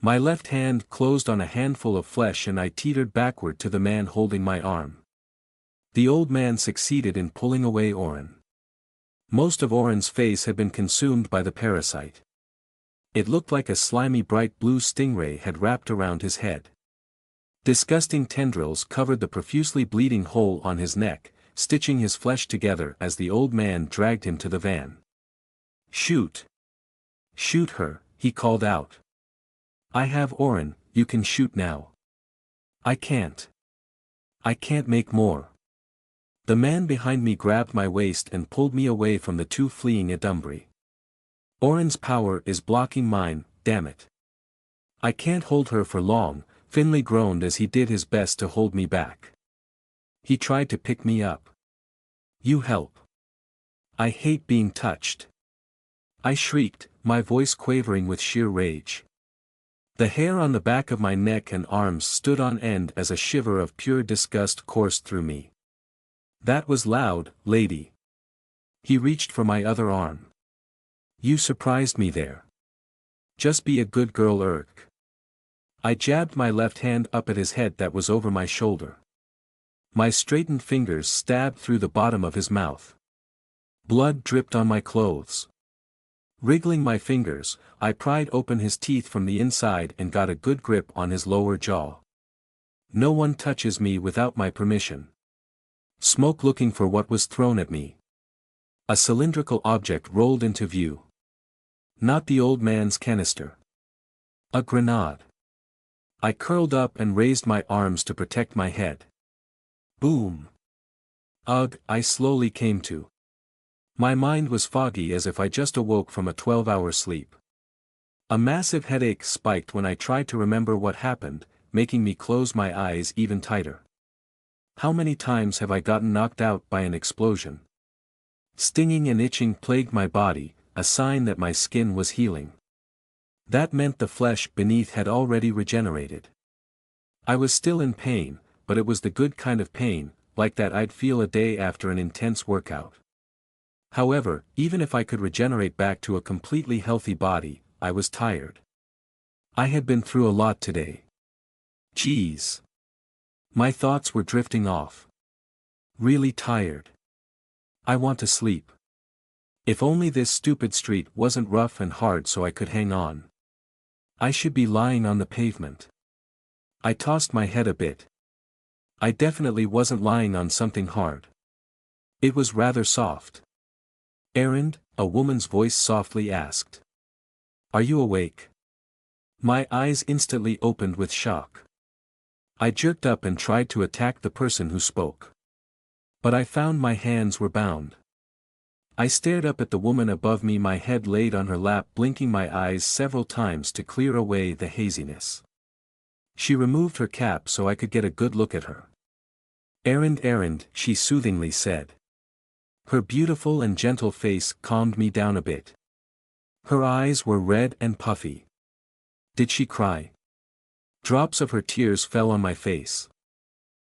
My left hand closed on a handful of flesh and I teetered backward to the man holding my arm. The old man succeeded in pulling away Oren. Most of Oren's face had been consumed by the parasite. It looked like a slimy bright blue stingray had wrapped around his head. Disgusting tendrils covered the profusely bleeding hole on his neck, stitching his flesh together as the old man dragged him to the van. "Shoot! Shoot her," he called out. "I have Oren, you can shoot now." "I can't." I can't make more. The man behind me grabbed my waist and pulled me away from the two fleeing Adumbri. Orin's power is blocking mine, damn it. I can't hold her for long, Finley groaned as he did his best to hold me back. He tried to pick me up. You help. I hate being touched. I shrieked, my voice quavering with sheer rage. The hair on the back of my neck and arms stood on end as a shiver of pure disgust coursed through me. That was loud, lady. He reached for my other arm. You surprised me there. Just be a good girl, Urk. I jabbed my left hand up at his head that was over my shoulder. My straightened fingers stabbed through the bottom of his mouth. Blood dripped on my clothes. Wriggling my fingers, I pried open his teeth from the inside and got a good grip on his lower jaw. No one touches me without my permission. Smoke looking for what was thrown at me. A cylindrical object rolled into view. Not the old man's canister. A grenade. I curled up and raised my arms to protect my head. Boom. Ugh, I slowly came to. My mind was foggy as if I just awoke from a 12-hour sleep. A massive headache spiked when I tried to remember what happened, making me close my eyes even tighter. How many times have I gotten knocked out by an explosion? Stinging and itching plagued my body, a sign that my skin was healing. That meant the flesh beneath had already regenerated. I was still in pain, but it was the good kind of pain, like that I'd feel a day after an intense workout. However, even if I could regenerate back to a completely healthy body, I was tired. I had been through a lot today. Jeez. My thoughts were drifting off. Really tired. I want to sleep. If only this stupid street wasn't rough and hard so I could hang on. I should be lying on the pavement. I tossed my head a bit. I definitely wasn't lying on something hard. It was rather soft. Errand, a woman's voice softly asked. Are you awake? My eyes instantly opened with shock. I jerked up and tried to attack the person who spoke. But I found my hands were bound. I stared up at the woman above me, my head laid on her lap, blinking my eyes several times to clear away the haziness. She removed her cap so I could get a good look at her. Errand, she soothingly said. Her beautiful and gentle face calmed me down a bit. Her eyes were red and puffy. Did she cry? Drops of her tears fell on my face.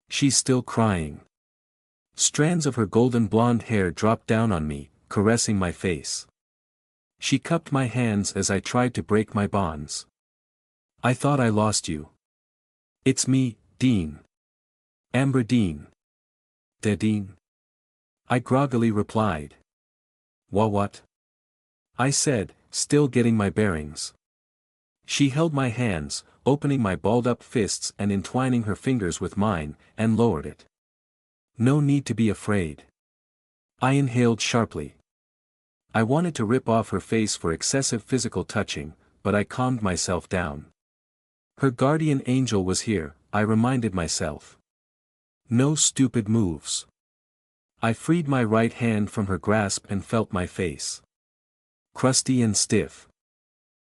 She's still crying. Strands of her golden blonde hair dropped down on me, caressing my face. She cupped my hands as I tried to break my bonds. I thought I lost you. It's me, Dean. Amber Dean. Dean. I groggily replied. What? I said, still getting my bearings. She held my hands, opening my balled-up fists and entwining her fingers with mine, and lowered it. No need to be afraid. I inhaled sharply. I wanted to rip off her face for excessive physical touching, but I calmed myself down. Her guardian angel was here, I reminded myself. No stupid moves. I freed my right hand from her grasp and felt my face. Crusty and stiff.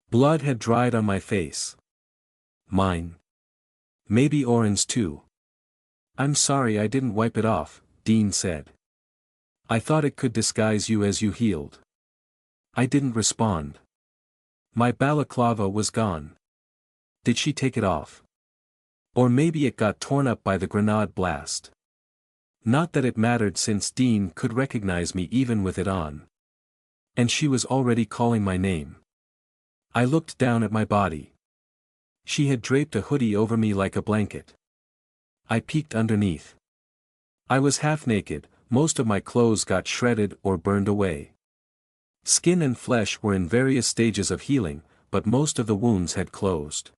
Blood had dried on my face. Mine. Maybe Orin's too. I'm sorry I didn't wipe it off, Dean said. I thought it could disguise you as you healed. I didn't respond. My balaclava was gone. Did she take it off? Or maybe it got torn up by the grenade blast. Not that it mattered since Dean could recognize me even with it on. And she was already calling my name. I looked down at my body. She had draped a hoodie over me like a blanket. I peeked underneath. I was half naked, most of my clothes got shredded or burned away. Skin and flesh were in various stages of healing, but most of the wounds had closed.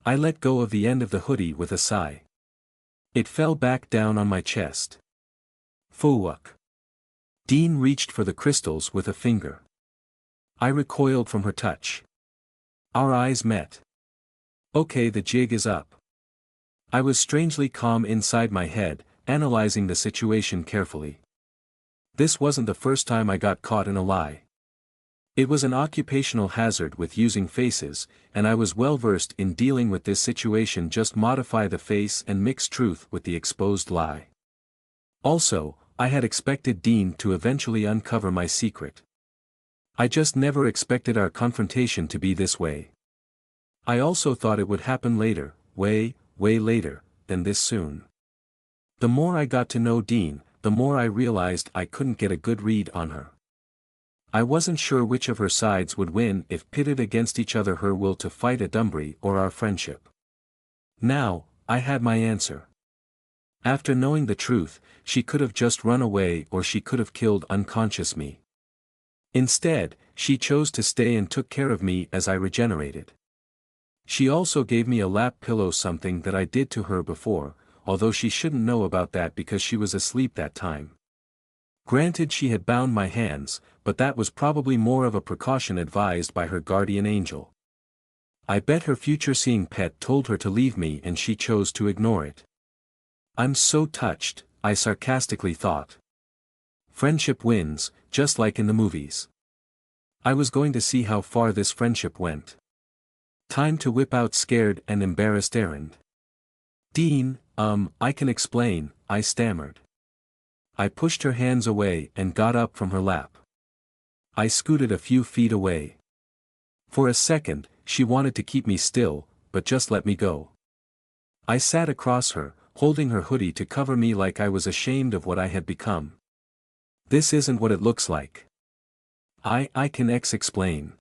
I let go of the end of the hoodie with a sigh. It fell back down on my chest. Fuck. Dean reached for the crystals with a finger. I recoiled from her touch. Our eyes met. Okay, the jig is up. I was strangely calm inside my head, analyzing the situation carefully. This wasn't the first time I got caught in a lie. It was an occupational hazard with using faces, and I was well versed in dealing with this situation. Just modify the face and mix truth with the exposed lie. Also, I had expected Dean to eventually uncover my secret. I just never expected our confrontation to be this way. I also thought it would happen later, way later, than this soon. The more I got to know Dean, the more I realized I couldn't get a good read on her. I wasn't sure which of her sides would win if pitted against each other: her will to fight Adumbry or our friendship. Now, I had my answer. After knowing the truth, she could have just run away, or she could have killed unconscious me. Instead, she chose to stay and took care of me as I regenerated. She also gave me a lap pillow, something that I did to her before, although she shouldn't know about that because she was asleep that time. Granted, she had bound my hands, but that was probably more of a precaution advised by her guardian angel. I bet her future-seeing pet told her to leave me and she chose to ignore it. I'm so touched, I sarcastically thought. Friendship wins, just like in the movies. I was going to see how far this friendship went. Time to whip out scared and embarrassed errand. Dean, I can explain, I stammered. I pushed her hands away and got up from her lap. I scooted a few feet away. For a second, she wanted to keep me still, but just let me go. I sat across her, holding her hoodie to cover me like I was ashamed of what I had become. This isn't what it looks like. I can explain.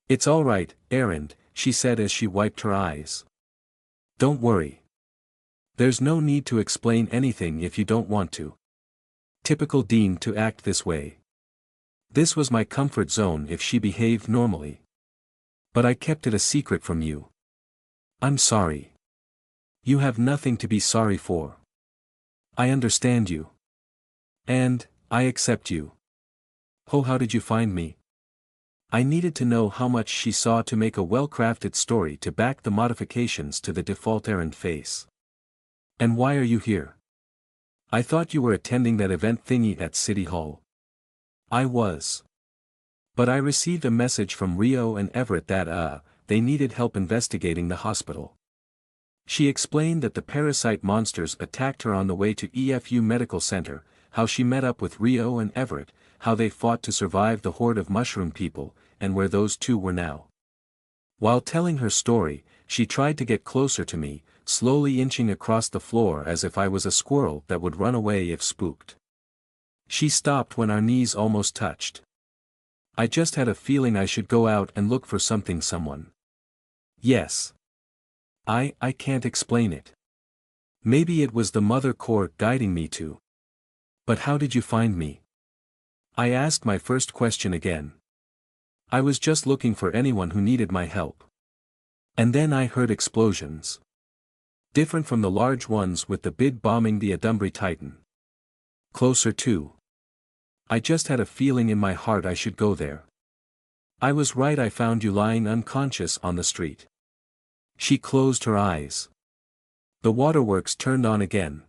It's all right, Errand, she said as she wiped her eyes. Don't worry. There's no need to explain anything if you don't want to. Typical Dean to act this way. This was my comfort zone if she behaved normally. But I kept it a secret from you. I'm sorry. You have nothing to be sorry for. I understand you. And, I accept you. Oh, how did you find me? I needed to know how much she saw to make a well-crafted story to back the modifications to the default Errand face. And why are you here? I thought you were attending that event thingy at City Hall. I was. But I received a message from Rio and Everett that they needed help investigating the hospital. She explained that the parasite monsters attacked her on the way to EFU Medical Center, how she met up with Rio and Everett, how they fought to survive the horde of mushroom people, and where those two were now. While telling her story, she tried to get closer to me, slowly inching across the floor as if I was a squirrel that would run away if spooked. She stopped when our knees almost touched. I just had a feeling I should go out and look for someone. Yes. I can't explain it. Maybe it was the Mother Core guiding me to. But how did you find me? I asked my first question again. I was just looking for anyone who needed my help. And then I heard explosions. Different from the large ones with the bid bombing the Adumbry Titan. Closer too. I just had a feeling in my heart I should go there. I was right, I found you lying unconscious on the street. She closed her eyes. The waterworks turned on again.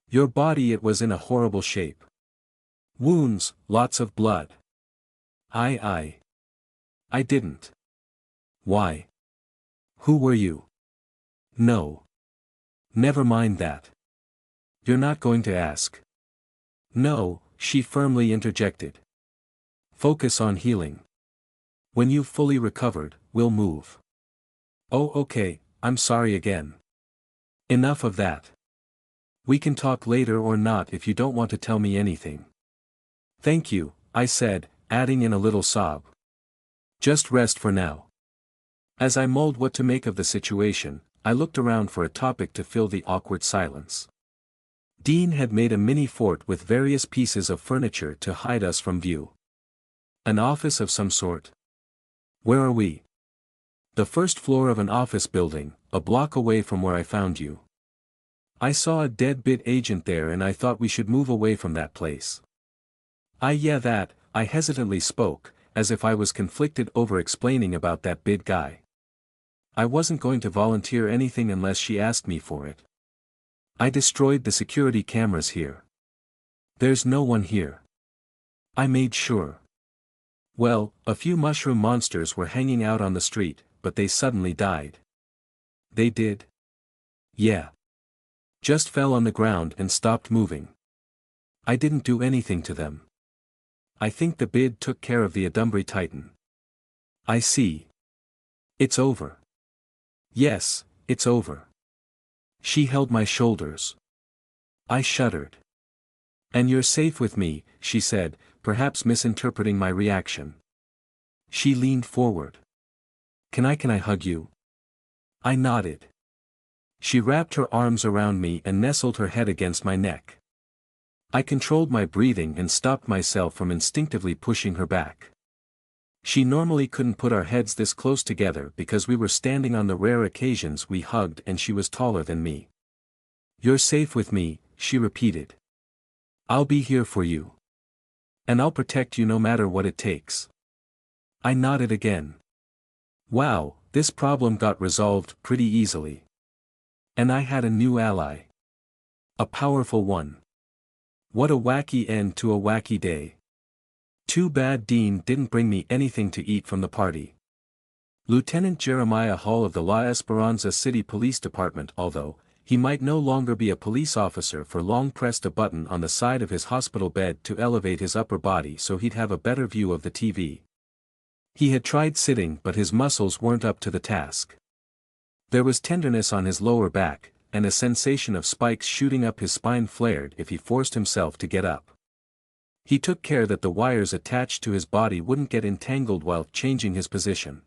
Your body, it was in a horrible shape. Wounds, lots of blood. I didn't. Why? Who were you? No. Never mind that. You're not going to ask. No, she firmly interjected. Focus on healing. When you've fully recovered, we'll move. Oh, okay, I'm sorry again. Enough of that. We can talk later or not if you don't want to tell me anything. Thank you, I said, adding in a little sob. Just rest for now. As I mulled what to make of the situation, I looked around for a topic to fill the awkward silence. Dean had made a mini fort with various pieces of furniture to hide us from view. An office of some sort. Where are we? The first floor of an office building, a block away from where I found you. I saw a dead bit agent there and I thought we should move away from that place. Yeah, that, I hesitantly spoke, as if I was conflicted over explaining about that bid guy. I wasn't going to volunteer anything unless she asked me for it. I destroyed the security cameras here. There's no one here. I made sure. Well, a few mushroom monsters were hanging out on the street, but they suddenly died. They did? Yeah. Just fell on the ground and stopped moving. I didn't do anything to them. I think the bid took care of the Adumbri Titan. I see. It's over. Yes, it's over. She held my shoulders. I shuddered. And you're safe with me, she said, perhaps misinterpreting my reaction. She leaned forward. Can I hug you? I nodded. She wrapped her arms around me and nestled her head against my neck. I controlled my breathing and stopped myself from instinctively pushing her back. She normally couldn't put our heads this close together because we were standing on the rare occasions we hugged and she was taller than me. You're safe with me, she repeated. I'll be here for you. And I'll protect you no matter what it takes. I nodded again. Wow, this problem got resolved pretty easily. And I had a new ally. A powerful one. What a wacky end to a wacky day. Too bad Dean didn't bring me anything to eat from the party. Lieutenant Jeremiah Hall of the La Esperanza City Police Department, although he might no longer be a police officer, for long pressed a button on the side of his hospital bed to elevate his upper body so he'd have a better view of the TV. He had tried sitting but his muscles weren't up to the task. There was tenderness on his lower back, and a sensation of spikes shooting up his spine flared if he forced himself to get up. He took care that the wires attached to his body wouldn't get entangled while changing his position.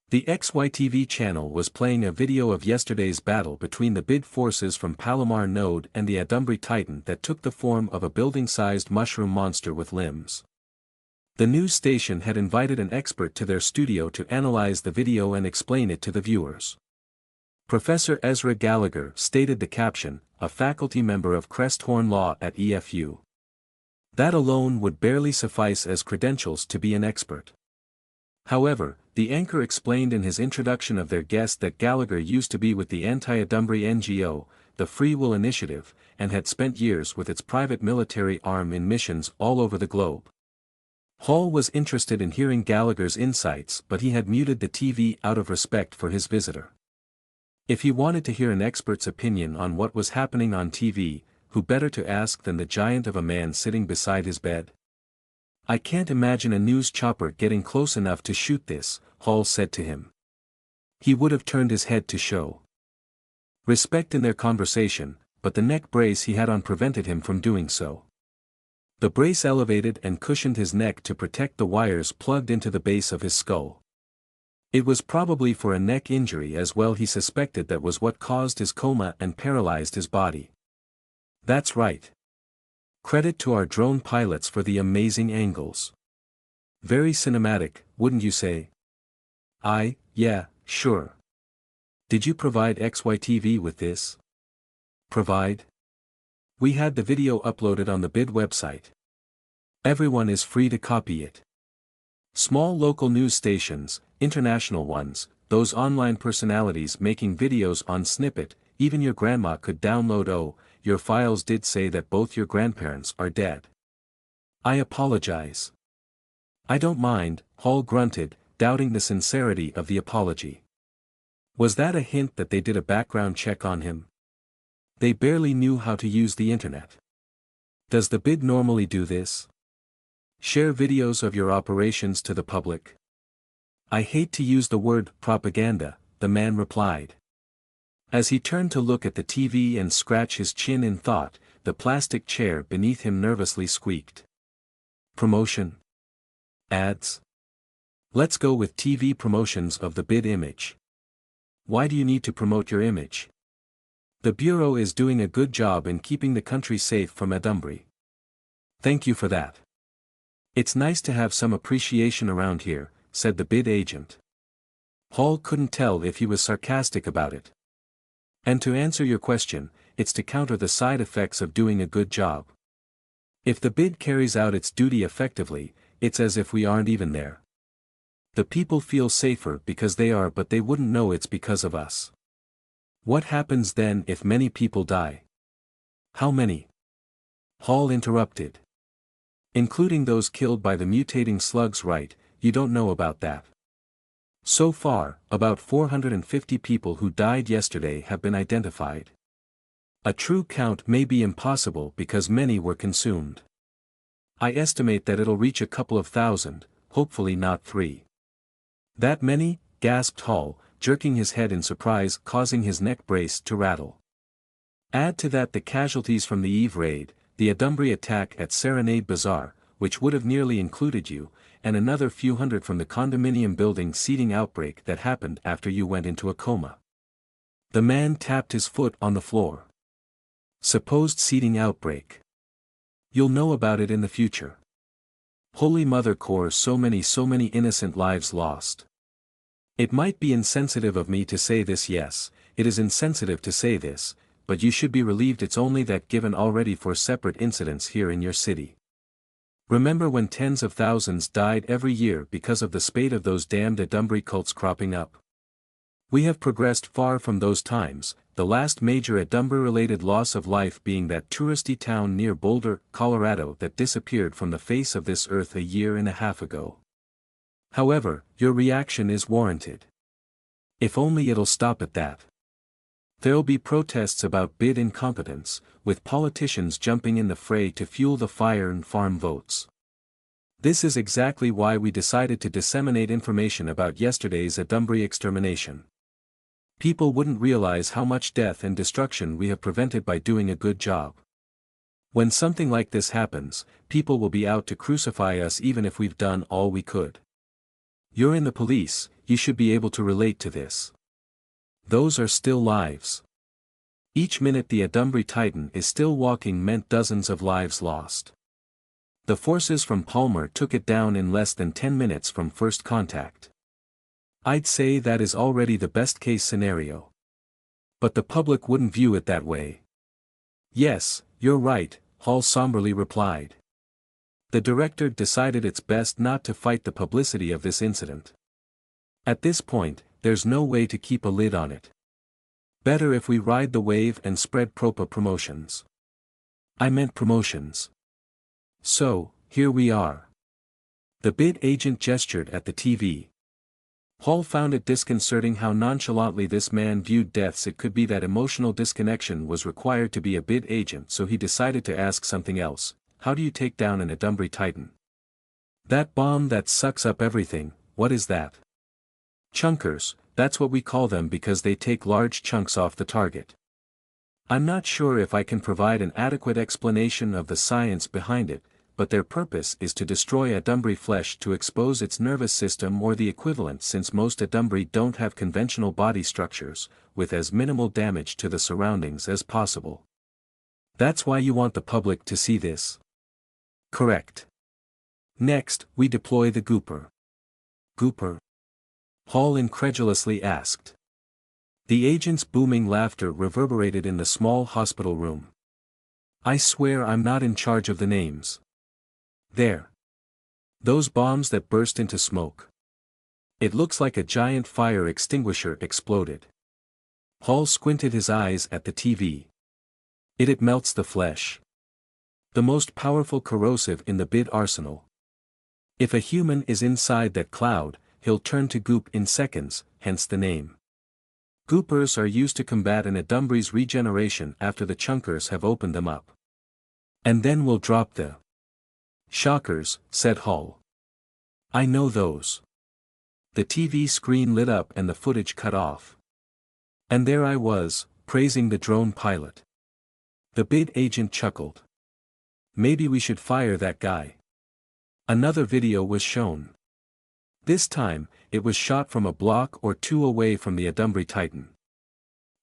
The XYTV channel was playing a video of yesterday's battle between the bid forces from Palomar Node and the Adumbri Titan that took the form of a building-sized mushroom monster with limbs. The news station had invited an expert to their studio to analyze the video and explain it to the viewers. Professor Ezra Gallagher stated the caption, a faculty member of Cresthorn Law at EFU. That alone would barely suffice as credentials to be an expert. However, the anchor explained in his introduction of their guest that Gallagher used to be with the anti-Adumbri NGO, the Free Will Initiative, and had spent years with its private military arm in missions all over the globe. Hall was interested in hearing Gallagher's insights, but he had muted the TV out of respect for his visitor. If he wanted to hear an expert's opinion on what was happening on TV, who better to ask than the giant of a man sitting beside his bed? I can't imagine a news chopper getting close enough to shoot this, Hall said to him. He would have turned his head to show respect in their conversation, but the neck brace he had on prevented him from doing so. The brace elevated and cushioned his neck to protect the wires plugged into the base of his skull. It was probably for a neck injury as well. He suspected that was what caused his coma and paralyzed his body. That's right. Credit to our drone pilots for the amazing angles. Very cinematic, wouldn't you say? Yeah, sure. Did you provide XYTV with this? Provide? We had the video uploaded on the BID website. Everyone is free to copy it. Small local news stations, international ones, those online personalities making videos on Snippet, even your grandma could download. Oh, your files did say that both your grandparents are dead. I apologize. I don't mind, Hall grunted, doubting the sincerity of the apology. Was that a hint that they did a background check on him? They barely knew how to use the internet. Does the BID normally do this? Share videos of your operations to the public? I hate to use the word propaganda, the man replied. As he turned to look at the TV and scratch his chin in thought, the plastic chair beneath him nervously squeaked. Promotion? Ads? Let's go with TV promotions of the BID image. Why do you need to promote your image? The Bureau is doing a good job in keeping the country safe from Adumbri. Thank you for that. It's nice to have some appreciation around here, said the BID agent. Hall couldn't tell if he was sarcastic about it. And to answer your question, it's to counter the side effects of doing a good job. If the BID carries out its duty effectively, it's as if we aren't even there. The people feel safer because they are, but they wouldn't know it's because of us. What happens then if many people die? How many? Hall interrupted. Including those killed by the mutating slugs, right? You don't know about that. So far, about 450 people who died yesterday have been identified. A true count may be impossible because many were consumed. I estimate that it'll reach a couple of thousand, hopefully not 3. That many? Gasped Hall, jerking his head in surprise, causing his neck brace to rattle. Add to that the casualties from the Eve raid, the Adumbri attack at Serenade Bazaar, which would have nearly included you, and another few hundred from the condominium building seeding outbreak that happened after you went into a coma. The man tapped his foot on the floor. Supposed seeding outbreak. You'll know about it in the future. Holy Mother Core, so many innocent lives lost. It might be insensitive of me to say this, yes, it is insensitive to say this, but you should be relieved it's only that given already 4 separate incidents here in your city. Remember when tens of thousands died every year because of the spate of those damned Adumbri cults cropping up? We have progressed far from those times, the last major Adumbri-related loss of life being that touristy town near Boulder, Colorado that disappeared from the face of this earth a year and a half ago. However, your reaction is warranted. If only it'll stop at that. There'll be protests about bid incompetence, with politicians jumping in the fray to fuel the fire and farm votes. This is exactly why we decided to disseminate information about yesterday's Adumbri extermination. People wouldn't realize how much death and destruction we have prevented by doing a good job. When something like this happens, people will be out to crucify us even if we've done all we could. You're in the police, you should be able to relate to this. Those are still lives. Each minute the Adumbri Titan is still walking meant dozens of lives lost. The forces from Palmer took it down in less than 10 minutes from first contact. I'd say that is already the best case scenario. But the public wouldn't view it that way. Yes, you're right, Hall somberly replied. The director decided it's best not to fight the publicity of this incident. At this point, there's no way to keep a lid on it. Better if we ride the wave and spread proper promotions. I meant promotions. So, here we are. The bid agent gestured at the TV. Hall found it disconcerting how nonchalantly this man viewed deaths. It could be that emotional disconnection was required to be a bid agent, so he decided to ask something else. How do you take down an Adumbri Titan? That bomb that sucks up everything, what is that? Chunkers, that's what we call them because they take large chunks off the target. I'm not sure if I can provide an adequate explanation of the science behind it, but their purpose is to destroy Adumbri flesh to expose its nervous system or the equivalent, since most Adumbri don't have conventional body structures, with as minimal damage to the surroundings as possible. That's why you want the public to see this. Correct. Next, we deploy the Gooper. Gooper? Hall incredulously asked. The agent's booming laughter reverberated in the small hospital room. I swear I'm not in charge of the names. There. Those bombs that burst into smoke. It looks like a giant fire extinguisher exploded. Hall squinted his eyes at the TV. It melts the flesh. The most powerful corrosive in the bid arsenal. If a human is inside that cloud, he'll turn to goop in seconds, hence the name. Goopers are used to combat an Adumbri's regeneration after the chunkers have opened them up. And then we'll drop the shockers, said Hall. I know those. The TV screen lit up and the footage cut off. And there I was, praising the drone pilot. The bid agent chuckled. Maybe we should fire that guy. Another video was shown. This time, it was shot from a block or 2 away from the Adumbri Titan.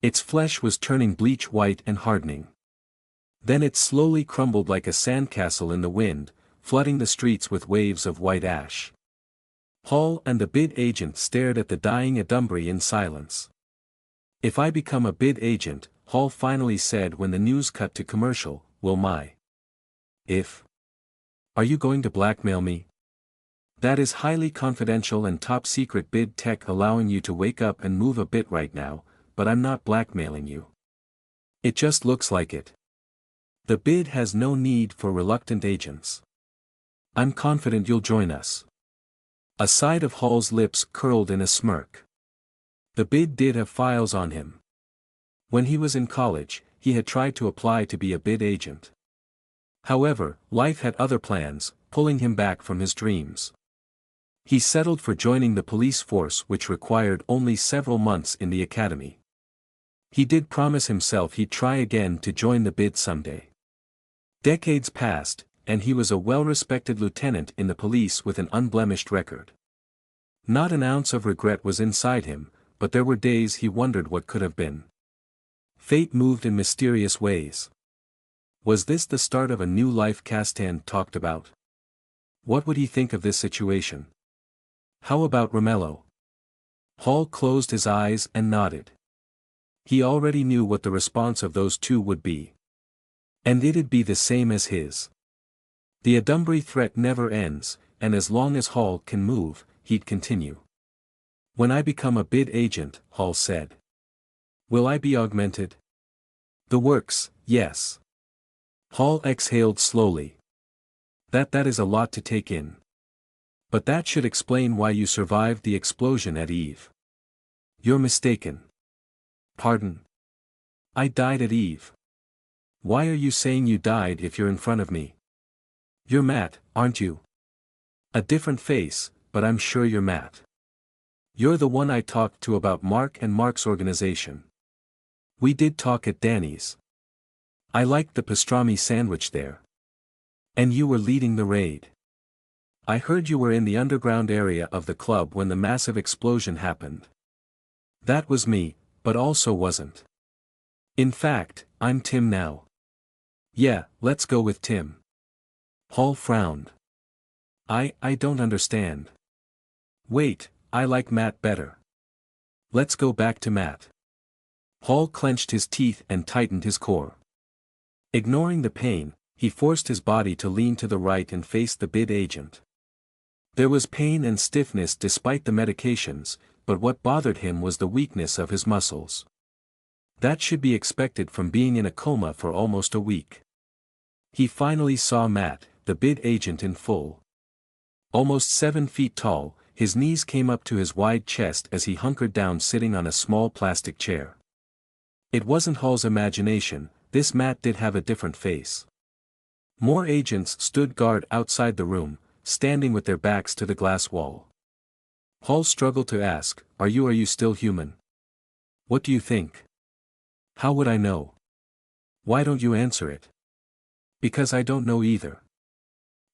Its flesh was turning bleach white and hardening. Then it slowly crumbled like a sandcastle in the wind, flooding the streets with waves of white ash. Hall and the bid agent stared at the dying Adumbri in silence. If I become a bid agent, Hall finally said when the news cut to commercial, will my... If... Are you going to blackmail me? That is highly confidential and top secret bid tech allowing you to wake up and move a bit right now, but I'm not blackmailing you. It just looks like it. The bid has no need for reluctant agents. I'm confident you'll join us. A side of Hall's lips curled in a smirk. The bid did have files on him. When he was in college, he had tried to apply to be a bid agent. However, life had other plans, pulling him back from his dreams. He settled for joining the police force, which required only several months in the academy. He did promise himself he'd try again to join the bid someday. Decades passed, and he was a well-respected lieutenant in the police with an unblemished record. Not an ounce of regret was inside him, but there were days he wondered what could have been. Fate moved in mysterious ways. Was this the start of a new life Castan talked about? What would he think of this situation? How about Romello? Hall closed his eyes and nodded. He already knew what the response of those two would be. And it'd be the same as his. The Adumbri threat never ends, and as long as Hall can move, he'd continue. When I become a bid agent, Hall said. Will I be augmented? The works, yes. Hall exhaled slowly. That is a lot to take in. But that should explain why you survived the explosion at Eve. You're mistaken. Pardon? I died at Eve. Why are you saying you died if you're in front of me? You're Matt, aren't you? A different face, but I'm sure you're Matt. You're the one I talked to about Mark and Mark's organization. We did talk at Danny's. I liked the pastrami sandwich there. And you were leading the raid. I heard you were in the underground area of the club when the massive explosion happened. That was me, but also wasn't. In fact, I'm Tim now. Yeah, let's go with Tim. Hall frowned. I don't understand. Wait, I like Matt better. Let's go back to Matt. Hall clenched his teeth and tightened his core. Ignoring the pain, he forced his body to lean to the right and face the bid agent. There was pain and stiffness despite the medications, but what bothered him was the weakness of his muscles. That should be expected from being in a coma for almost a week. He finally saw Matt, the bid agent in full. Almost 7 feet tall, his knees came up to his wide chest as he hunkered down sitting on a small plastic chair. It wasn't Hall's imagination, this Matt did have a different face. More agents stood guard outside the room, standing with their backs to the glass wall. Hall struggled to ask, Are you still human? What do you think? How would I know? Why don't you answer it? Because I don't know either.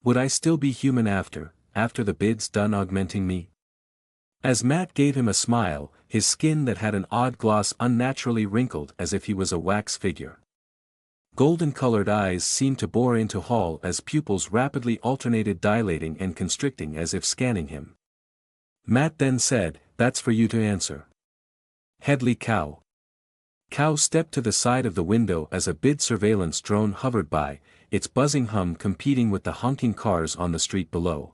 Would I still be human after the bid's done augmenting me? As Matt gave him a smile, his skin that had an odd gloss unnaturally wrinkled as if he was a wax figure. Golden-colored eyes seemed to bore into Hall as pupils rapidly alternated dilating and constricting as if scanning him. Matt then said, That's for you to answer. Headley Cow. Cow stepped to the side of the window as a bid surveillance drone hovered by, its buzzing hum competing with the honking cars on the street below.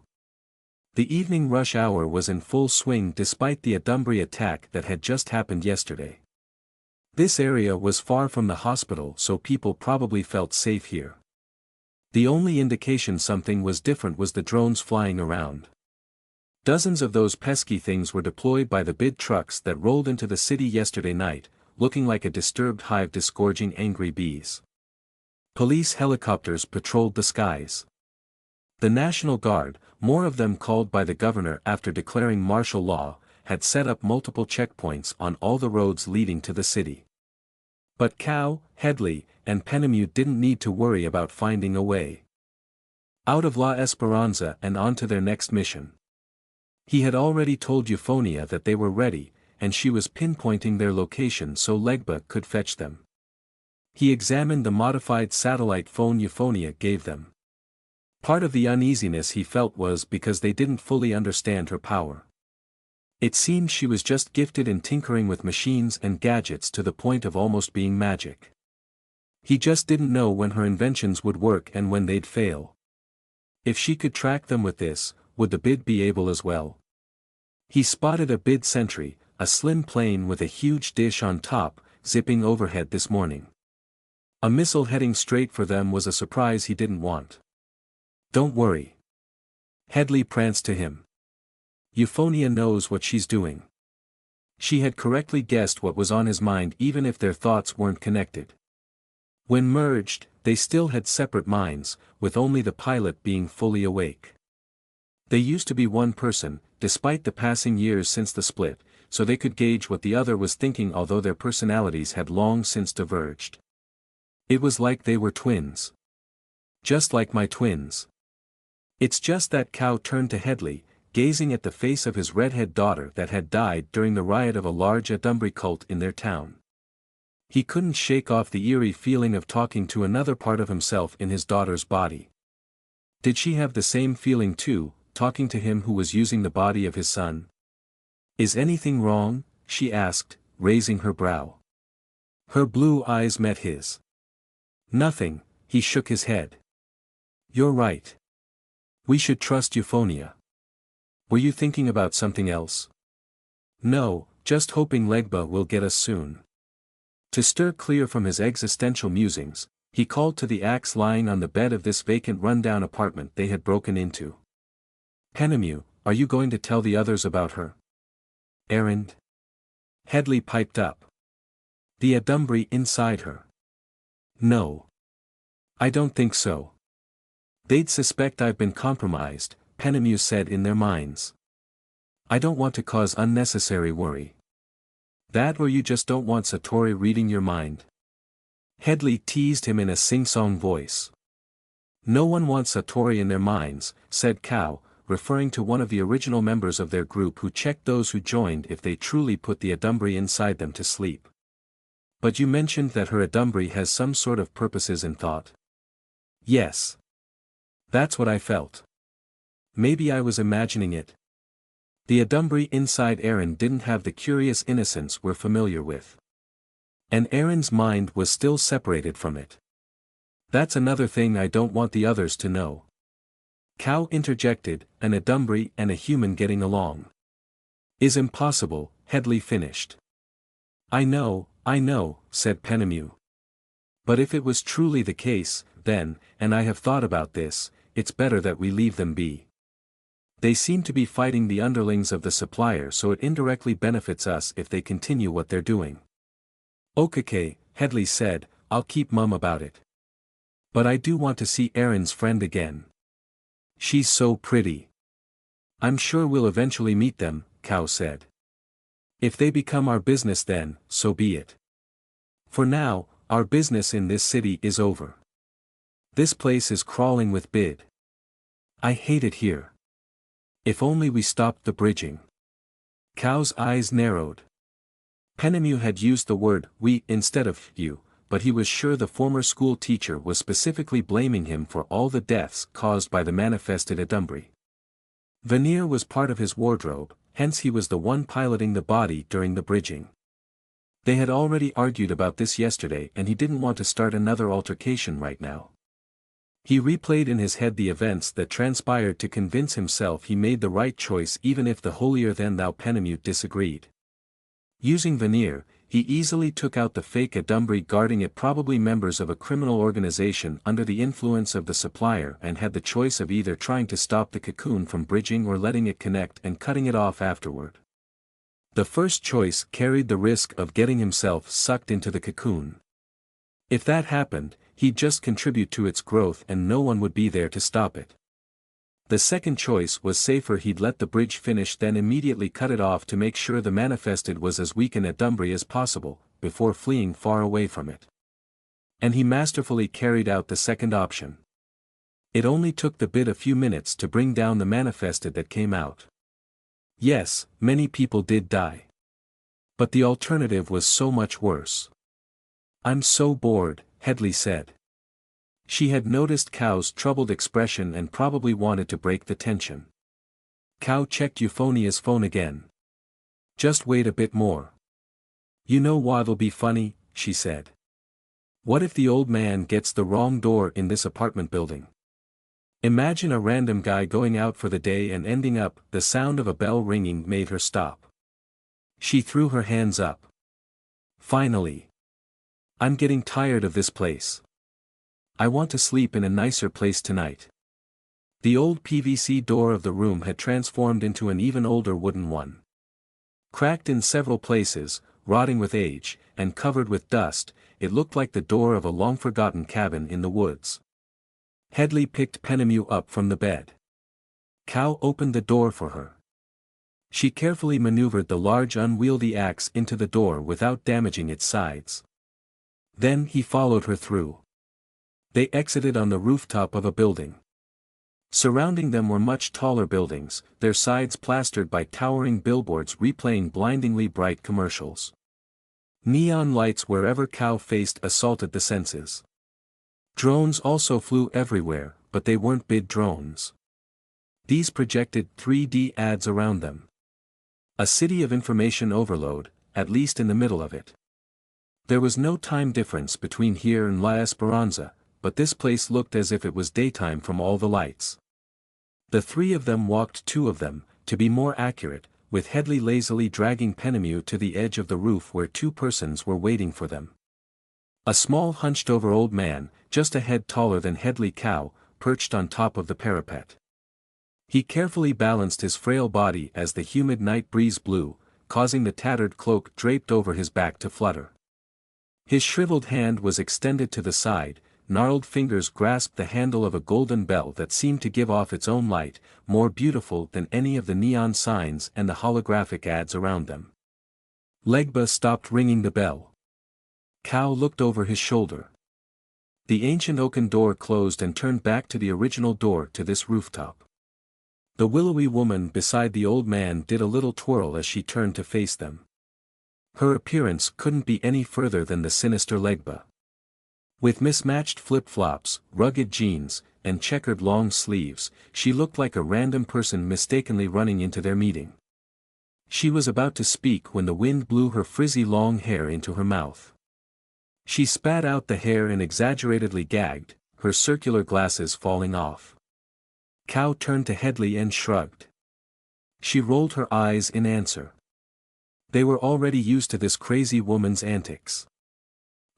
The evening rush hour was in full swing despite the Adumbri attack that had just happened yesterday. This area was far from the hospital, so people probably felt safe here. The only indication something was different was the drones flying around. Dozens of those pesky things were deployed by the bid trucks that rolled into the city yesterday night, looking like a disturbed hive disgorging angry bees. Police helicopters patrolled the skies. The National Guard, more of them called by the governor after declaring martial law, had set up multiple checkpoints on all the roads leading to the city. But Cow, Headley, and Penemute didn't need to worry about finding a way out of La Esperanza and on to their next mission. He had already told Euphonia that they were ready, and she was pinpointing their location so Legba could fetch them. He examined the modified satellite phone Euphonia gave them. Part of the uneasiness he felt was because they didn't fully understand her power. It seemed she was just gifted in tinkering with machines and gadgets to the point of almost being magic. He just didn't know when her inventions would work and when they'd fail. If she could track them with this, would the bid be able as well? He spotted a bid sentry, a slim plane with a huge dish on top, zipping overhead this morning. A missile heading straight for them was a surprise he didn't want. Don't worry. Headley pranced to him. Euphonia knows what she's doing. She had correctly guessed what was on his mind even if their thoughts weren't connected. When merged, they still had separate minds, with only the pilot being fully awake. They used to be one person, despite the passing years since the split, so they could gauge what the other was thinking although their personalities had long since diverged. It was like they were twins. Just like my twins. It's just that Cow turned to Headley, gazing at the face of his redhead daughter that had died during the riot of a large Adumbry cult in their town. He couldn't shake off the eerie feeling of talking to another part of himself in his daughter's body. Did she have the same feeling too, talking to him who was using the body of his son? Is anything wrong? She asked, raising her brow. Her blue eyes met his. Nothing, he shook his head. You're right. We should trust Euphonia. Were you thinking about something else? No, just hoping Legba will get us soon. To stir clear from his existential musings, he called to the axe lying on the bed of this vacant rundown apartment they had broken into. Penemew, are you going to tell the others about her? Errand? Headley piped up. The Adumbry inside her. No. I don't think so. They'd suspect I've been compromised, Penemew said in their minds. I don't want to cause unnecessary worry. That or you just don't want Satori reading your mind? Headley teased him in a sing-song voice. No one wants Satori in their minds, said Cow, referring to one of the original members of their group who checked those who joined if they truly put the Adumbry inside them to sleep. But you mentioned that her Adumbry has some sort of purposes in thought. Yes. That's what I felt. Maybe I was imagining it. The Adumbry inside Aaron didn't have the curious innocence we're familiar with. And Aaron's mind was still separated from it. That's another thing I don't want the others to know. Cow interjected, an Adumbry and a human getting along. Is impossible, Headley finished. I know, said Penemew. But if it was truly the case, then, and I have thought about this, it's better that we leave them be. They seem to be fighting the underlings of the supplier so it indirectly benefits us if they continue what they're doing. Okay, Headley said, I'll keep mum about it. But I do want to see Aaron's friend again. She's so pretty. I'm sure we'll eventually meet them, Cow said. If they become our business then, so be it. For now, our business in this city is over. This place is crawling with bid. I hate it here. If only we stopped the bridging. Cow's eyes narrowed. Penemew had used the word we instead of you, but he was sure the former school teacher was specifically blaming him for all the deaths caused by the manifested Adumbry. Veneer was part of his wardrobe, hence he was the one piloting the body during the bridging. They had already argued about this yesterday and he didn't want to start another altercation right now. He replayed in his head the events that transpired to convince himself he made the right choice even if the holier-than-thou Penemew disagreed. Using Veneer, he easily took out the fake Adumbry guarding it, probably members of a criminal organization under the influence of the supplier, and had the choice of either trying to stop the cocoon from bridging or letting it connect and cutting it off afterward. The first choice carried the risk of getting himself sucked into the cocoon. If that happened, he'd just contribute to its growth and no one would be there to stop it. The second choice was safer, he'd let the bridge finish then immediately cut it off to make sure the manifested was as weak an Adumbry as possible, before fleeing far away from it. And he masterfully carried out the second option. It only took the bid a few minutes to bring down the manifested that came out. Yes, many people did die. But the alternative was so much worse. I'm so bored, Headley said. She had noticed Cow's troubled expression and probably wanted to break the tension. Cow checked Euphonia's phone again. Just wait a bit more. You know what'll be funny, she said. What if the old man gets the wrong door in this apartment building? Imagine a random guy going out for the day and ending up. The sound of a bell ringing made her stop. She threw her hands up. Finally. I'm getting tired of this place. I want to sleep in a nicer place tonight. The old PVC door of the room had transformed into an even older wooden one. Cracked in several places, rotting with age, and covered with dust, it looked like the door of a long-forgotten cabin in the woods. Hedley picked Penemu up from the bed. Cal opened the door for her. She carefully maneuvered the large unwieldy axe into the door without damaging its sides. Then he followed her through. They exited on the rooftop of a building. Surrounding them were much taller buildings, their sides plastered by towering billboards replaying blindingly bright commercials. Neon lights wherever Cal faced assaulted the senses. Drones also flew everywhere, but they weren't bid drones. These projected 3D ads around them. A city of information overload, at least in the middle of it. There was no time difference between here and La Esperanza, but this place looked as if it was daytime from all the lights. The three of them walked, two of them, to be more accurate, with Hedley lazily dragging Penemu to the edge of the roof where two persons were waiting for them. A small hunched-over old man, just a head taller than Hedley Cow, perched on top of the parapet. He carefully balanced his frail body as the humid night breeze blew, causing the tattered cloak draped over his back to flutter. His shriveled hand was extended to the side, gnarled fingers grasped the handle of a golden bell that seemed to give off its own light, more beautiful than any of the neon signs and the holographic ads around them. Legba stopped ringing the bell. Cal looked over his shoulder. The ancient oaken door closed and turned back to the original door to this rooftop. The willowy woman beside the old man did a little twirl as she turned to face them. Her appearance couldn't be any further than the sinister Legba. With mismatched flip-flops, rugged jeans, and checkered long sleeves, she looked like a random person mistakenly running into their meeting. She was about to speak when the wind blew her frizzy long hair into her mouth. She spat out the hair and exaggeratedly gagged, her circular glasses falling off. Cow turned to Hedley and shrugged. She rolled her eyes in answer. They were already used to this crazy woman's antics.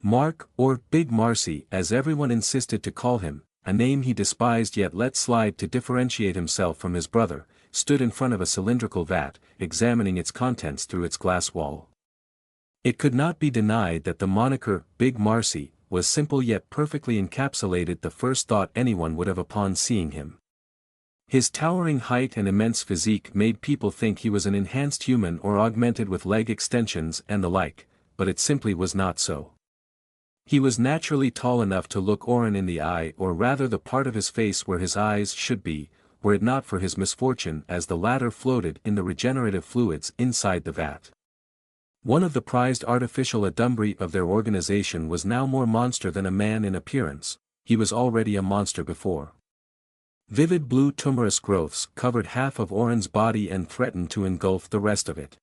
Mark, or Big Marcy as everyone insisted to call him, a name he despised yet let slide to differentiate himself from his brother, stood in front of a cylindrical vat, examining its contents through its glass wall. It could not be denied that the moniker, Big Marcy, was simple yet perfectly encapsulated the first thought anyone would have upon seeing him. His towering height and immense physique made people think he was an enhanced human or augmented with leg extensions and the like, but it simply was not so. He was naturally tall enough to look Oren in the eye, or rather the part of his face where his eyes should be, were it not for his misfortune as the latter floated in the regenerative fluids inside the vat. One of the prized artificial adumbri of their organization was now more monster than a man in appearance, he was already a monster before. Vivid blue tumorous growths covered half of Oren's body and threatened to engulf the rest of it.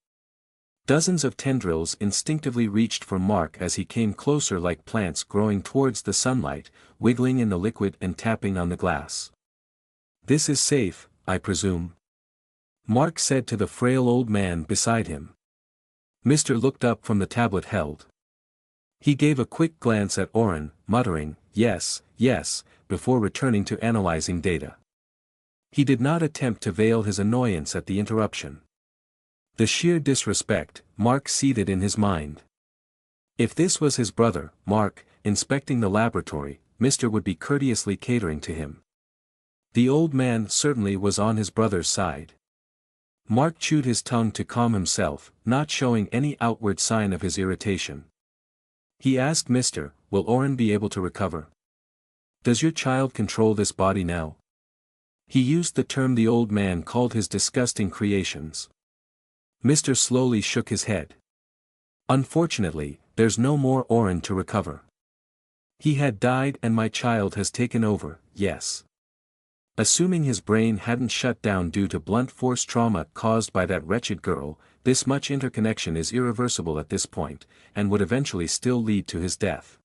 Dozens of tendrils instinctively reached for Mark as he came closer like plants growing towards the sunlight, wiggling in the liquid and tapping on the glass. "This is safe, I presume?" Mark said to the frail old man beside him. Mr. looked up from the tablet held. He gave a quick glance at Oren, muttering, "Yes, yes," before returning to analyzing data. He did not attempt to veil his annoyance at the interruption. The sheer disrespect, Mark seethed in his mind. If this was his brother, Mark, inspecting the laboratory, Mr. would be courteously catering to him. The old man certainly was on his brother's side. Mark chewed his tongue to calm himself, not showing any outward sign of his irritation. He asked Mr., "Will Oren be able to recover? Does your child control this body now?" He used the term the old man called his disgusting creations. Mr. slowly shook his head. "Unfortunately, there's no more Oren to recover. He had died and my child has taken over, yes. Assuming his brain hadn't shut down due to blunt force trauma caused by that wretched girl, this much interconnection is irreversible at this point, and would eventually still lead to his death."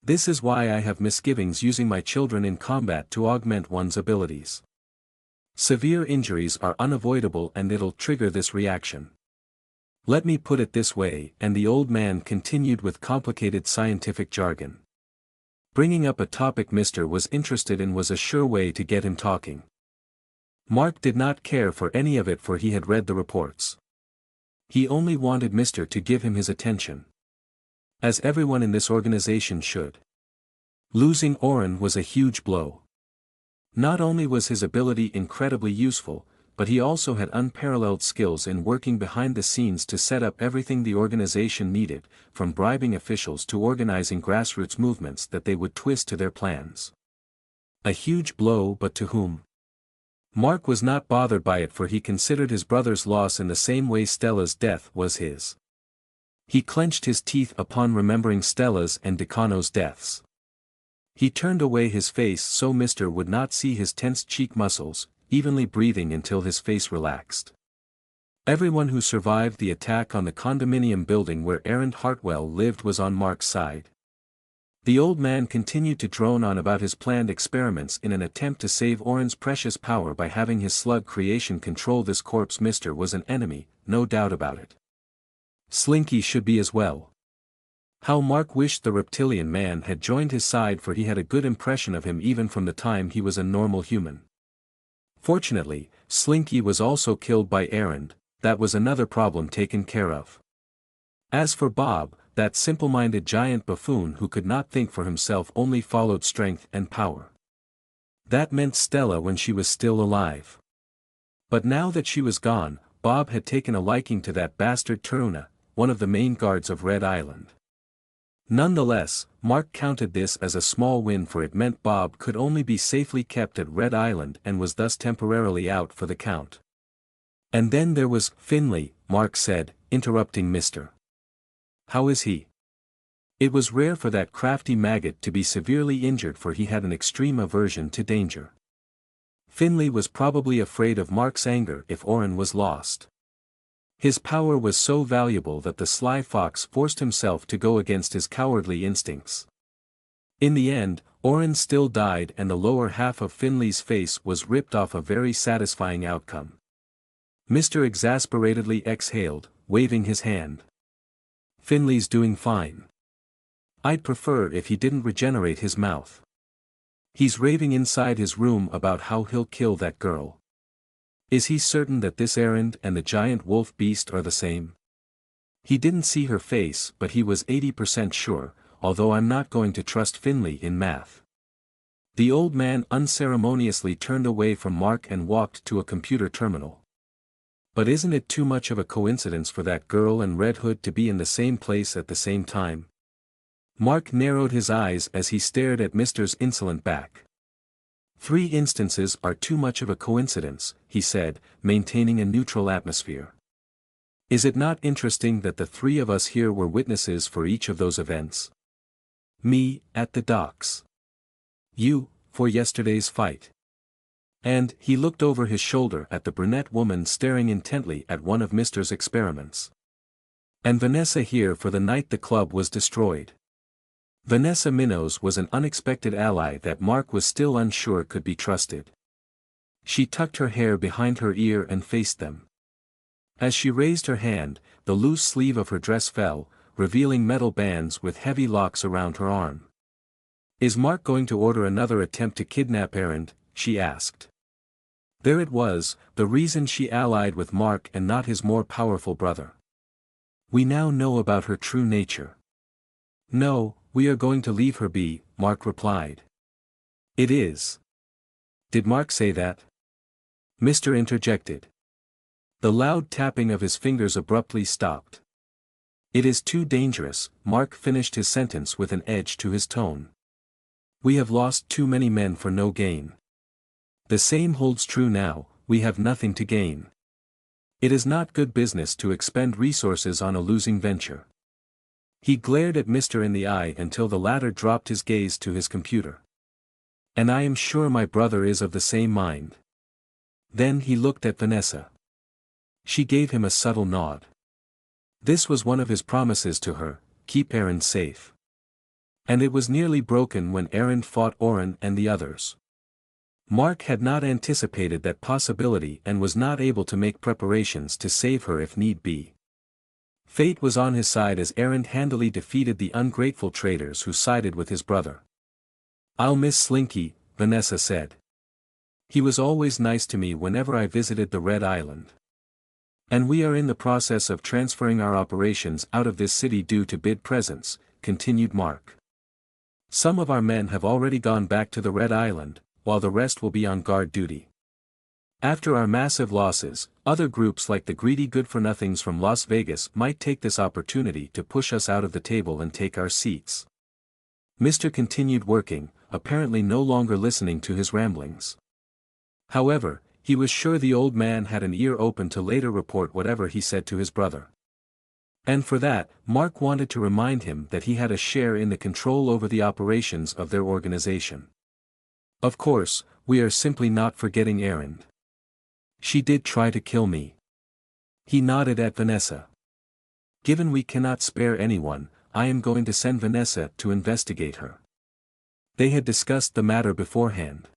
This is why I have misgivings using my children in combat to augment one's abilities. Severe injuries are unavoidable and it'll trigger this reaction. Let me put it this way, and the old man continued with complicated scientific jargon. Bringing up a topic Mr. was interested in was a sure way to get him talking. Mark did not care for any of it, for he had read the reports. He only wanted Mr. to give him his attention. As everyone in this organization should. Losing Oren was a huge blow. Not only was his ability incredibly useful, but he also had unparalleled skills in working behind the scenes to set up everything the organization needed, from bribing officials to organizing grassroots movements that they would twist to their plans. A huge blow, but to whom? Mark was not bothered by it, for he considered his brother's loss in the same way Stella's death was his. He clenched his teeth upon remembering Stella's and Decano's deaths. He turned away his face so Mr. would not see his tense cheek muscles, evenly breathing until his face relaxed. Everyone who survived the attack on the condominium building where Aaron Hartwell lived was on Mark's side. The old man continued to drone on about his planned experiments in an attempt to save Oren's precious power by having his slug creation control this corpse. Mr. was an enemy, no doubt about it. Slinky should be as well. How Mark wished the reptilian man had joined his side, for he had a good impression of him even from the time he was a normal human. Fortunately, Slinky was also killed by Aaron. That was another problem taken care of. As for Bob, that simple-minded giant buffoon who could not think for himself only followed strength and power. That meant Stella when she was still alive. But now that she was gone, Bob had taken a liking to that bastard Taruna, one of the main guards of Red Island. Nonetheless, Mark counted this as a small win, for it meant Bob could only be safely kept at Red Island and was thus temporarily out for the count. And then there was Finley, Mark said, interrupting Mr. How is he? It was rare for that crafty maggot to be severely injured, for he had an extreme aversion to danger. Finley was probably afraid of Mark's anger if Oren was lost. His power was so valuable that the sly fox forced himself to go against his cowardly instincts. In the end, Oren still died and the lower half of Finley's face was ripped off, a very satisfying outcome. Mr. exasperatedly exhaled, waving his hand. Finley's doing fine. I'd prefer if he didn't regenerate his mouth. He's raving inside his room about how he'll kill that girl. Is he certain that this errand and the giant wolf beast are the same? He didn't see her face, but he was 80% sure, although I'm not going to trust Finley in math. The old man unceremoniously turned away from Mark and walked to a computer terminal. But isn't it too much of a coincidence for that girl and Red Hood to be in the same place at the same time? Mark narrowed his eyes as he stared at Mr.'s insolent back. 3 instances are too much of a coincidence, he said, maintaining a neutral atmosphere. Is it not interesting that the 3 of us here were witnesses for each of those events? Me, at the docks. You, for yesterday's fight. And he looked over his shoulder at the brunette woman staring intently at one of Mr.'s experiments. And Vanessa here for the night the club was destroyed. Vanessa Minos was an unexpected ally that Mark was still unsure could be trusted. She tucked her hair behind her ear and faced them. As she raised her hand, the loose sleeve of her dress fell, revealing metal bands with heavy locks around her arm. Is Mark going to order another attempt to kidnap Erend? She asked. There it was, the reason she allied with Mark and not his more powerful brother. We now know about her true nature. No, we are going to leave her be, Mark replied. It is. Did Mark say that? Mr. interjected. The loud tapping of his fingers abruptly stopped. It is too dangerous, Mark finished his sentence with an edge to his tone. We have lost too many men for no gain. The same holds true now, we have nothing to gain. It is not good business to expend resources on a losing venture. He glared at Mr. in the eye until the latter dropped his gaze to his computer. And I am sure my brother is of the same mind. Then he looked at Vanessa. She gave him a subtle nod. This was one of his promises to her, keep Erend safe. And it was nearly broken when Erend fought Oren and the others. Mark had not anticipated that possibility and was not able to make preparations to save her if need be. Fate was on his side as Erend handily defeated the ungrateful traitors who sided with his brother. "I'll miss Slinky," Vanessa said. "He was always nice to me whenever I visited the Red Island. And we are in the process of transferring our operations out of this city due to bid presence," continued Mark. "Some of our men have already gone back to the Red Island, while the rest will be on guard duty. After our massive losses, other groups like the greedy good-for-nothings from Las Vegas might take this opportunity to push us out of the table and take our seats." Mr. continued working, apparently no longer listening to his ramblings. However, he was sure the old man had an ear open to later report whatever he said to his brother. And for that, Mark wanted to remind him that he had a share in the control over the operations of their organization. "Of course, we are simply not forgetting Erend. She did try to kill me." He nodded at Vanessa. "Given we cannot spare anyone, I am going to send Vanessa to investigate her." They had discussed the matter beforehand.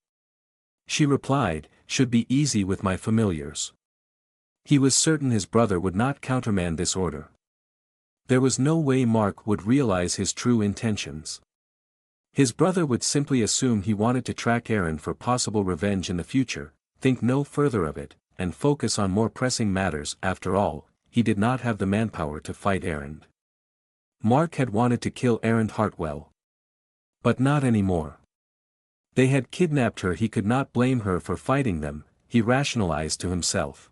She replied, "Should be easy with my familiars." He was certain his brother would not countermand this order. There was no way Mark would realize his true intentions. His brother would simply assume he wanted to track Erend for possible revenge in the future, think no further of it, and focus on more pressing matters. After all, he did not have the manpower to fight Erend. Mark had wanted to kill Erend Hartwell. But not anymore. They had kidnapped her. He could not blame her for fighting them, he rationalized to himself.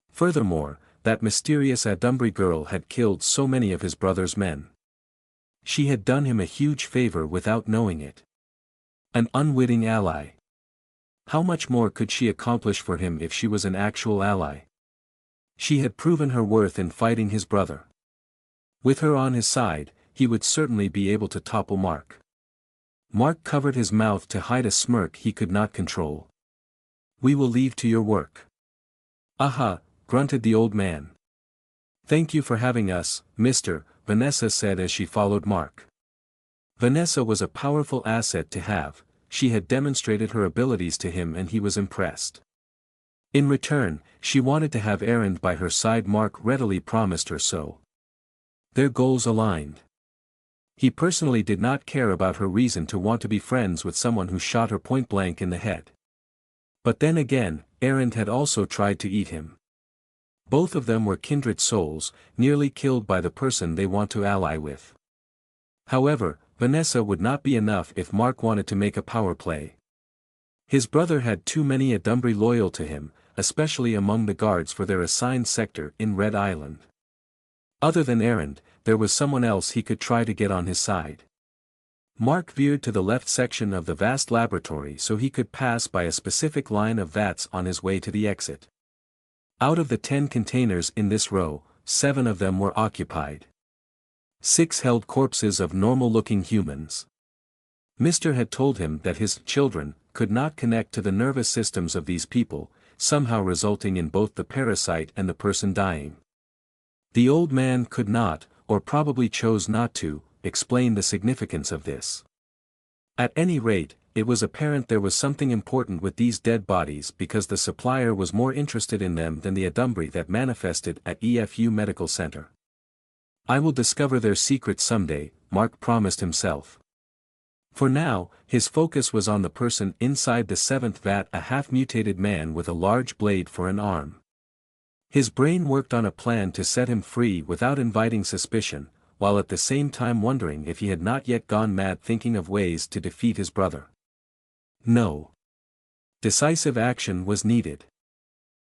Furthermore, that mysterious Adumbry girl had killed so many of his brother's men. She had done him a huge favor without knowing it. An unwitting ally. How much more could she accomplish for him if she was an actual ally? She had proven her worth in fighting his brother. With her on his side, he would certainly be able to topple Mark. Mark covered his mouth to hide a smirk he could not control. "We will leave to your work." "Aha," grunted the old man. "Thank you for having us, Mr." Vanessa said as she followed Mark. Vanessa was a powerful asset to have. She had demonstrated her abilities to him and he was impressed. In return, she wanted to have Erend by her side. Mark readily promised her so. Their goals aligned. He personally did not care about her reason to want to be friends with someone who shot her point blank in the head. But then again, Erend had also tried to eat him. Both of them were kindred souls, nearly killed by the person they want to ally with. However, Vanessa would not be enough if Mark wanted to make a power play. His brother had too many Adumbry loyal to him, especially among the guards for their assigned sector in Red Island. Other than Erend, there was someone else he could try to get on his side. Mark veered to the left section of the vast laboratory so he could pass by a specific line of vats on his way to the exit. Out of the 10 containers in this row, 7 of them were occupied. 6 held corpses of normal-looking humans. Mr. had told him that his children could not connect to the nervous systems of these people, somehow resulting in both the parasite and the person dying. The old man could not, or probably chose not to, explain the significance of this. At any rate, it was apparent there was something important with these dead bodies because the supplier was more interested in them than the Adumbry that manifested at EFU Medical Center. "I will discover their secrets someday," Mark promised himself. For now, his focus was on the person inside the 7th vat, a half-mutated man with a large blade for an arm. His brain worked on a plan to set him free without inviting suspicion, while at the same time wondering if he had not yet gone mad thinking of ways to defeat his brother. No. Decisive action was needed.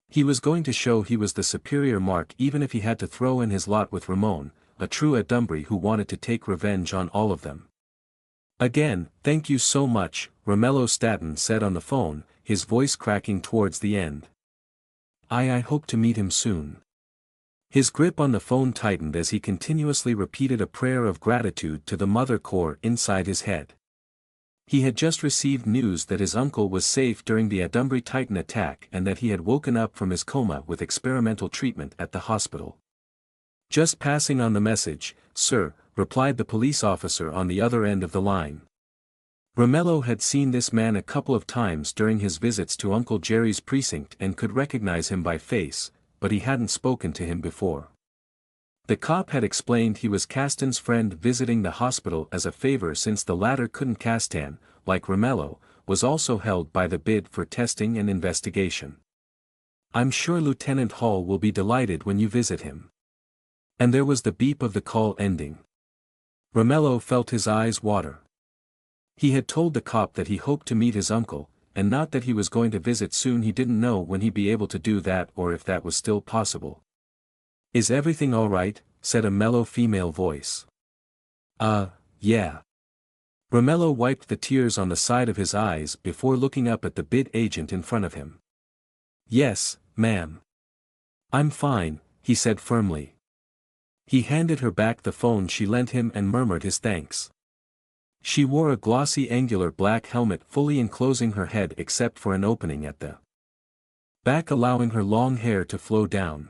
He was going to show he was the superior Mark even if he had to throw in his lot with Ramon, a true Adumbry who wanted to take revenge on all of them. "Again, thank you so much," Romello Staton said on the phone, his voice cracking towards the end. I hope to meet him soon." His grip on the phone tightened as he continuously repeated a prayer of gratitude to the mother core inside his head. He had just received news that his uncle was safe during the Adumbry Titan attack and that he had woken up from his coma with experimental treatment at the hospital. Just passing on the message, sir, replied the police officer on the other end of the line. Romello had seen this man a couple of times during his visits to Uncle Jerry's precinct and could recognize him by face, but he hadn't spoken to him before. The cop had explained he was Caston's friend visiting the hospital as a favor since the latter couldn't. Caston, like Romello, was also held by the bid for testing and investigation. I'm sure Lieutenant Hall will be delighted when you visit him. And there was the beep of the call ending. Romello felt his eyes water. He had told the cop that he hoped to meet his uncle, and not that he was going to visit soon. He didn't know when he'd be able to do that or if that was still possible. Is everything all right? Said a mellow female voice. Yeah. Romello wiped the tears on the side of his eyes before looking up at the bid agent in front of him. Yes, ma'am. I'm fine, he said firmly. He handed her back the phone she lent him and murmured his thanks. She wore a glossy angular black helmet fully enclosing her head except for an opening at the back allowing her long hair to flow down.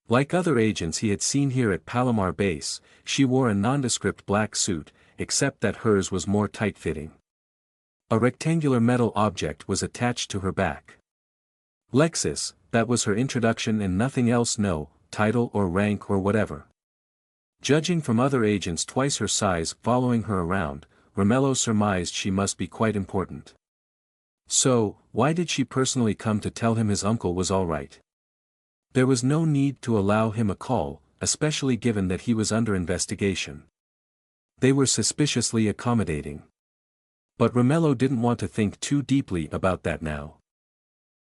Like other agents he had seen here at Palomar Base, she wore a nondescript black suit, except that hers was more tight-fitting. A rectangular metal object was attached to her back. Lexus, that was her introduction and nothing else. No title or rank or whatever. Judging from other agents twice her size following her around, Romello surmised she must be quite important. So, why did she personally come to tell him his uncle was all right? There was no need to allow him a call, especially given that he was under investigation. They were suspiciously accommodating. But Romello didn't want to think too deeply about that now.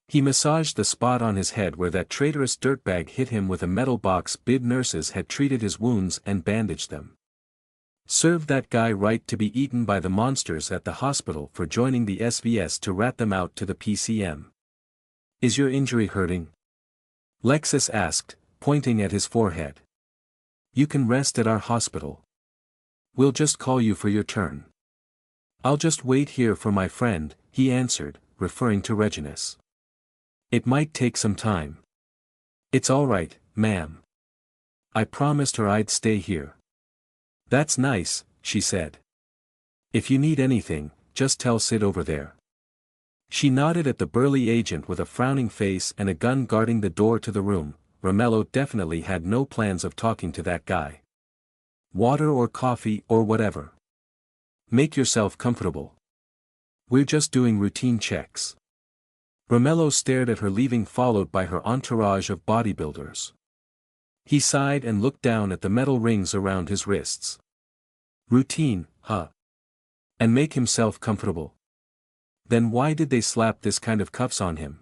He massaged the spot on his head where that traitorous dirtbag hit him with a metal box. Bid nurses had treated his wounds and bandaged them. Served that guy right to be eaten by the monsters at the hospital for joining the SVS to rat them out to the PCM. Is your injury hurting? Lexus asked, pointing at his forehead. You can rest at our hospital. We'll just call you for your turn. I'll just wait here for my friend, he answered, referring to Reginus. It might take some time. It's all right, ma'am. I promised her I'd stay here. That's nice, she said. If you need anything, just tell Sid over there. She nodded at the burly agent with a frowning face and a gun guarding the door to the room. Romello definitely had no plans of talking to that guy. Water or coffee or whatever. Make yourself comfortable. We're just doing routine checks. Romello stared at her leaving, followed by her entourage of bodybuilders. He sighed and looked down at the metal rings around his wrists. Routine, huh? And make himself comfortable. Then why did they slap this kind of cuffs on him?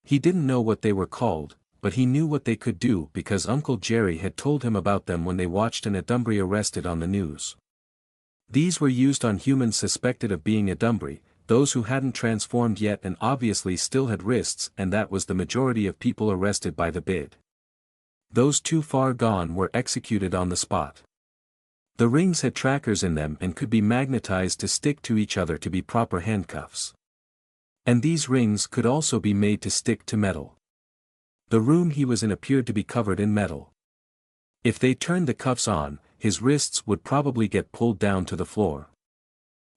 He didn't know what they were called, but he knew what they could do because Uncle Jerry had told him about them when they watched an Adumbry arrested on the news. These were used on humans suspected of being Adumbry, those who hadn't transformed yet and obviously still had wrists, and that was the majority of people arrested by the bid. Those too far gone were executed on the spot. The rings had trackers in them and could be magnetized to stick to each other to be proper handcuffs. And these rings could also be made to stick to metal. The room he was in appeared to be covered in metal. If they turned the cuffs on, his wrists would probably get pulled down to the floor.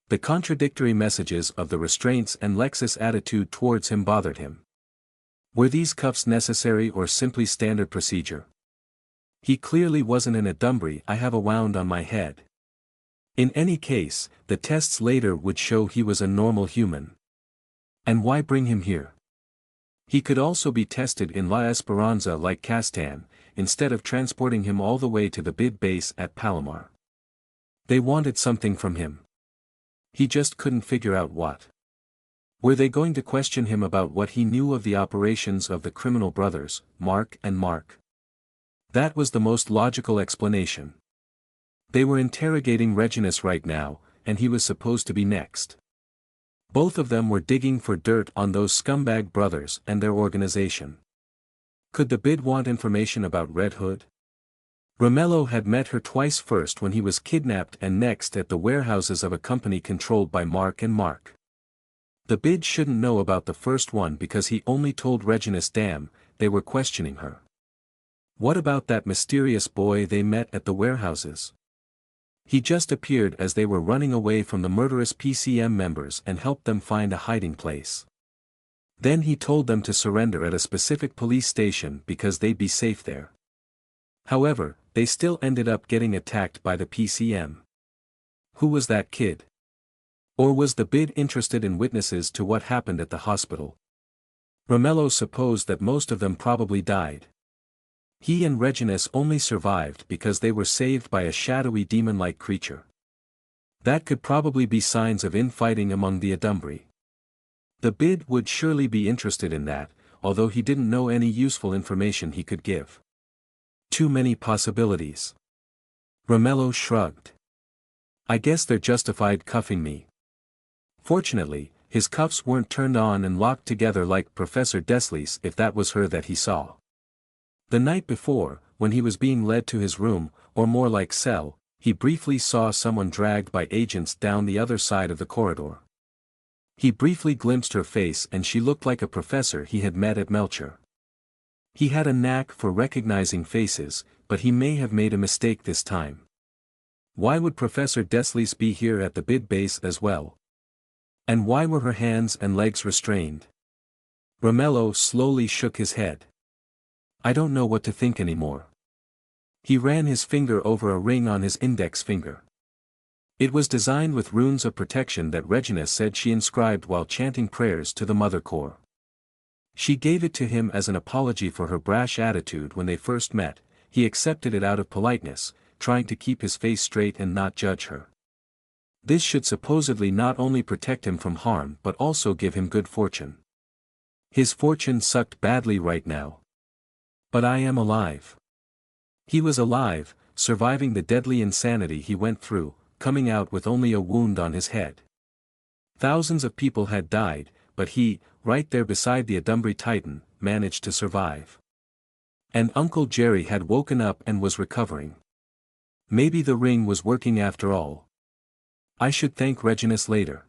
The contradictory messages of the restraints and Lexus' attitude towards him bothered him. Were these cuffs necessary or simply standard procedure? He clearly wasn't an Adumbry. I have a wound on my head. In any case, the tests later would show he was a normal human. And why bring him here? He could also be tested in La Esperanza like Castan, instead of transporting him all the way to the bid base at Palomar. They wanted something from him. He just couldn't figure out what. Were they going to question him about what he knew of the operations of the criminal brothers, Mark and Mark? That was the most logical explanation. They were interrogating Reginus right now, and he was supposed to be next. Both of them were digging for dirt on those scumbag brothers and their organization. Could the bid want information about Red Hood? Romello had met her twice, first when he was kidnapped and next at the warehouses of a company controlled by Mark and Mark. The bid shouldn't know about the first one because he only told Reginus. Damn, they were questioning her. What about that mysterious boy they met at the warehouses? He just appeared as they were running away from the murderous PCM members and helped them find a hiding place. Then he told them to surrender at a specific police station because they'd be safe there. However, they still ended up getting attacked by the PCM. Who was that kid? Or was the bid interested in witnesses to what happened at the hospital? Romello supposed that most of them probably died. He and Reginus only survived because they were saved by a shadowy demon-like creature. That could probably be signs of infighting among the Adumbri. The bid would surely be interested in that, although he didn't know any useful information he could give. Too many possibilities. Romello shrugged. I guess they're justified cuffing me. Fortunately, his cuffs weren't turned on and locked together like Professor Desley's if that was her that he saw. The night before, when he was being led to his room, or more like cell, he briefly saw someone dragged by agents down the other side of the corridor. He briefly glimpsed her face and she looked like a professor he had met at Melcher. He had a knack for recognizing faces, but he may have made a mistake this time. Why would Professor Desley be here at the bid base as well? And why were her hands and legs restrained? Romello slowly shook his head. I don't know what to think anymore. He ran his finger over a ring on his index finger. It was designed with runes of protection that Regina said she inscribed while chanting prayers to the Mother Core. She gave it to him as an apology for her brash attitude when they first met. He accepted it out of politeness, trying to keep his face straight and not judge her. This should supposedly not only protect him from harm but also give him good fortune. His fortune sucked badly right now. But I am alive. He was alive, surviving the deadly insanity he went through, coming out with only a wound on his head. Thousands of people had died, but he, right there beside the Adumbri Titan, managed to survive. And Uncle Jerry had woken up and was recovering. Maybe the ring was working after all. I should thank Reginus later.